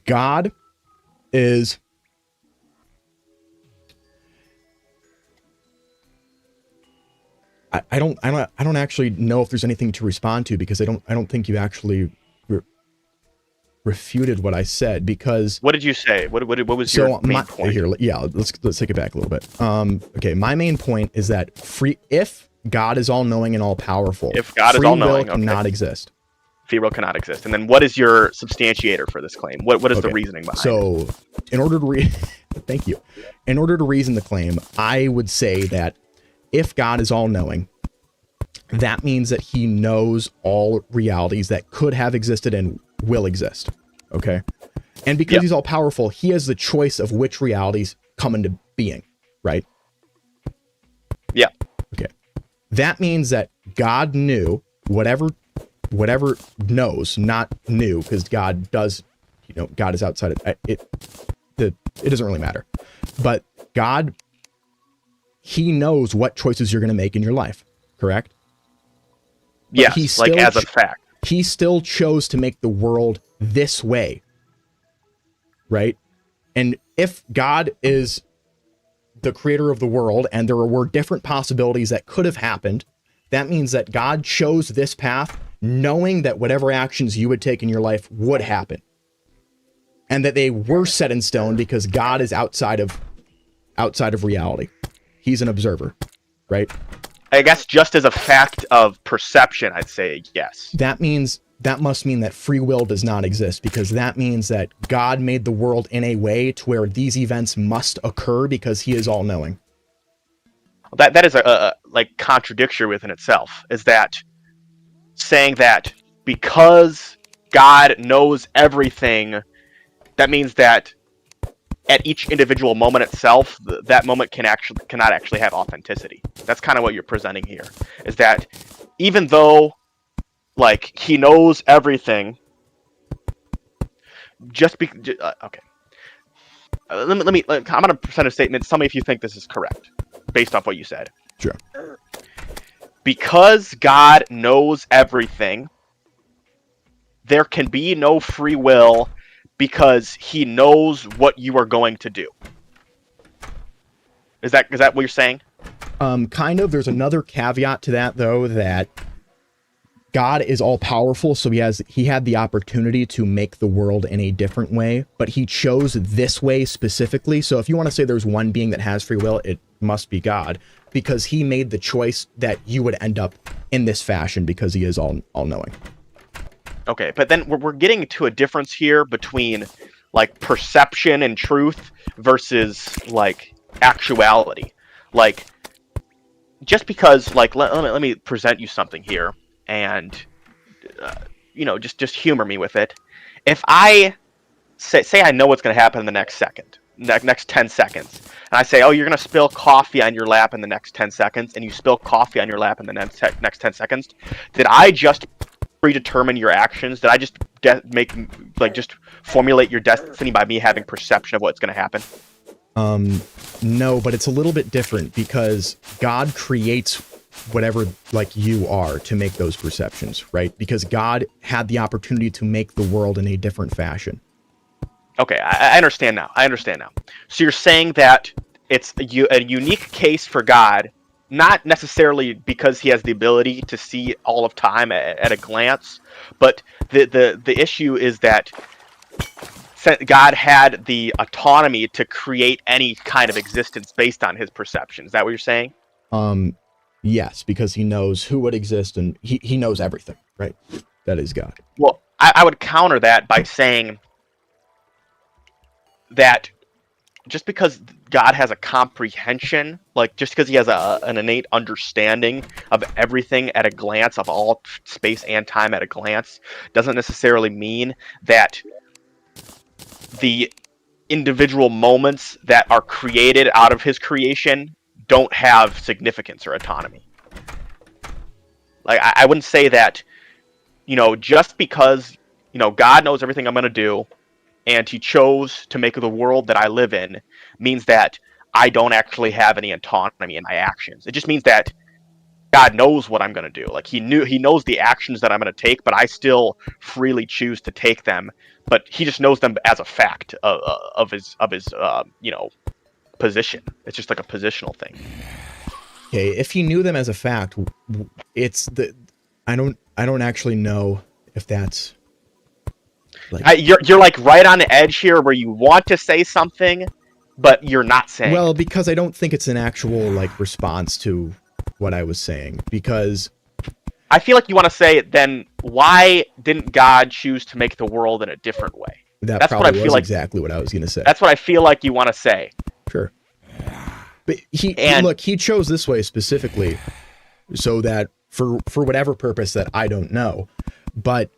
God is I don't actually know if there's anything to respond to, because I don't think you actually refuted what I said. Because what did you say? What was your main point? Here, let's take it back a little bit. Okay, my main point is that if God is all knowing and all powerful, if God is all knowing, free will cannot exist. Free will cannot exist. And then what is your substantiator for this claim? What is the reasoning behind it? So, in order to thank you. In order to reason the claim, I would say that if God is all knowing, that means that he knows all realities that could have existed and will exist. Okay. And because he's all powerful, he has the choice of which realities come into being, right? Yeah. Okay. That means that God knew whatever knows, not knew, because God does, God is outside of it. It doesn't really matter. But God, he knows what choices you're going to make in your life, correct? But yes, like as a fact. He still chose to make the world this way, right? And if God is the creator of the world and there were different possibilities that could have happened, that means that God chose this path knowing that whatever actions you would take in your life would happen. And that they were set in stone because God is outside of reality. He's an observer, right? I guess just as a fact of perception, I'd say yes. That must mean that free will does not exist, because that means that God made the world in a way to where these events must occur because he is all-knowing. That is a contradiction within itself, is that saying that because God knows everything, that means that at each individual moment itself, that moment cannot actually have authenticity. That's kind of what you're presenting here, is that even though he knows everything, okay. Let me. I'm gonna present a statement. Tell me if you think this is correct, based off what you said. Sure. Because God knows everything, there can be no free will because he knows what you are going to do. Is that what you're saying? Kind of. There's another caveat to that, though, that God is all powerful, so he had the opportunity to make the world in a different way, but he chose this way specifically. So if you want to say there's one being that has free will, it must be God, because he made the choice that you would end up in this fashion because he is all-knowing. Okay, but then we're getting to a difference here between perception and truth versus actuality. Just because let me present you something here, and just humor me with it. If I say I know what's going to happen in the next 10 seconds, and I say, oh, you're going to spill coffee on your lap in the next 10 seconds, and you spill coffee on your lap in the next 10 seconds, did I just predetermine your actions? Did I just just formulate your destiny by me having perception of what's going to happen? No, but it's a little bit different, because God creates whatever like you are to make those perceptions, right? Because God had the opportunity to make the world in a different fashion. Okay, I understand now. So you're saying that it's a unique case for God, not necessarily because he has the ability to see all of time at a glance, but the issue is that God had the autonomy to create any kind of existence based on his perception. Is that what you're saying? Yes, because he knows who would exist and he knows everything, right? That is God. Well, I would counter that by saying that just because God has a comprehension, like just because he has an innate understanding of everything at a glance, of all space and time at a glance, doesn't necessarily mean that the individual moments that are created out of his creation don't have significance or autonomy. Like, I wouldn't say that, just because, God knows everything I'm going to do, and he chose to make the world that I live in, means that I don't actually have any autonomy in my actions. It just means that God knows what I'm going to do. Like, he knows the actions that I'm going to take, but I still freely choose to take them. But he just knows them as a fact of his position. It's just like a positional thing. Okay, if he knew them as a fact, I don't actually know if that's like, you're like right on the edge here where you want to say something, but you're not saying. Well, because I don't think it's an actual like response to what I was saying, because I feel like you want to say, then why didn't God choose to make the world in a different way? That's probably what I feel like exactly what I was going to say. That's what I feel like you want to say. Sure. But he chose this way specifically so that for whatever purpose that I don't know, but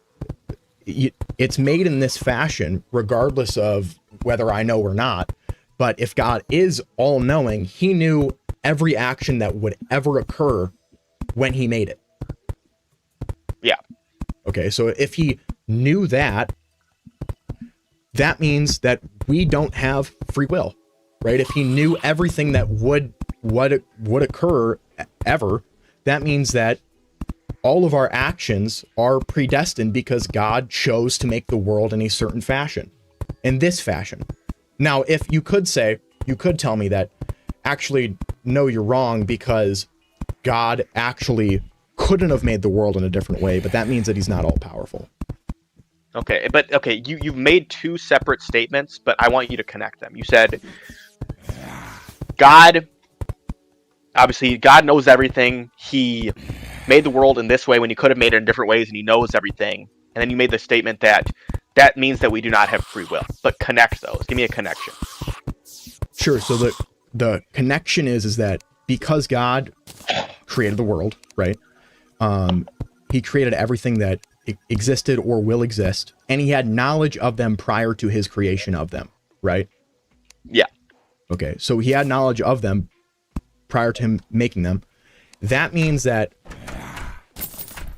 it's made in this fashion regardless of whether I know or not. But if God is all-knowing, he knew every action that would ever occur when he made it. Yeah. Okay, so if he knew that, that means that we don't have free will, right? If he knew everything that would occur ever, that means that all of our actions are predestined because God chose to make the world in a certain fashion, in this fashion. Now, if you could tell me that actually, no, you're wrong, because God actually couldn't have made the world in a different way, but that means that he's not all powerful. Okay, but you've made two separate statements, but I want you to connect them. You said God knows everything. He made the world in this way when he could have made it in different ways, and he knows everything. And then you made the statement that means that we do not have free will. But connect those. Give me a connection. Sure. So the connection is that because God created the world, right? He created everything that existed or will exist, and he had knowledge of them prior to his creation of them, right? Yeah. Okay. So he had knowledge of them prior to him making them. That means that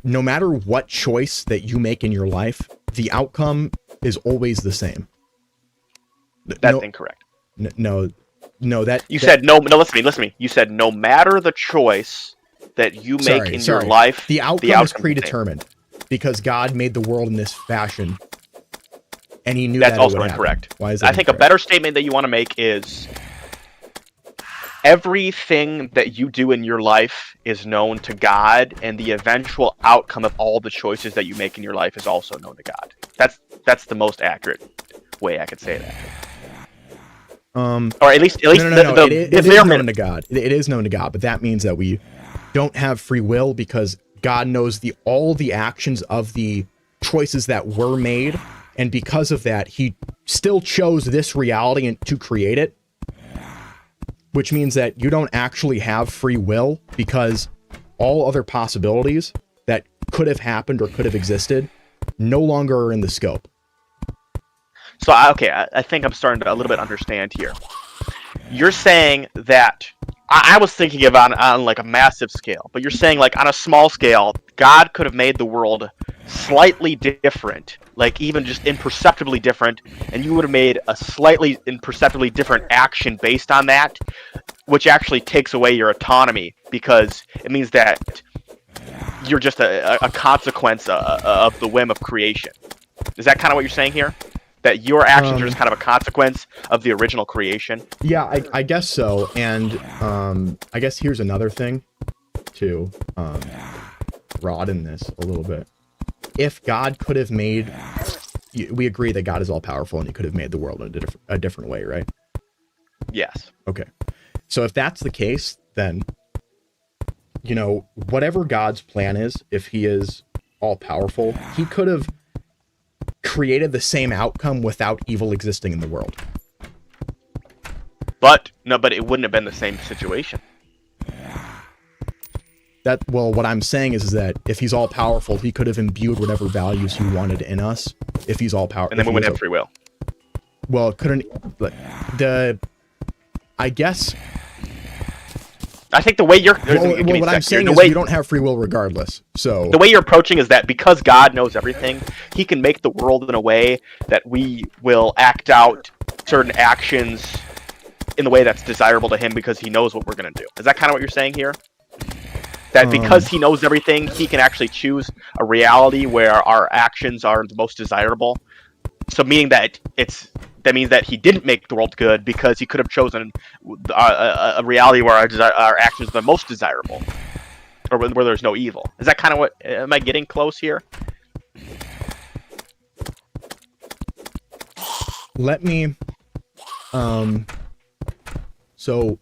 no matter what choice that you make in your life, the outcome is always the same. That's incorrect. No, that you said no. Listen to me. You said no matter the choice that you make in your life, the outcome is predetermined because God made the world in this fashion, and he knew that's that also it would incorrect. Happen. Why is that? I think a better statement that you want to make is everything that you do in your life is known to God, and the eventual outcome of all the choices that you make in your life is also known to God. That's the most accurate way I could say that. Or at least no. It is known to God. It is known to God, but that means that we don't have free will because God knows all the actions of the choices that were made, and because of that, he still chose this reality to create it. Which means that you don't actually have free will because all other possibilities that could have happened or could have existed no longer are in the scope. So, I think I'm starting to a little bit understand here. You're saying that I was thinking of on like a massive scale, but you're saying like on a small scale, God could have made the world slightly different like even just imperceptibly different, and you would have made a slightly imperceptibly different action based on that, which actually takes away your autonomy, because it means that you're just a consequence of the whim of creation. Is that kind of what you're saying here? That your actions are just kind of a consequence of the original creation? Yeah, I guess so. And I guess here's another thing to broaden this a little bit. If God could have made, we agree that God is all powerful and he could have made the world in a different way, right? Yes. Okay. So if that's the case, then, you know, whatever God's plan is, if he is all powerful, he could have created the same outcome without evil existing in the world. But it wouldn't have been the same situation. Well, what I'm saying is that if he's all powerful, he could have imbued whatever values he wanted in us. If he's all powerful, and then we wouldn't have free will. Well, couldn't I guess. I think the way you're. What I'm saying is we don't have free will regardless. So the way you're approaching is that because God knows everything, he can make the world in a way that we will act out certain actions in the way that's desirable to him because he knows what we're going to do. Is that kind of what you're saying here? That because he knows everything, he can actually choose a reality where our actions are the most desirable. So meaning that that means that he didn't make the world good because he could have chosen a reality where our actions are the most desirable, or where there's no evil. Is that kind of what? Am I getting close here? Let me. So.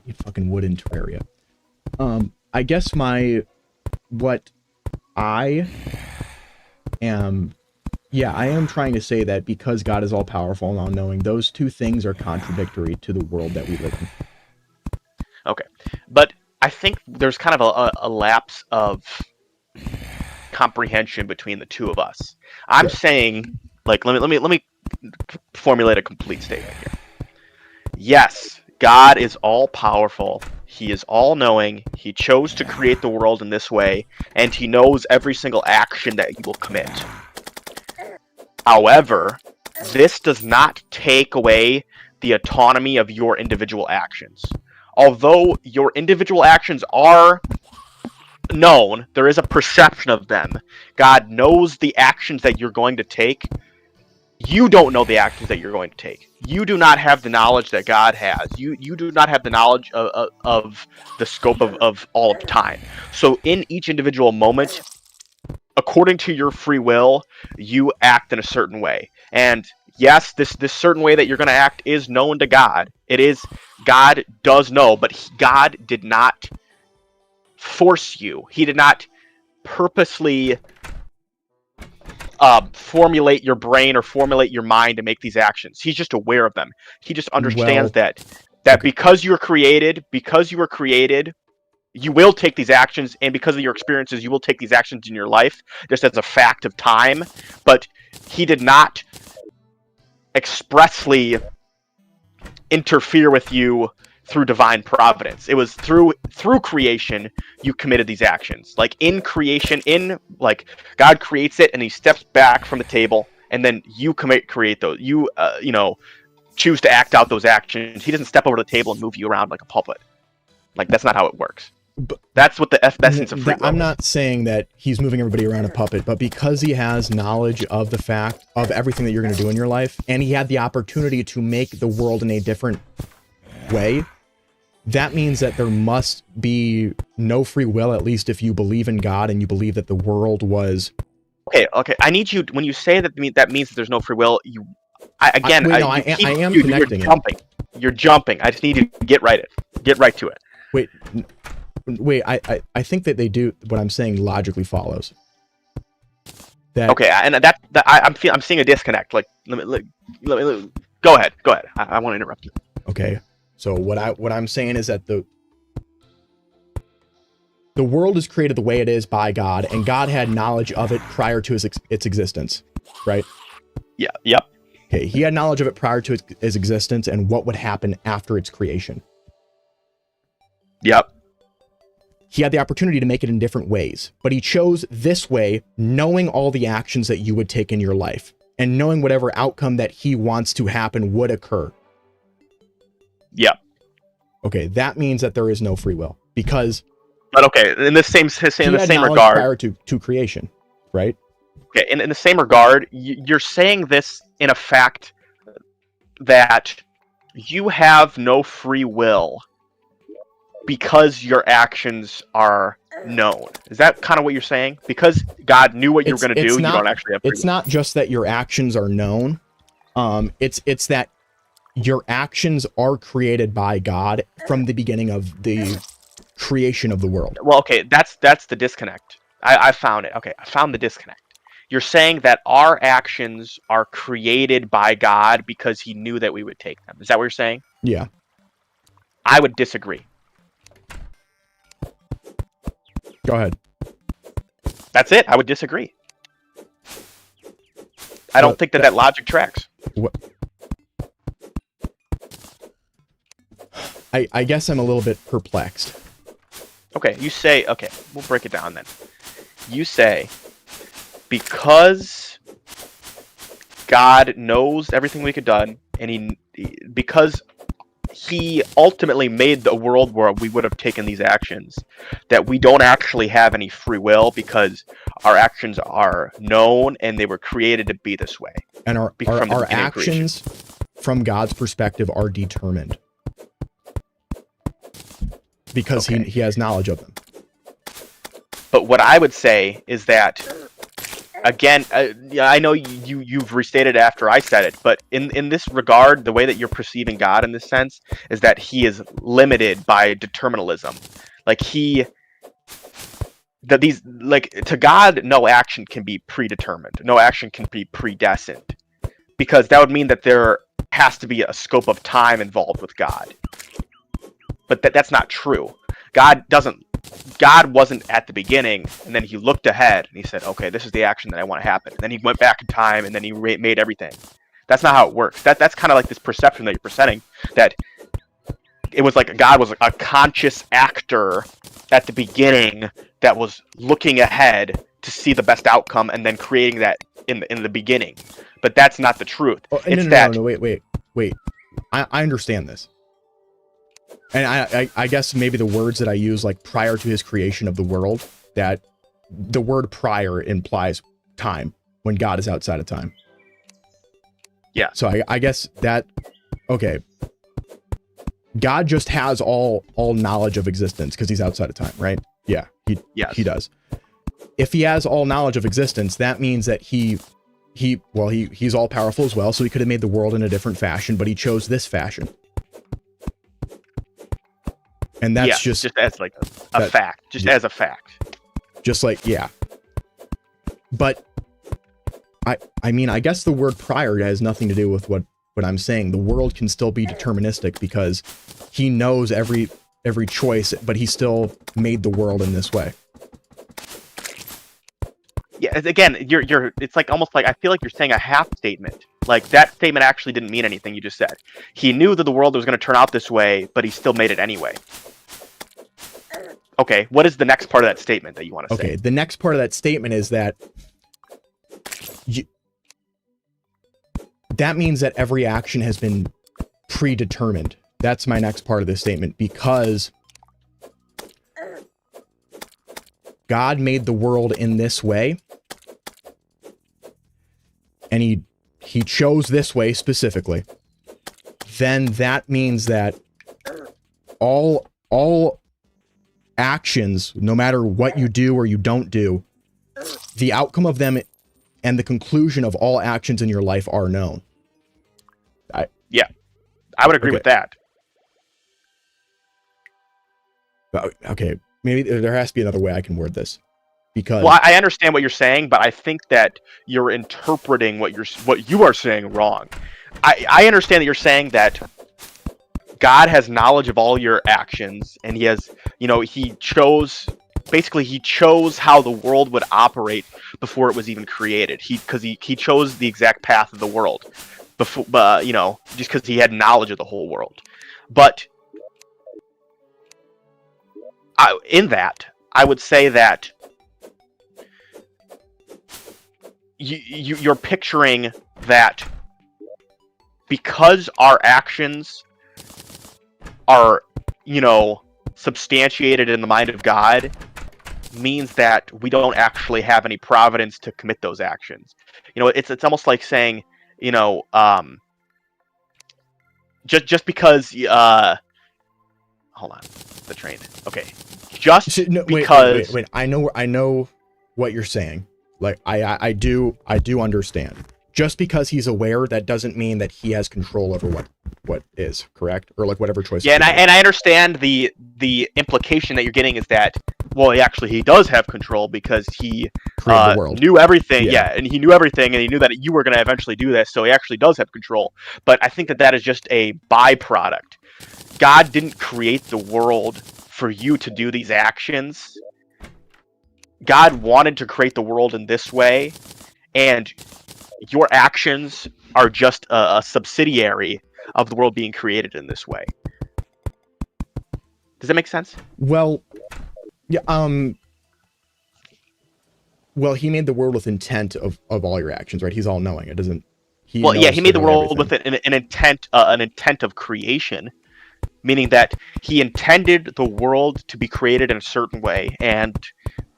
You fucking wooden terraria. I guess what I am trying to say that because God is all powerful and all knowing, those two things are contradictory to the world that we live in. Okay, but I think there's kind of a lapse of comprehension between the two of us. I'm saying, like, let me formulate a complete statement here. Yes, God is all powerful. He is all knowing. He chose to create the world in this way, and he knows every single action that you will commit. However, this does not take away the autonomy of your individual actions. Although your individual actions are known, there is a perception of them. God knows the actions that you're going to take. You don't know the actions that you're going to take. You do not have the knowledge that God has. You do not have the knowledge of the scope of all of time. So in each individual moment, according to your free will, you act in a certain way. And yes, this certain way that you're going to act is known to God. God does know, but God did not force you. He did not purposely formulate your brain or formulate your mind to make these actions. He's just aware of them. He just understands that because you were created, you will take these actions, and because of your experiences, you will take these actions in your life, just as a fact of time. But he did not expressly interfere with you through divine providence. It was through creation you committed these actions. Like in creation, God creates it and he steps back from the table, and then you create those. You choose to act out those actions. He doesn't step over the table and move you around like a puppet. Like, that's not how it works. But that's what the essence of free will I'm is. not saying that he's moving everybody around a puppet, but because he has knowledge of the fact of everything that you're going to do in your life, and he had the opportunity to make the world in a different way, that means that there must be no free will, at least if you believe in God and you believe that the world was... Okay. I need you, when you say that means that there's no free will, I am connecting it. You're jumping. I just need you to get right to it. Wait, I think that they do. What I'm saying logically follows. Okay, and I'm seeing a disconnect. Like, let me go ahead. I want to interrupt you. Okay, so what I'm saying is that the world is created the way it is by God, and God had knowledge of it prior to its existence, right? Yeah. Yep. Okay, he had knowledge of it prior to its existence and what would happen after its creation. Yep. he had the opportunity to make it in different ways, but he chose this way, knowing all the actions that you would take in your life and knowing whatever outcome that he wants to happen would occur. Yeah. Okay, that means that there is no free will because. But okay, in the same regard, prior to creation, right? Okay, in the same regard, you're saying this in a fact that you have no free will because your actions are known. Is that kind of what you're saying? Because God knew what you were going to do, you don't actually have free will. It's not just that your actions are known. It's that your actions are created by God from the beginning of the creation of the world. Well, okay, that's the disconnect. I found it. Okay, I found the disconnect. You're saying that our actions are created by God because he knew that we would take them. Is that what you're saying? Yeah. I would disagree. Go ahead. That's it. I would disagree. I don't think that logic tracks. What? I guess I'm a little bit perplexed. Okay, you say, okay, we'll break it down then. You say, because God knows everything we could done, and because he ultimately made the world where we would have taken these actions, that we don't actually have any free will because our actions are known and they were created to be this way. And our actions from God's perspective are determined because he has knowledge of them. But what I would say is that, again, I know you've restated after I said it, but in this regard, the way that you're perceiving God in this sense is that he is limited by determinism. Like to God, no action can be predetermined. No action can be predestined, because that would mean that there has to be a scope of time involved with God. But that's not true. God wasn't at the beginning, and then he looked ahead and he said, okay, this is the action that I want to happen. And then he went back in time and then he made everything. That's not how it works. That's kind of like this perception that you're presenting, that it was like God was a conscious actor at the beginning that was looking ahead to see the best outcome and then creating that in the beginning. But that's not the truth. Oh, no, wait. I understand this. And I guess maybe the words that I use, like prior to his creation of the world, that the word prior implies time, when God is outside of time. Yeah. So I guess that, okay. God just has all knowledge of existence because he's outside of time, right? Yeah, he does. If he has all knowledge of existence, that means that he's all powerful as well, so he could have made the world in a different fashion, but he chose this fashion. And that's just as like a fact, as a fact. Just like, yeah. But I mean, I guess the word prior has nothing to do with what I'm saying. The world can still be deterministic because he knows every choice, but he still made the world in this way. Yeah, again, it's like almost like I feel like you're saying a half statement. Like that statement actually didn't mean anything you just said. He knew that the world was going to turn out this way, but he still made it anyway. Okay, what is the next part of that statement that you want to say? Okay, the next part of that statement is that that means that every action has been predetermined. That's my next part of this statement, because God made the world in this way, and he chose this way specifically. Then that means that all actions, no matter what you do or you don't do, the outcome of them and the conclusion of all actions in your life are known. I would agree with that. Okay, maybe there has to be another way I can word this. Because I understand what you're saying, but I think that you're interpreting what you are saying wrong. I understand that you're saying that God has knowledge of all your actions, and he has, he chose how the world would operate before it was even created. Because he chose the exact path of the world before, just because he had knowledge of the whole world. But in that, I would say that you're picturing that because our actions are, substantiated in the mind of God, means that we don't actually have any providence to commit those actions. It's almost like saying, just because hold on, the train. Okay, just No, because. wait. I know what you're saying. Like I do understand. Just because he's aware, that doesn't mean that he has control over what is correct, or like whatever choice. Yeah, and I understand the implication that you're getting is that, well, he does have control because he created the world. knew everything. Yeah, and he knew everything, and he knew that you were going to eventually do this, so he actually does have control. But I think that is just a byproduct. God didn't create the world for you to do these actions. God wanted to create the world in this way, and your actions are just a subsidiary of the world being created in this way. Does that make sense? Well, yeah. Well, he made the world with intent of all your actions, right? He's all knowing. It doesn't. He made the world everything. with an intent of creation, meaning that he intended the world to be created in a certain way. And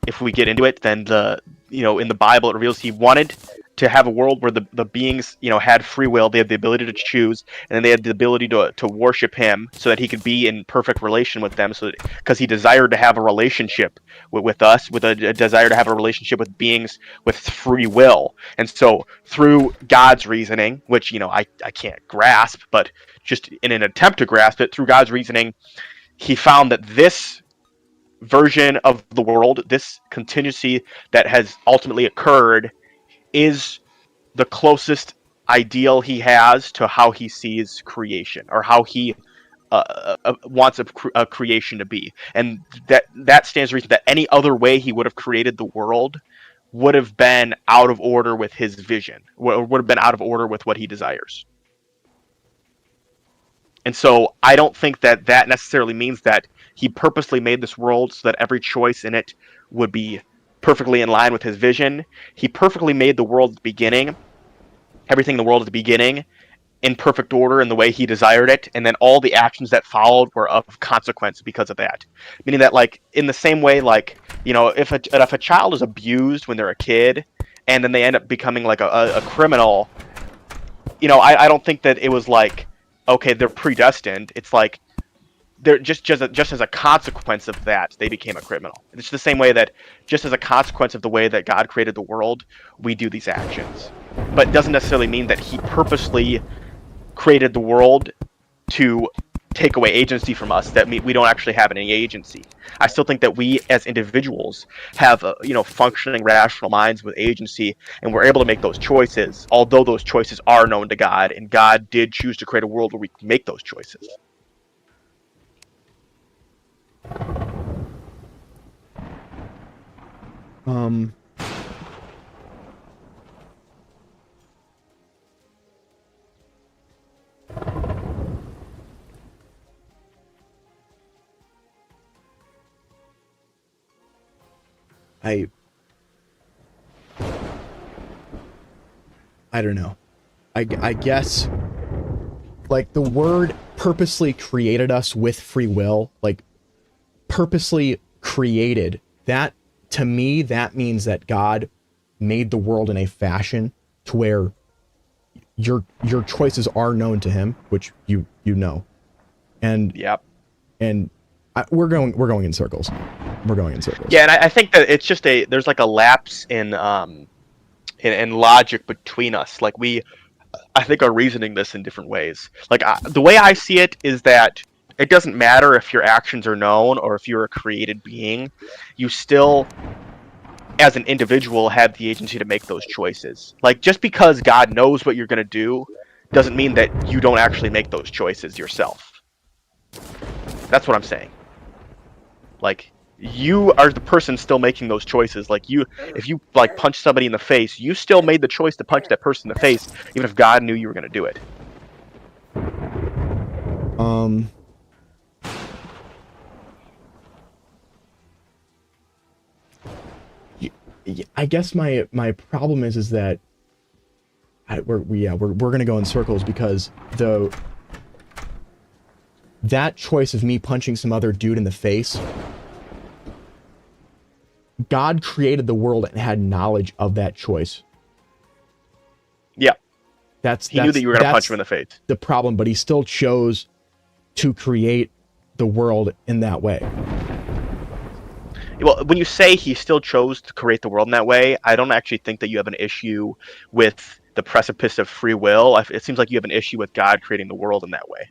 if we get into it, then in the Bible it reveals he wanted to have a world where the beings, had free will. They had the ability to choose, and then they had the ability to worship him, so that he could be in perfect relation with them. So because he desired to have a relationship with us, with a desire to have a relationship with beings with free will. And so through God's reasoning, which I can't grasp, but just in an attempt to grasp it, through God's reasoning, he found that this version of the world, this contingency that has ultimately occurred, is the closest ideal he has to how he sees creation, or how he wants a creation to be. And that stands to reason that any other way he would have created the world would have been out of order with his vision, or would have been out of order with what he desires. And so I don't think that necessarily means that he purposely made this world so that every choice in it would be perfectly in line with his vision. He perfectly made the world at the beginning, everything in the world at the beginning, in perfect order in the way he desired it, and then all the actions that followed were of consequence because of that. Meaning that, like, in the same way, like, if a child is abused when they're a kid, and then they end up becoming like a criminal, I don't think that it was like, okay, they're predestined. It's like they're just as a consequence of that, they became a criminal. It's the same way that just as a consequence of the way that God created the world, we do these actions. But it doesn't necessarily mean that he purposely created the world to take away agency from us, that we don't actually have any agency. I still think that we as individuals have functioning rational minds with agency, and we're able to make those choices, although those choices are known to God, and God did choose to create a world where we can make those choices. I don't know. I guess, like, the word purposely created us with free will, like, purposely created, that, to me, that means that God made the world in a fashion to where your choices are known to him, which you know. And yep. And we're going in circles. We're going in circles. Yeah, and I think that it's just there's like a lapse in logic between us. Like, I think, are reasoning this in different ways. Like, the way I see it is that it doesn't matter if your actions are known or if you're a created being. You still, as an individual, have the agency to make those choices. Like, just because God knows what you're going to do doesn't mean that you don't actually make those choices yourself. That's what I'm saying. Like, you are the person still making those choices. Like, if you like punch somebody in the face, you still made the choice to punch that person in the face, even if God knew you were going to do it. I guess my problem is that we're gonna go in circles because that choice of me punching some other dude in the face, God created the world and had knowledge of that choice. Yeah. He knew that you were going to punch him in the face. The problem, but he still chose to create the world in that way. Well, when you say he still chose to create the world in that way, I don't actually think that you have an issue with the precipice of free will. It seems like you have an issue with God creating the world in that way.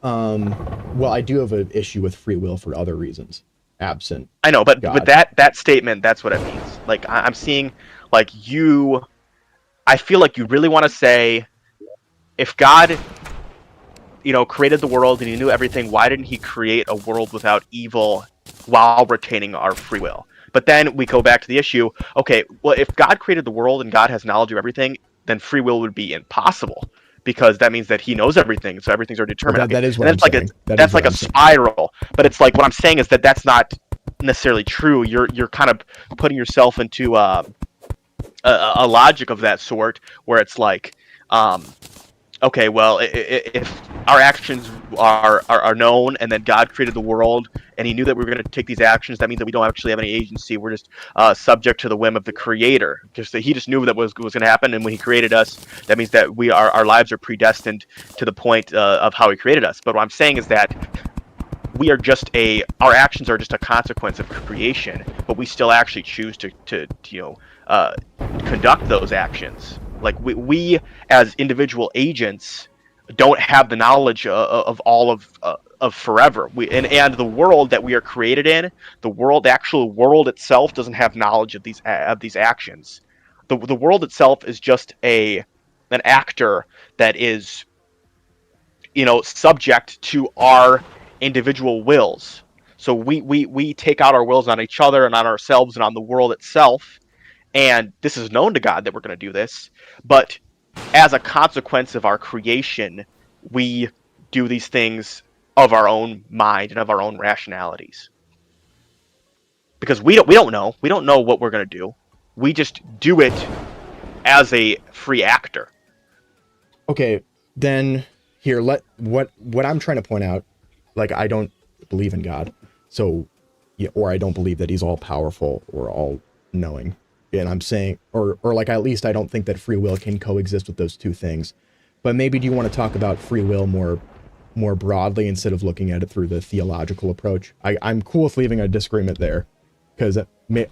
Well, I do have an issue with free will for other reasons. Absent. I know, but God. with that statement, that's what it means. Like, I'm seeing, like, I feel like you really want to say, if God, created the world and he knew everything, why didn't he create a world without evil while retaining our free will? But then we go back to the issue, okay, well, if God created the world and God has knowledge of everything, then free will would be impossible. Because that means that he knows everything, so everything's already determined. That is what I'm saying. That's like a spiral. But it's like, what I'm saying is that that's not necessarily true. You're kind of putting yourself into a logic of that sort, where it's like, okay, well, if our actions are known, and then God created the world, and he knew that we were going to take these actions, that means that we don't actually have any agency. We're just subject to the whim of the Creator. He just knew that was going to happen, and when he created us, that means that our lives are predestined to the point of how he created us. But what I'm saying is that our actions are just a consequence of creation, but we still actually choose to conduct those actions. Like, we as individual agents don't have the knowledge of all of forever. And the world that we are created in, the actual world itself doesn't have knowledge of these actions. The world itself is just an actor that is, subject to our individual wills. So we take out our wills on each other and on ourselves and on the world itself. And this is known to God that we're going to do this, but as a consequence of our creation, we do these things of our own mind and of our own rationalities. Because we don't know what we're going to do. We just do it as a free actor. Okay, then here, what I'm trying to point out, like, I don't believe in God, so, or I don't believe that he's all powerful or all knowing. And I'm saying, or like, at least I don't think that free will can coexist with those two things. But maybe do you want to talk about free will more broadly instead of looking at it through the theological approach? I'm cool with leaving a disagreement there, because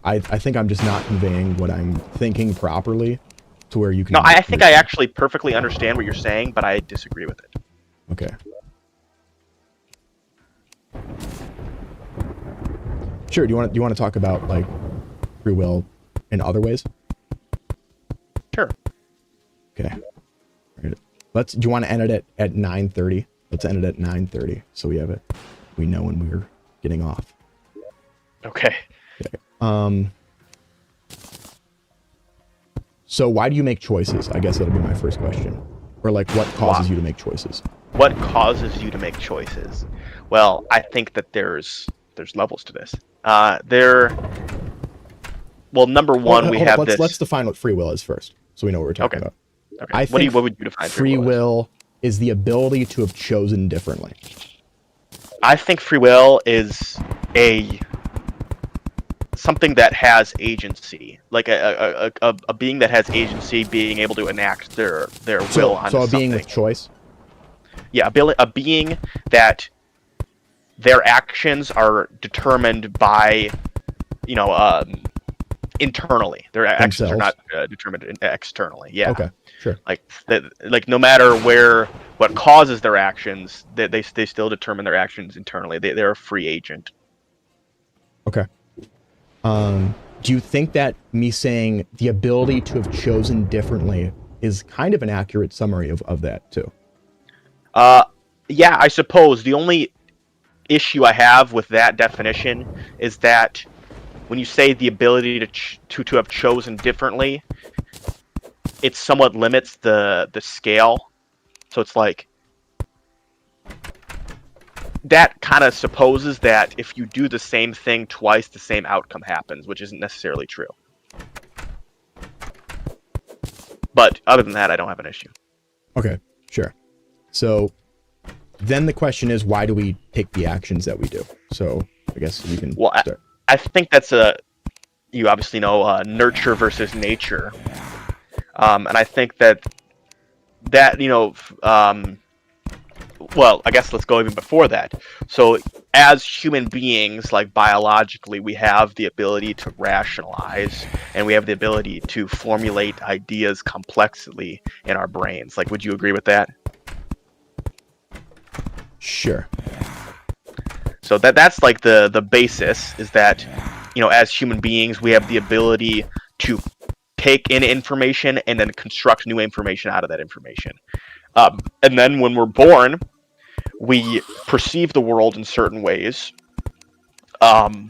I think I'm just not conveying what I'm thinking properly to where you can... No, I think I actually perfectly understand what you're saying, but I disagree with it. Okay. Sure, do you want to talk about, like, free will in other ways? Sure. Okay. All right. Do you want to end it at 9:30? Let's end it at 9:30, so we know when we're getting off. Okay. So why do you make choices? I guess that'll be my first question. Or, like, what causes you to make choices? What causes you to make choices? Well, I think that there's levels to this. Well, number one, Let's define what free will is first, so we know what we're talking about. Okay. What would you define free will is the ability to have chosen differently. I think free will is something that has agency, like a being that has agency, being able to enact their will on something. So a being with choice? Yeah, a being that their actions are determined by, internally. Their actions are not determined externally. Yeah. Okay. Sure. Like no matter what causes their actions, they still determine their actions internally. They're a free agent. Okay. Do you think that me saying the ability to have chosen differently is kind of an accurate summary of that too? Yeah, I suppose. The only issue I have with that definition is that when you say the ability to have chosen differently, it somewhat limits the scale. So it's like, that kind of supposes that if you do the same thing twice, the same outcome happens, which isn't necessarily true. But other than that, I don't have an issue. Okay, sure. So then the question is, why do we take the actions that we do? So I guess you can start. I think that's you obviously know, nurture versus nature. And I think that, well, I guess let's go even before that. So as human beings, like biologically, we have the ability to rationalize, and we have the ability to formulate ideas complexly in our brains. Like, would you agree with that? Sure. So that's like the basis, is that, as human beings, we have the ability to take in information and then construct new information out of that information. And then when we're born, we perceive the world in certain ways from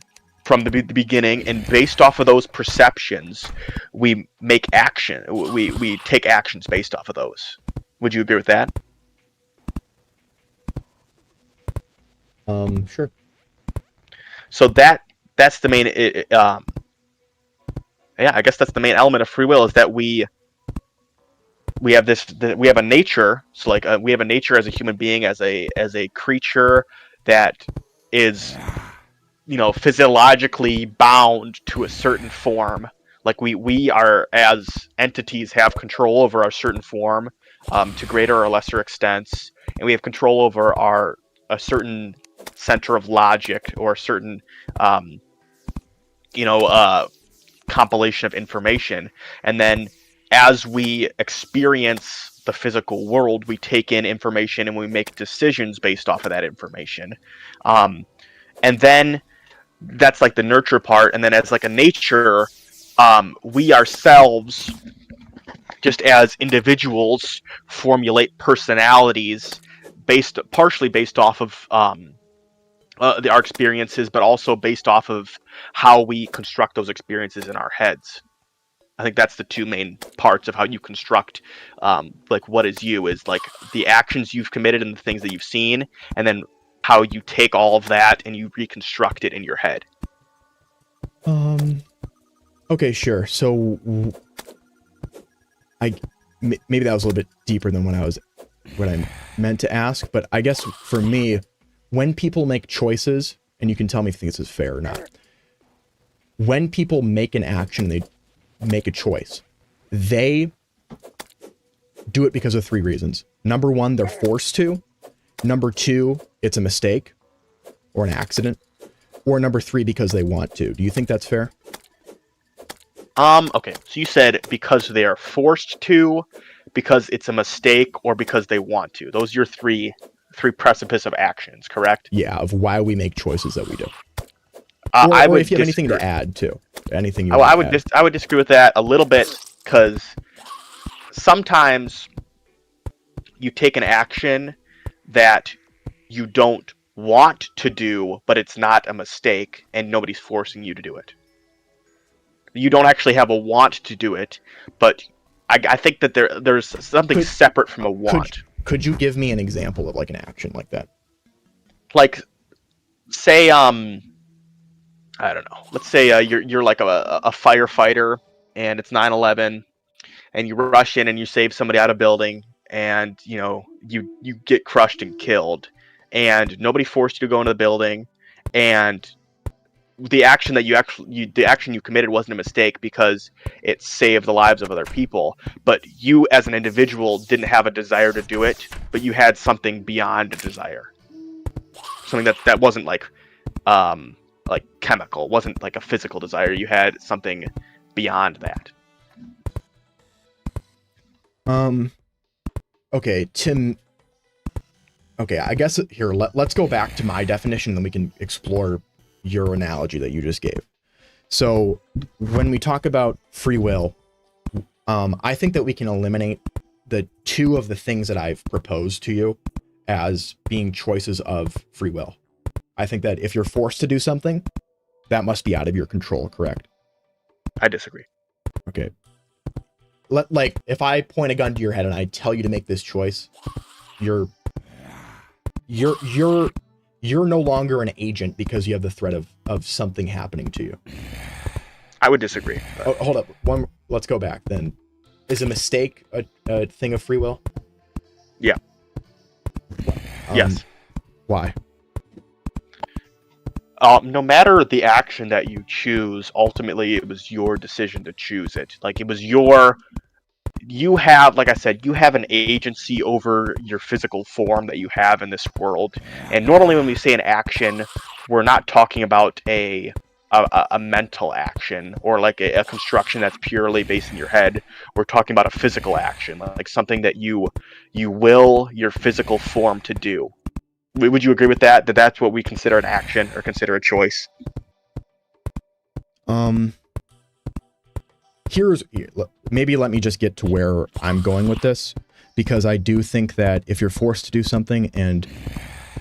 the beginning, and based off of those perceptions, we make action. We take actions based off of those. Would you agree with that? Sure. So that's the main. I guess that's the main element of free will, is that we have we have a nature. So like we have a nature as a human being, as a creature that is, physiologically bound to a certain form. Like we are, as entities, have control over a certain form to greater or lesser extents, and we have control over a certain center of logic, or a certain compilation of information. And then as we experience the physical world, we take in information and we make decisions based off of that information. And then that's like the nurture part. And then as like a nature, we ourselves, just as individuals, formulate personalities partially based off of our experiences, but also based off of how we construct those experiences in our heads. I think that's the two main parts of how you construct, like, what is you, is like the actions you've committed and the things that you've seen, and then how you take all of that and you reconstruct it in your head. Okay, sure. So maybe that was a little bit deeper than what I meant to ask, but I guess for me, when people make choices, and you can tell me if you think this is fair or not, when people make an action, they make a choice, they do it because of 3 reasons. Number 1, they're forced to. Number 2, it's a mistake or an accident. Or number 3, because they want to. Do you think that's fair? Okay, so you said because they are forced to, because it's a mistake, or because they want to. Those are your three precipice of actions, correct? Yeah, of why we make choices that we do. Or if you have anything to add too, anything you. I would disagree with that a little bit, because sometimes you take an action that you don't want to do, but it's not a mistake, and nobody's forcing you to do it. You don't actually have a want to do it, but I think that there's something separate from a want. Could you give me an example of like an action like that? Like, say, I don't know. Let's say you're like a firefighter, and it's 9/11, and you rush in and you save somebody out of a building, and you get crushed and killed, and nobody forced you to go into the building, and the action that the action you committed wasn't a mistake because it saved the lives of other people, but you as an individual didn't have a desire to do it, but you had something beyond a desire, something that wasn't like chemical, wasn't like a physical desire. You had something beyond that. Okay, Tim. Okay, I guess here let's go back to my definition, then we can explore your analogy that you just gave. So when we talk about free will, I think that we can eliminate the 2 of the things that I've proposed to you as being choices of free will. I think that if you're forced to do something, that must be out of your control, correct? I disagree. Okay. If I point a gun to your head and I tell you to make this choice, you're you're no longer an agent because you have the threat of something happening to you. I would disagree. Oh, hold up. Let's go back then. Is a mistake a thing of free will? Yeah. Yes. Why? No matter the action that you choose, ultimately it was your decision to choose it. Like, it was you have, like I said, you have an agency over your physical form that you have in this world. And normally when we say an action, we're not talking about a mental action or like a construction that's purely based in your head. We're talking about a physical action, like something that you will your physical form to do. Would you agree with that? That that's what we consider an action or consider a choice? Maybe let me just get to where I'm going with this, because I do think that if you're forced to do something and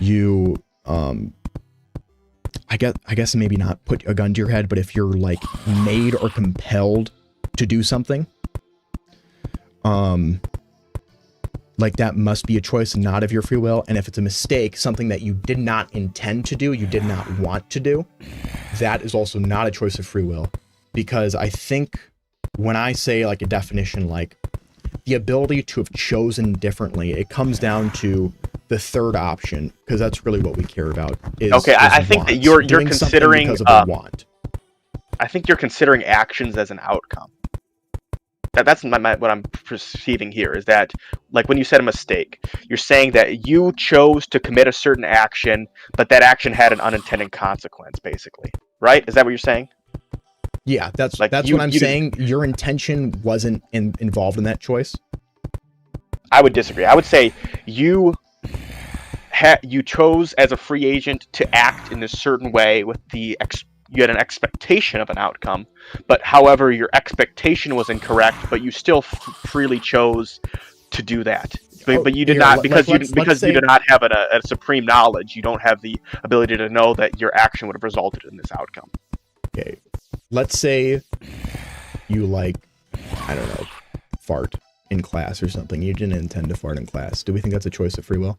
you, I guess maybe not put a gun to your head, but if you're like made or compelled to do something, like that must be a choice, not of your free will. And if it's a mistake, something that you did not intend to do, you did not want to do, that is also not a choice of free will. Because I think when I say like a definition, like the ability to have chosen differently, it comes down to the third option, because that's really what we care about. Okay, I think that you're considering because of a want. I think you're considering actions as an outcome. That's what I'm perceiving here, is that, like, when you said a mistake, you're saying that you chose to commit a certain action, but that action had an unintended consequence, basically. Right? Is that what you're saying? Yeah, that's what I'm saying. Your intention wasn't involved in that choice. I would disagree. I would say you chose as a free agent to act in a certain way with you had an expectation of an outcome, but however your expectation was incorrect, but you still freely chose to do that. But you did not, because you did not have a supreme knowledge. You don't have the ability to know that your action would have resulted in this outcome. Okay, let's say you, like, I don't know, fart in class or something. You didn't intend to fart in class. Do we think that's a choice of free will?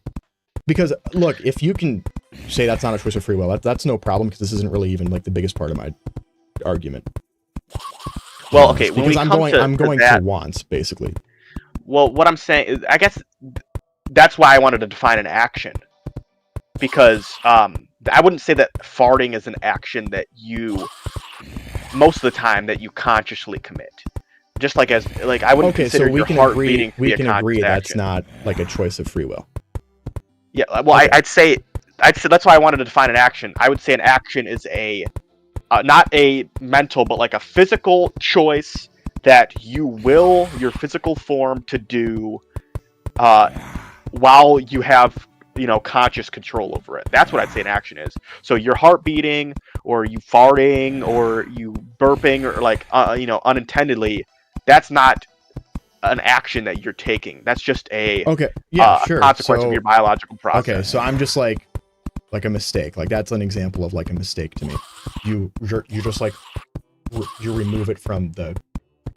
Because look, if you can say that's not a choice of free will, that's no problem, because this isn't really even like the biggest part of my argument. Well, okay, because I'm going to wants, basically. Well, what I'm saying is, I guess that's why I wanted to define an action, because I wouldn't say that farting is an action that you, most of the time, that you consciously commit. Just like I wouldn't consider your heart beating to be a conscious action. We can agree that's not like a choice of free will. Yeah, well, okay. I'd say that's why I wanted to define an action. I would say an action is not a mental, but like a physical choice that you will your physical form to do while you have, conscious control over it. That's what I'd say an action is. So your heart beating, or you farting, or you burping, or like unintentionally, that's not an action that you're taking. That's just a consequence of your biological process. Okay, so I'm just like a mistake. Like, that's an example of like a mistake to me. You just like you remove it from the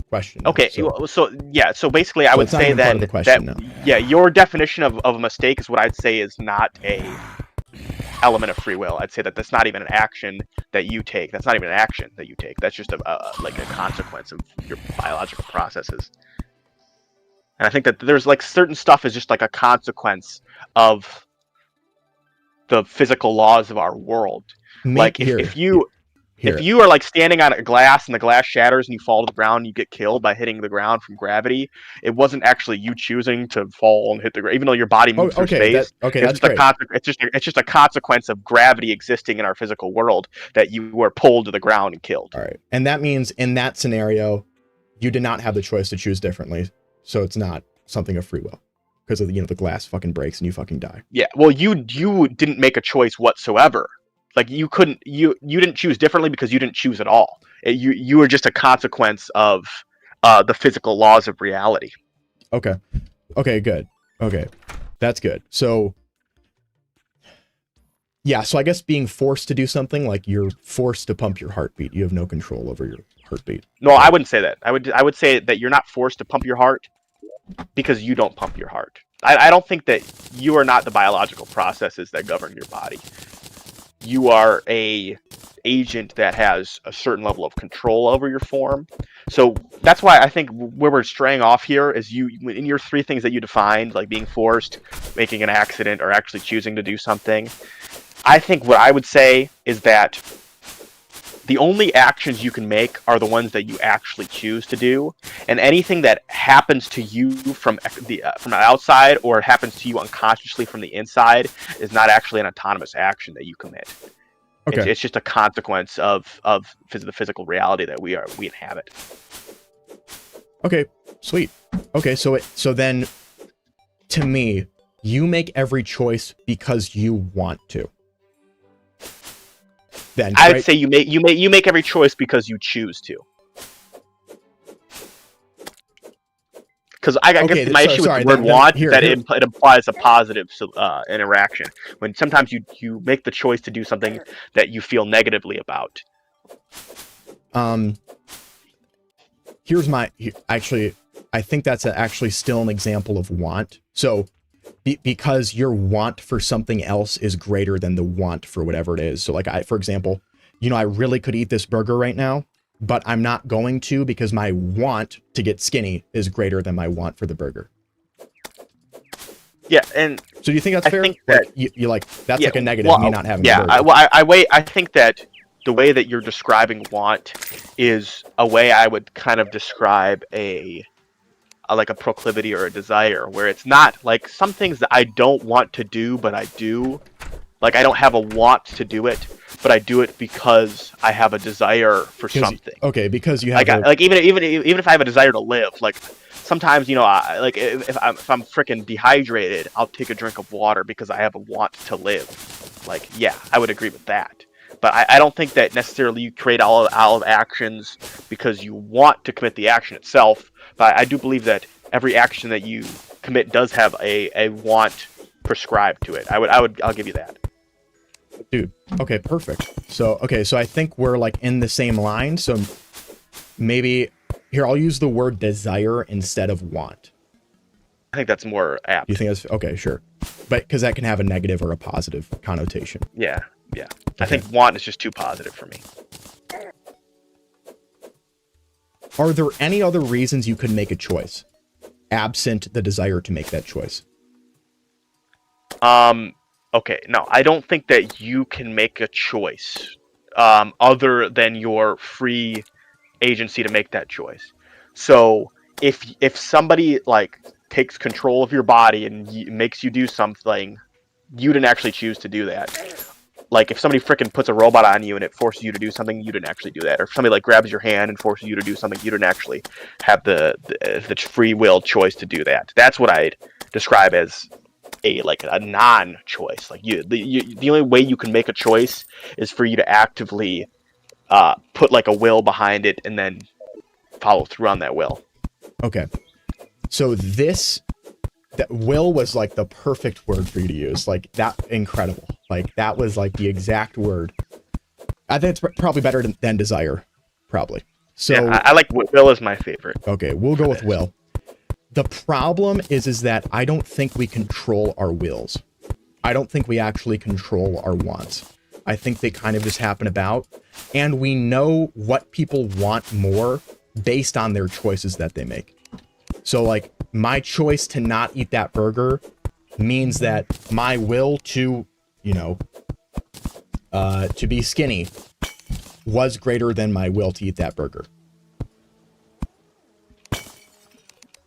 question. Okay, so basically I would say then that your definition of a mistake is what I'd say is not a element of free will. I'd say that that's not even an action that you take. That's not even an action that you take. That's just like a consequence of your biological processes. And I think that there's like certain stuff is just like a consequence of the physical laws of our world. Like if you are like standing on a glass and the glass shatters and you fall to the ground and you get killed by hitting the ground from gravity, it wasn't actually you choosing to fall and hit the ground, even though your body moves through space. That's great. It's just a consequence of gravity existing in our physical world that you were pulled to the ground and killed. All right, and that means in that scenario, you did not have the choice to choose differently. So it's not something of free will, because of the glass fucking breaks and you fucking die. Yeah, well, you didn't make a choice whatsoever. Like, you didn't choose differently because you didn't choose at all. You were just a consequence of the physical laws of reality. Okay, good. Okay, that's good. So yeah, so I guess being forced to do something, like you're forced to pump your heartbeat. You have no control over your heartbeat. No, I wouldn't say that. I would say that you're not forced to pump your heart because you don't pump your heart. I don't think that you are not the biological processes that govern your body. You are a agent that has a certain level of control over your form. So that's why I think where we're straying off here is you in your three things that you defined, like being forced, making an accident, or actually choosing to do something. I think what I would say is that the only actions you can make are the ones that you actually choose to do, and anything that happens to you from the outside or happens to you unconsciously from the inside is not actually an autonomous action that you commit. Okay. It's just a consequence of the physical reality that we inhabit. Okay, sweet. Okay, so then, to me, you make every choice because you want to. Then I would say you make every choice because you choose to. Because I guess my issue with the word want is that it implies a positive interaction. When sometimes you make the choice to do something that you feel negatively about. Actually, I think that's actually still an example of want. So, because your want for something else is greater than the want for whatever it is. So, like, for example, I really could eat this burger right now, but I'm not going to because my want to get skinny is greater than my want for the burger. Yeah, and so do you think that's fair? Think that you like that's like a negative, me not having. Yeah, I think that the way that you're describing want is a way I would kind of describe a proclivity or a desire, where it's not like some things that I don't want to do, but I do. Like, I don't have a want to do it, but I do it because I have a desire for something. Okay, because you have even if I have a desire to live, like sometimes if I'm freaking dehydrated, I'll take a drink of water because I have a want to live. Like, yeah, I would agree with that. But I don't think that necessarily you create all of actions because you want to commit the action itself. But I do believe that every action that you commit does have a want prescribed to it. I'll give you that. Dude, okay, perfect. So I think we're like in the same line. So maybe here I'll use the word desire instead of want. I think that's more apt. You think that's okay? Sure, but because that can have a negative or a positive connotation. Yeah. Okay. I think want is just too positive for me. Are there any other reasons you could make a choice, absent the desire to make that choice? Okay, no, I don't think that you can make a choice other than your free agency to make that choice. So if somebody like takes control of your body and makes you do something, you didn't actually choose to do that. Like, if somebody freaking puts a robot on you and it forces you to do something, you didn't actually do that. Or if somebody like grabs your hand and forces you to do something, you didn't actually have the free will choice to do that. That's what I'd describe as a non-choice. Like, the only way you can make a choice is for you to actively put like a will behind it and then follow through on that will. Okay, so that will was like the perfect word for you to use. Like, that incredible. Like, that was like the exact word. I think it's probably better than desire, probably. So yeah, I like will is my favorite. Okay, we'll go with will. The problem is that I don't think we control our wills. I don't think we actually control our wants. I think they kind of just happen about, and we know what people want more based on their choices that they make. So, like, my choice to not eat that burger means that my will to, to be skinny was greater than my will to eat that burger.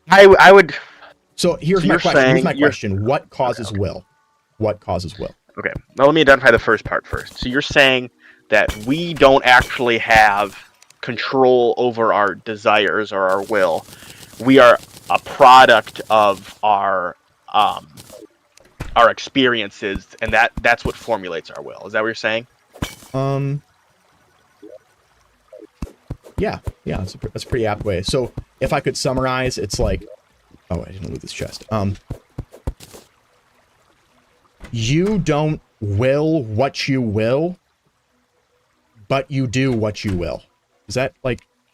I would. So here's my question. What causes will? What causes will? Okay. Now let me identify the first part first. So you're saying that we don't actually have control over our desires or our will. We are a product of our experiences, and that's what formulates our will. Is that what you're saying? Yeah, that's a pretty apt way. So if I could summarize, it's like, oh, I didn't lose this chest. You don't will what you will, but you do what you will. Does that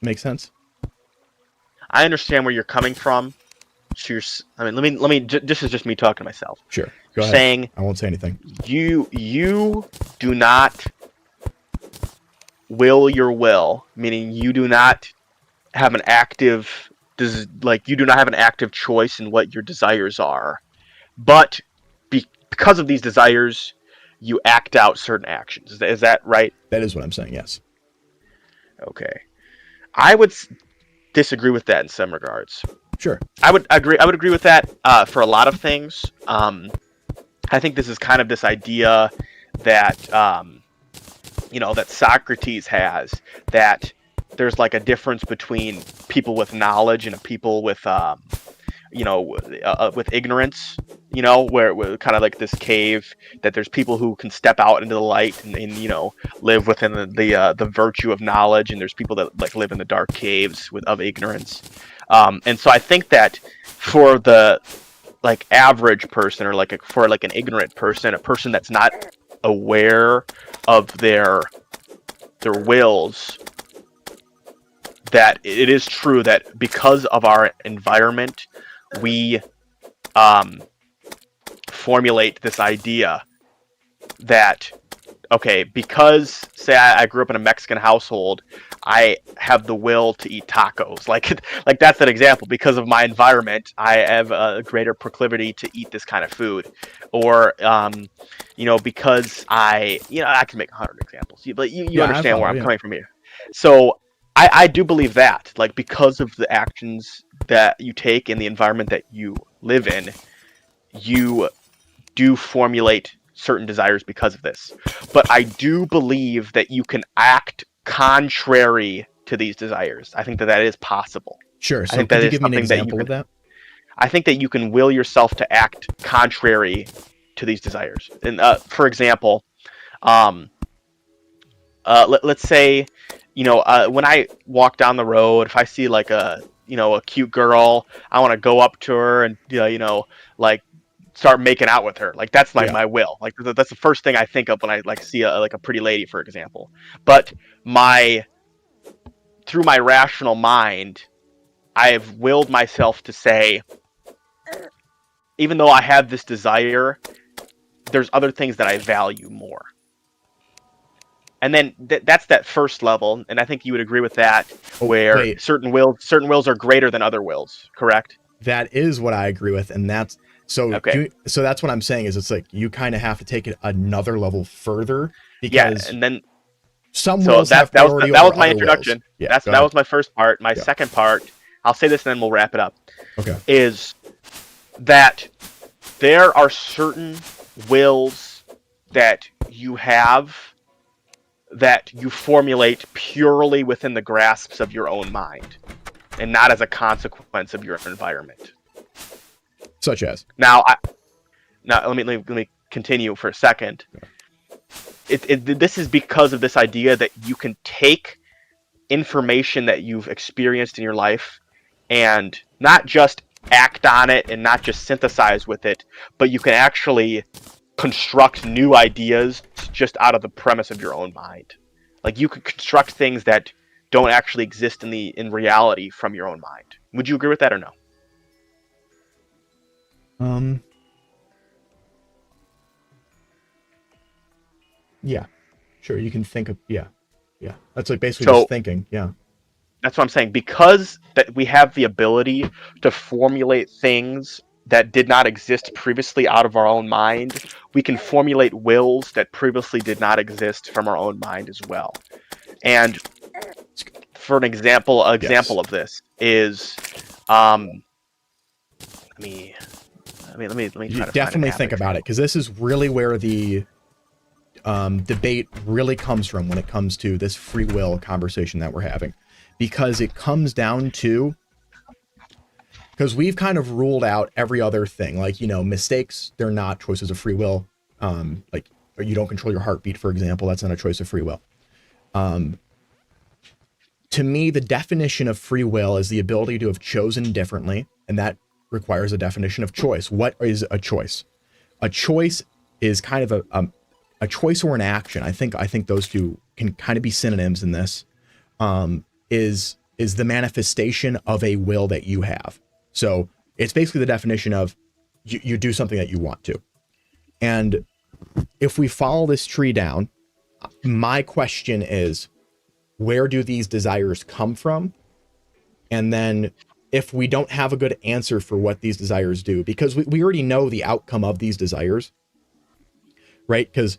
make sense? I understand where you're coming from. So I mean, let me. This is just me talking to myself. Sure. Go ahead. Saying I won't say anything. you do not will your will, meaning you do not have an active you do not have an active choice in what your desires are, but because of these desires, you act out certain actions. Is that right? That is what I'm saying. Yes. Okay. I would disagree with that in some regards. Sure. I would agree with that for a lot of things. I think this is kind of this idea that that Socrates has, that there's like a difference between people with knowledge and people with with ignorance. Where kind of like this cave, that there's people who can step out into the light and live within the virtue of knowledge, and there's people that like live in the dark caves of ignorance. And so I think that for the like average person, or for an ignorant person, a person that's not aware of their wills, that it is true that because of our environment, we formulate this idea that, okay, because say I grew up in a Mexican household, I have the will to eat tacos. Like that's an example. Because of my environment, I have a greater proclivity to eat this kind of food. Or because I can make 100 examples, but you understand where I'm coming from here. So I do believe that, like, because of the actions that you take in the environment that you live in, you do formulate certain desires because of this. But I do believe that you can act contrary to these desires. I think that is possible. Sure. So I think could that you is give me an something that example of that? I think that you can will yourself to act contrary to these desires. And for example, let's say, when I walk down the road, if I see like a cute girl, I want to go up to her and like start making out with her. Like that's like my will. Like that's the first thing I think of when I like see a pretty lady, for example. But through my rational mind, I have willed myself to say, even though I have this desire, there's other things that I value more. And then that's that first level, and I think you would agree with that, where certain wills are greater than other wills, correct? That is what I agree with, and that's so. Okay. So that's what I'm saying is, it's like you kind of have to take it another level further, because and then some wills have priority that over was my other introduction. wills. Yeah, that was my first part. My second part, I'll say this and then we'll wrap it up. Okay. Is that there are certain wills that you have that you formulate purely within the grasps of your own mind, and not as a consequence of your environment. Such as? Now let me continue for a second. This is because of this idea that you can take information that you've experienced in your life and not just act on it and not just synthesize with it, but you can actually construct new ideas just out of the premise of your own mind. Like you could construct things that don't actually exist in reality from your own mind. Would you agree with that or no? Yeah, sure. You can think of yeah. That's like basically just thinking. Yeah. That's what I'm saying. Because that we have the ability to formulate things that did not exist previously out of our own mind, we can formulate wills that previously did not exist from our own mind as well. And for an example of this is, let me try to definitely think about it, because this is really where the debate really comes from when it comes to this free will conversation that we're having, because it comes down to, because we've kind of ruled out every other thing, like, mistakes, they're not choices of free will. Like, you don't control your heartbeat, for example, that's not a choice of free will. To me, the definition of free will is the ability to have chosen differently, and that requires a definition of choice. What is a choice? A choice is kind of a choice or an action. I think those two can kind of be synonyms in this. Is the manifestation of a will that you have. So It's basically the definition of you do something that you want to. And if we follow this tree down, my question is, where do these desires come from? And then if we don't have a good answer for what these desires do, because we already know the outcome of these desires, right? Because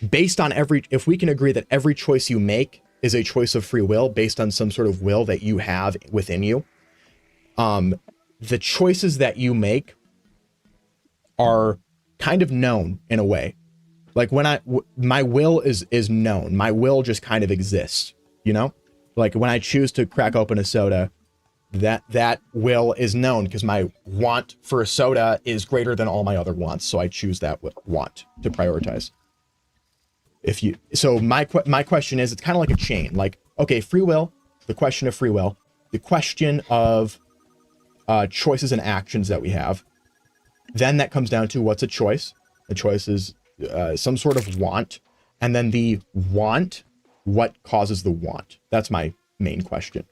based on if we can agree that every choice you make is a choice of free will based on some sort of will that you have within you, the choices that you make are kind of known in a way. Like my will is known. My will just kind of exists, you know? Like when I choose to crack open a soda, that will is known because my want for a soda is greater than all my other wants. So I choose that want to prioritize. So my question is, it's kind of like a chain. Like, okay, free will, the question of free will, the question of choices and actions that we have. Then that comes down to what's a choice. A choice is some sort of want. And then the want, what causes the want? That's my main question.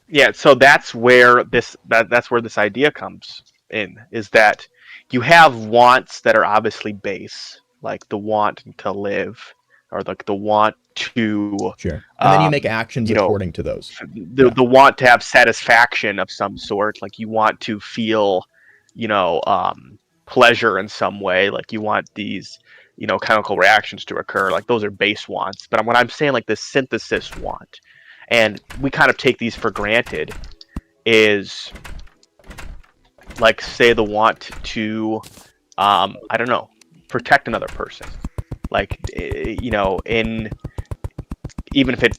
Yeah, so that's where this idea comes in, is that you have wants that are obviously base, like the want to live, or like the want to sure. And then you make actions according to those. The want to have satisfaction of some sort, like you want to feel, pleasure in some way, like you want these, chemical reactions to occur, like those are base wants. But when I'm saying like this synthesis want, and we kind of take these for granted, is like, say, the want to, protect another person. Like, even if it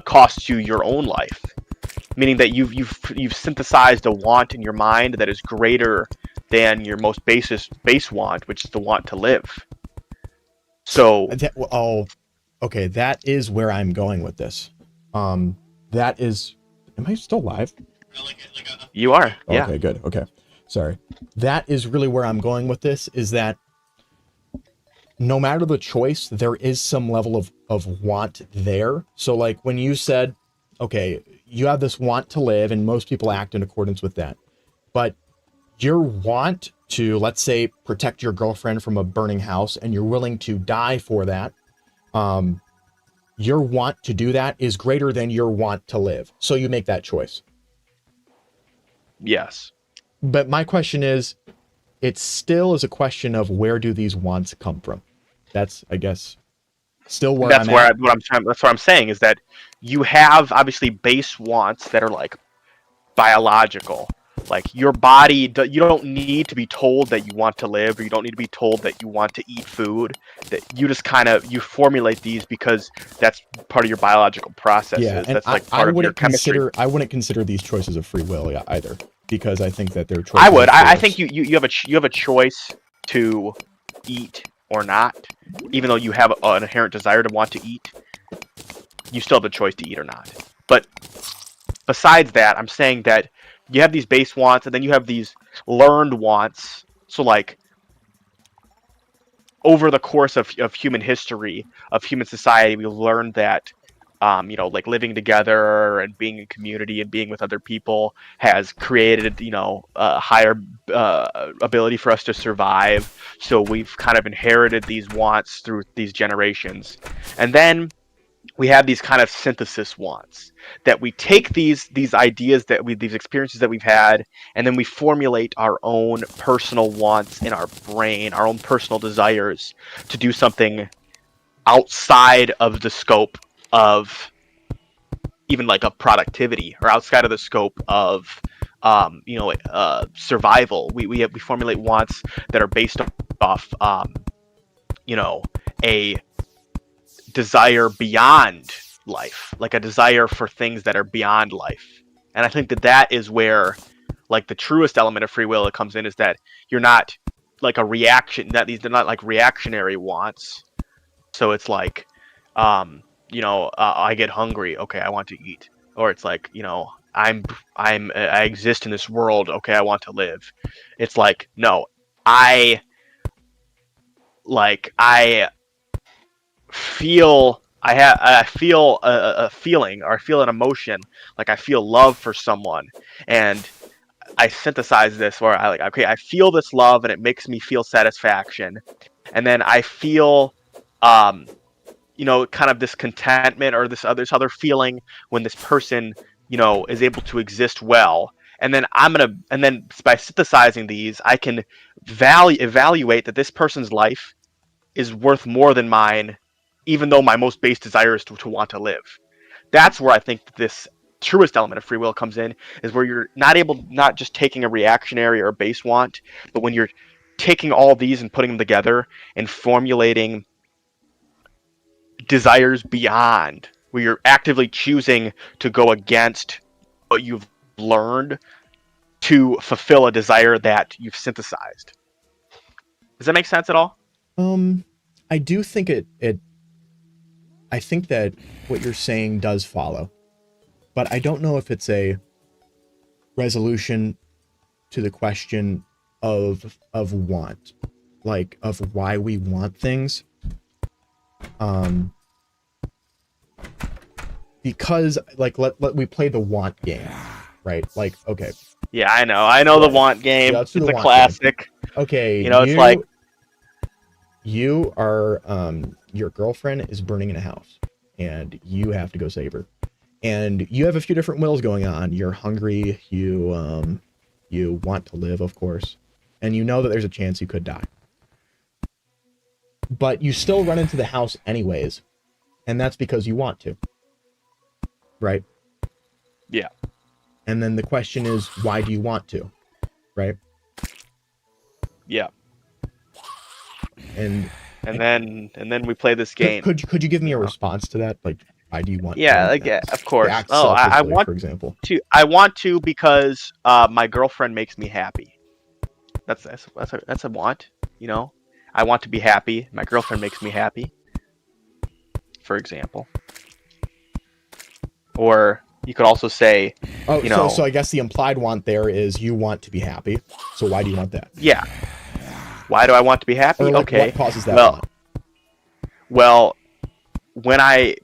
costs you your own life, meaning that you've synthesized a want in your mind that is greater than your most base want, which is the want to live. So, okay, that is where I'm going with this. That is, am I still live? You are, yeah. Okay, good. Okay, sorry. That is really where I'm going with this, is that no matter the choice, there is some level of want there. So like when you said, okay, you have this want to live and most people act in accordance with that. But your want to, let's say, protect your girlfriend from a burning house, and you're willing to die for that, your want to do that is greater than your want to live. So you make that choice. Yes. But my question is, it still is a question of where do these wants come from? That's, I guess, still where that's I'm where at. That's what I'm saying, is that you have obviously base wants that are like biological. Like your body, you don't need to be told that you want to live, or you don't need to be told that you want to eat food. That you just you formulate these because that's part of your biological processes. Yeah, and that's like part of your chemistry. I wouldn't consider these choices of free will either, because I think that they're choices. I would. I think you have a choice to eat or not, even though you have an inherent desire to want to eat. You still have a choice to eat or not. But besides that, I'm saying that you have these base wants, and then you have these learned wants. So like, over the course of human history, of human society, we learned that, like living together and being in community and being with other people has created, a higher ability for us to survive. So we've kind of inherited these wants through these generations. And then we have these kind of synthesis wants, that we take these ideas these experiences that we've had, and then we formulate our own personal wants in our brain, our own personal desires to do something outside of the scope of even like a productivity, or outside of the scope of survival. We formulate wants that are based off a desire beyond life, like a desire for things that are beyond life. And I think that is where like the truest element of free will that comes in, is that you're not like a reaction, that they're not like reactionary wants. So it's like, I get hungry, okay, I want to eat. Or it's like, I exist in this world, okay, I want to live. It's like, no, I feel I feel a feeling, or I feel an emotion, like I feel love for someone, and I synthesize this where I feel this love and it makes me feel satisfaction, and then I feel kind of this contentment or this other feeling when this person, is able to exist well. And then by synthesizing these, I can evaluate that this person's life is worth more than mine, even though my most base desire is to want to live. That's where I think this truest element of free will comes in, is where you're not just taking a reactionary or a base want, but when you're taking all these and putting them together and formulating desires beyond, where you're actively choosing to go against what you've learned to fulfill a desire that you've synthesized. Does that make sense at all? I do think I think that what you're saying does follow, but I don't know if it's a resolution to the question of want, like of why we want things. Because like let we play the want game, right? Like, okay. Yeah, I know the want game. Yeah, it's a classic. Game. Okay, it's like you are your girlfriend is burning in a house and you have to go save her. And you have a few different wills going on. You're hungry, you want to live, of course, and you know that there's a chance you could die. But you still run into the house anyways, and that's because you want to. Right? Yeah. And then the question is, why do you want to? Right? Yeah. And then we play this game. Could you give me a response to that? Like, why do you want? Yeah, like of course. I want, for example. I want to because my girlfriend makes me happy. That's a want. I want to be happy. My girlfriend makes me happy. For example. Or you could also say, so I guess the implied want there is you want to be happy. So why do you want that? Yeah. Why do I want to be happy? Or, like, okay. What causes that want? Well, when I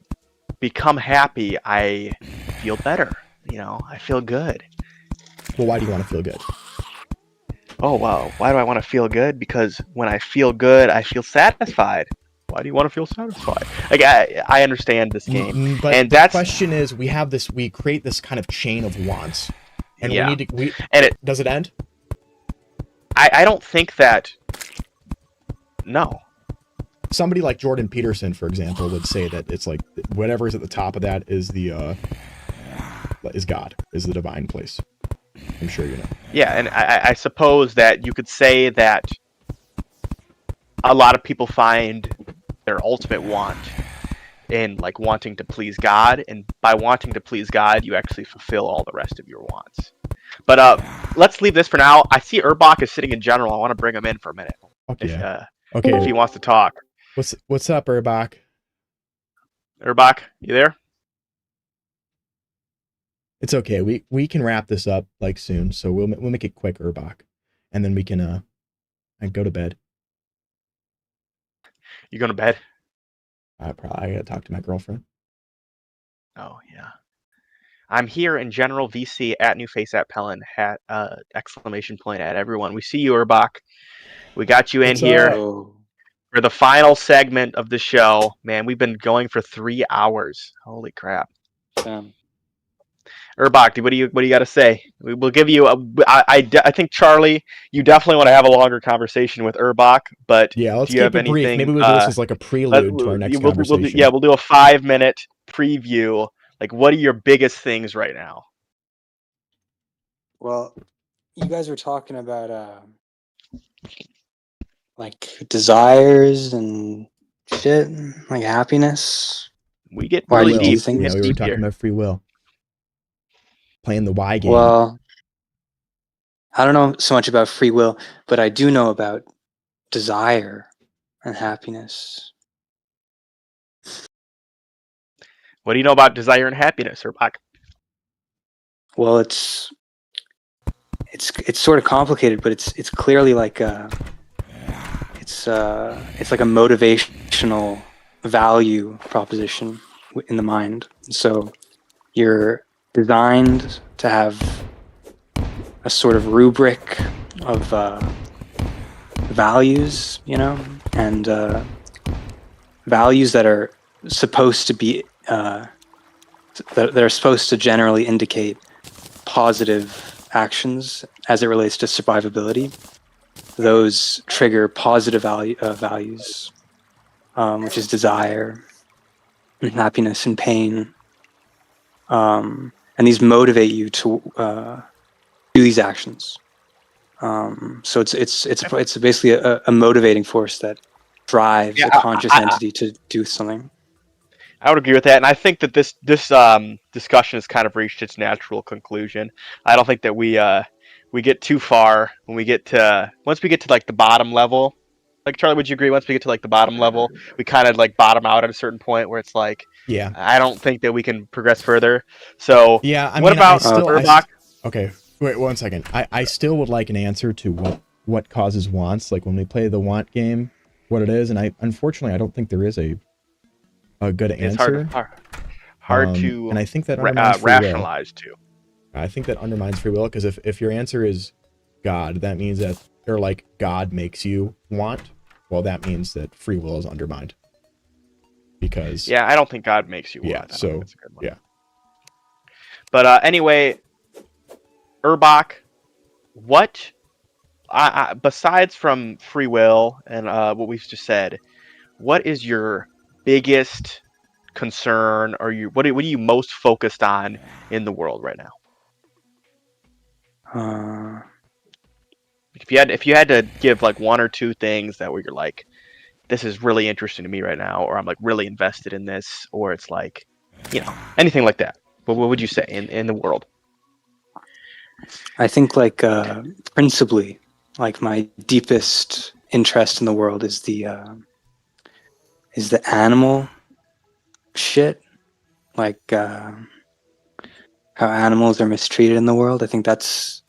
become happy, I feel better. I feel good. Well, why do you want to feel good? Oh, wow. Why do I want to feel good? Because when I feel good, I feel satisfied. Why do you want to feel satisfied? Like, I understand this game. But and the question is, we create this kind of chain of wants. And yeah. Does it end? I don't think that... No. Somebody like Jordan Peterson, for example, would say that it's like whatever's at the top of that is is God, is the divine place. I'm sure you know. Yeah, and I suppose that you could say that a lot of people find their ultimate want in like wanting to please God, and by wanting to please God, you actually fulfill all the rest of your wants. But let's leave this for now. I see Urbach is sitting in general. I want to bring him in for a minute. Okay. If he wants to talk. What's up, Urbach? Urbach, you there? It's okay. We can wrap this up like soon, so we'll make it quick, Urbach, and then we can go to bed. You going to bed? I gotta talk to my girlfriend. Oh yeah. I'm here in general VC at Newface at Pellin hat exclamation point at everyone. We see you, Urbach. We got you in here for the final segment of the show. Man, we've been going for 3 hours. Holy crap. Urbach, what do you got to say? We will give you I think, Charlie, you definitely want to have a longer conversation with Urbach, but yeah, let's do you have keep it brief. Maybe we'll do this as like a prelude to our next conversation. We'll do a 5-minute preview. Like, what are your biggest things right now? Well, you guys were talking about like desires and shit, like happiness. We get really deep. We were talking about free will. Playing the why game. Well, I don't know so much about free will, but I do know about desire and happiness. What do you know about desire and happiness, Urbach? Well, it's sort of complicated, but it's clearly like it's like a motivational value proposition in the mind. So you're designed to have a sort of rubric of values, and values that are supposed to be that are supposed to generally indicate positive actions as it relates to survivability. Those trigger positive values, which is desire, and happiness, and pain, and these motivate you to do these actions. So it's basically a motivating force that drives a conscious entity to do something. I would agree with that, and I think that this discussion has kind of reached its natural conclusion. I don't think that we get too far when we get to once we get to like the bottom level. Like Charlie, would you agree? Once we get to like the bottom level, we kind of like bottom out at a certain point where it's like, Yeah. I don't think that we can progress further. So Yeah, I what mean, about Urbach? Okay, wait 1 second. I still would like an answer to what causes wants. Like when we play the want game, what it is, and unfortunately I don't think there is a good answer. It's hard to and I think that undermines free rationalize will. too. I think that undermines free will because if your answer is God, that means that, or like God makes you want, well, that means that free will is undermined. Because I don't think God makes you want. Yeah, so yeah. But anyway, Urbach, what besides from free will and what we've just said, what is your biggest concern, or what are you most focused on in the world right now? If you had to give like one or two things that where you're like, this is really interesting to me right now, or I'm like really invested in this, or it's like, anything like that. What would you say in the world? I think like principally, like my deepest interest in the world is the animal shit, like how animals are mistreated in the world. I think that's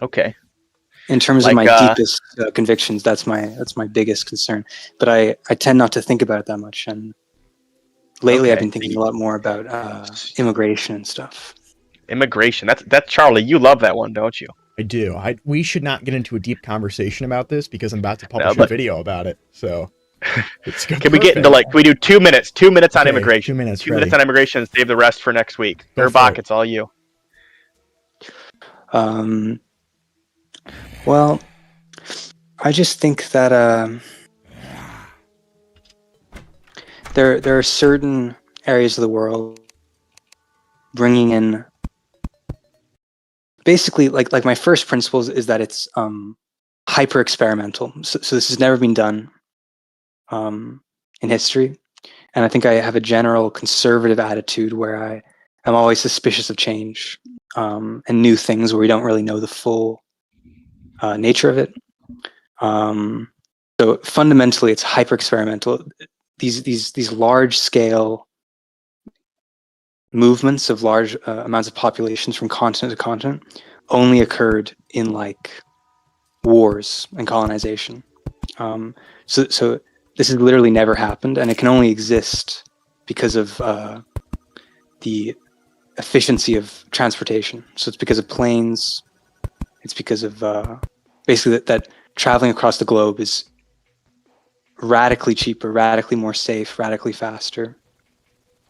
okay. In terms of my deepest convictions, that's my biggest concern. But I tend not to think about it that much. And lately, I've been thinking a lot more about immigration and stuff. Immigration. That's Charlie. You love that one, don't you? I do. We should not get into a deep conversation about this because I'm about to publish a video about it. So can we get into can we do 2 minutes? 2 minutes on immigration. 2 minutes. 2 minutes on immigration and save the rest for next week. Urbach, it's all you. Well, I just think that there are certain areas of the world bringing in basically like my first principles is that it's hyper experimental. So this has never been done in history, and I think I have a general conservative attitude where I'm always suspicious of change and new things where we don't really know the full nature of it. So fundamentally, it's hyper experimental. These large scale movements of large amounts of populations from continent to continent only occurred in like wars and colonization. So this has literally never happened, and it can only exist because of the efficiency of transportation. So it's because of planes. It's because of basically that traveling across the globe is radically cheaper, radically more safe, radically faster.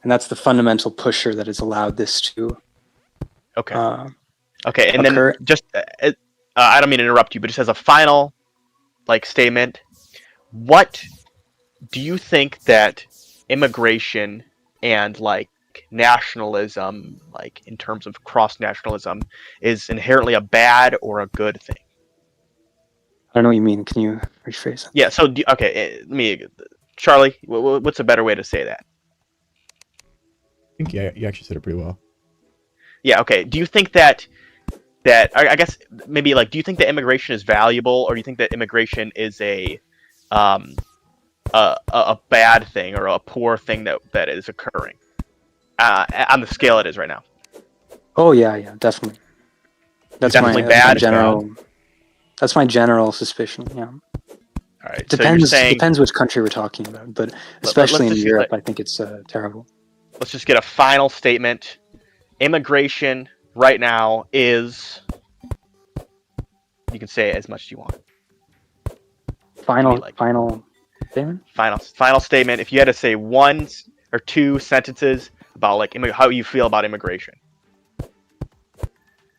And that's the fundamental pusher that has allowed this to okay, and occur. Then just I don't mean to interrupt you, but just as a final like statement, what do you think that immigration and like nationalism, like in terms of cross nationalism, is inherently a bad or a good thing? I don't know what you mean. Can you rephrase it? Yeah. So Charlie, what's a better way to say that? I think you actually said it pretty well. Yeah. Okay. Do you think that I guess maybe like, do you think that immigration is valuable, or do you think that immigration is a bad thing or a poor thing that is occurring on the scale it is right now? Oh yeah, definitely. That's definitely my bad. That's my general suspicion. Yeah. All right. Depends which country we're talking about, but especially in Europe, I think it's terrible. Let's just get a final statement. Immigration right now is You can say as much as you want. Final like- final statement. Final statement. If you had to say one or two sentences about like how you feel about immigration,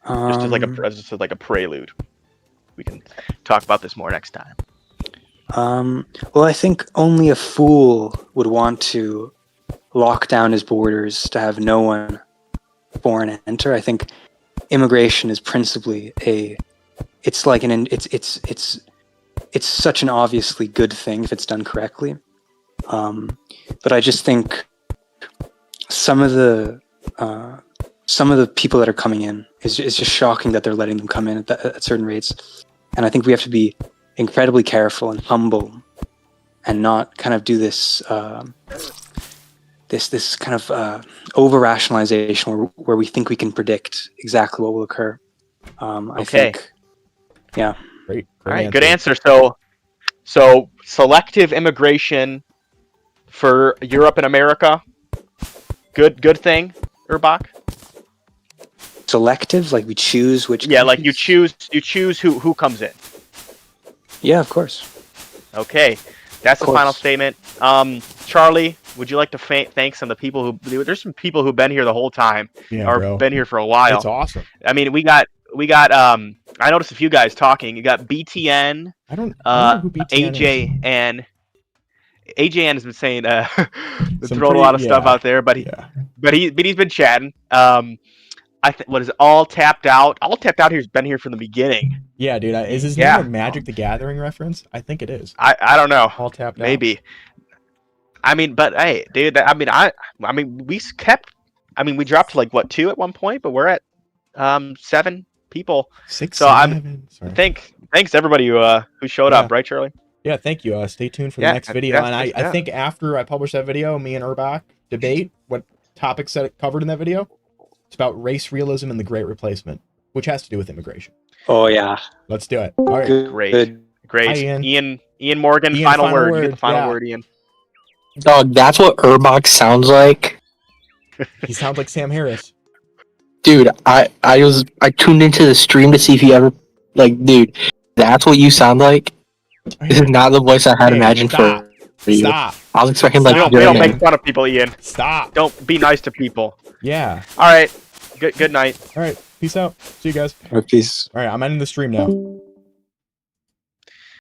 just as like a prelude. We can talk about this more next time. Well, I think only a fool would want to lock down his borders to have no one foreign enter. I think immigration is principally it's such an obviously good thing if it's done correctly. But I just think some of the people that are coming in is just shocking that they're letting them come in at certain rates. And I think we have to be incredibly careful and humble and not kind of do this this kind of over rationalization where we think we can predict exactly what will occur. I think, yeah. Great All right, answer. good answer. So selective immigration for Europe and America. Good thing, Urbach. Selective, like we choose which. Yeah, like countries? you choose who comes in. Yeah, of course. Okay, that's the course. final statement. Charlie, would you like to thank some of the people who? There's some people who've been here the whole time, Yeah, or bro. been here for a while. That's awesome. I mean, we got. I noticed a few guys talking. You got BTN. I don't know who BTN AJ is. and AJN has been saying Some throwing a lot of pretty- stuff yeah. out there, but Yeah. he's been chatting. What is it, All Tapped Out? All Tapped Out here's been here from the beginning. Yeah, dude. Is his Yeah. name a Magic the Gathering reference? I think it is. I don't know. All tapped out. Maybe. I mean, but hey, dude. We dropped to like what 2 at one point, but we're at 7 people. 6, So 7. Sorry. Thanks everybody who showed Yeah. up, right, Charlie? Yeah, thank you. Stay tuned for the Yeah, next video. yeah, And I yeah. think after I publish that video, me and Urbach debate what topics that it covered in that video. It's about race realism and the Great Replacement, which has to do with immigration. Oh yeah. Let's do it. All right. Good. Great. Hi, Ian. Ian Morgan, Ian, final final word. You word, get the final yeah. word, Ian. Dog, that's what Urbach sounds like. He sounds like Sam Harris. Dude, I tuned into the stream to see if he ever dude, that's what you sound like. This is not the voice I had Hey, imagined stop. for you. Stop. I was expecting We don't Yeah, make man. fun of people, Ian. Stop. Don't be nice to people. Yeah. All right. Good night. All right. Peace out. See you guys. Peace. All right. I'm ending the stream now.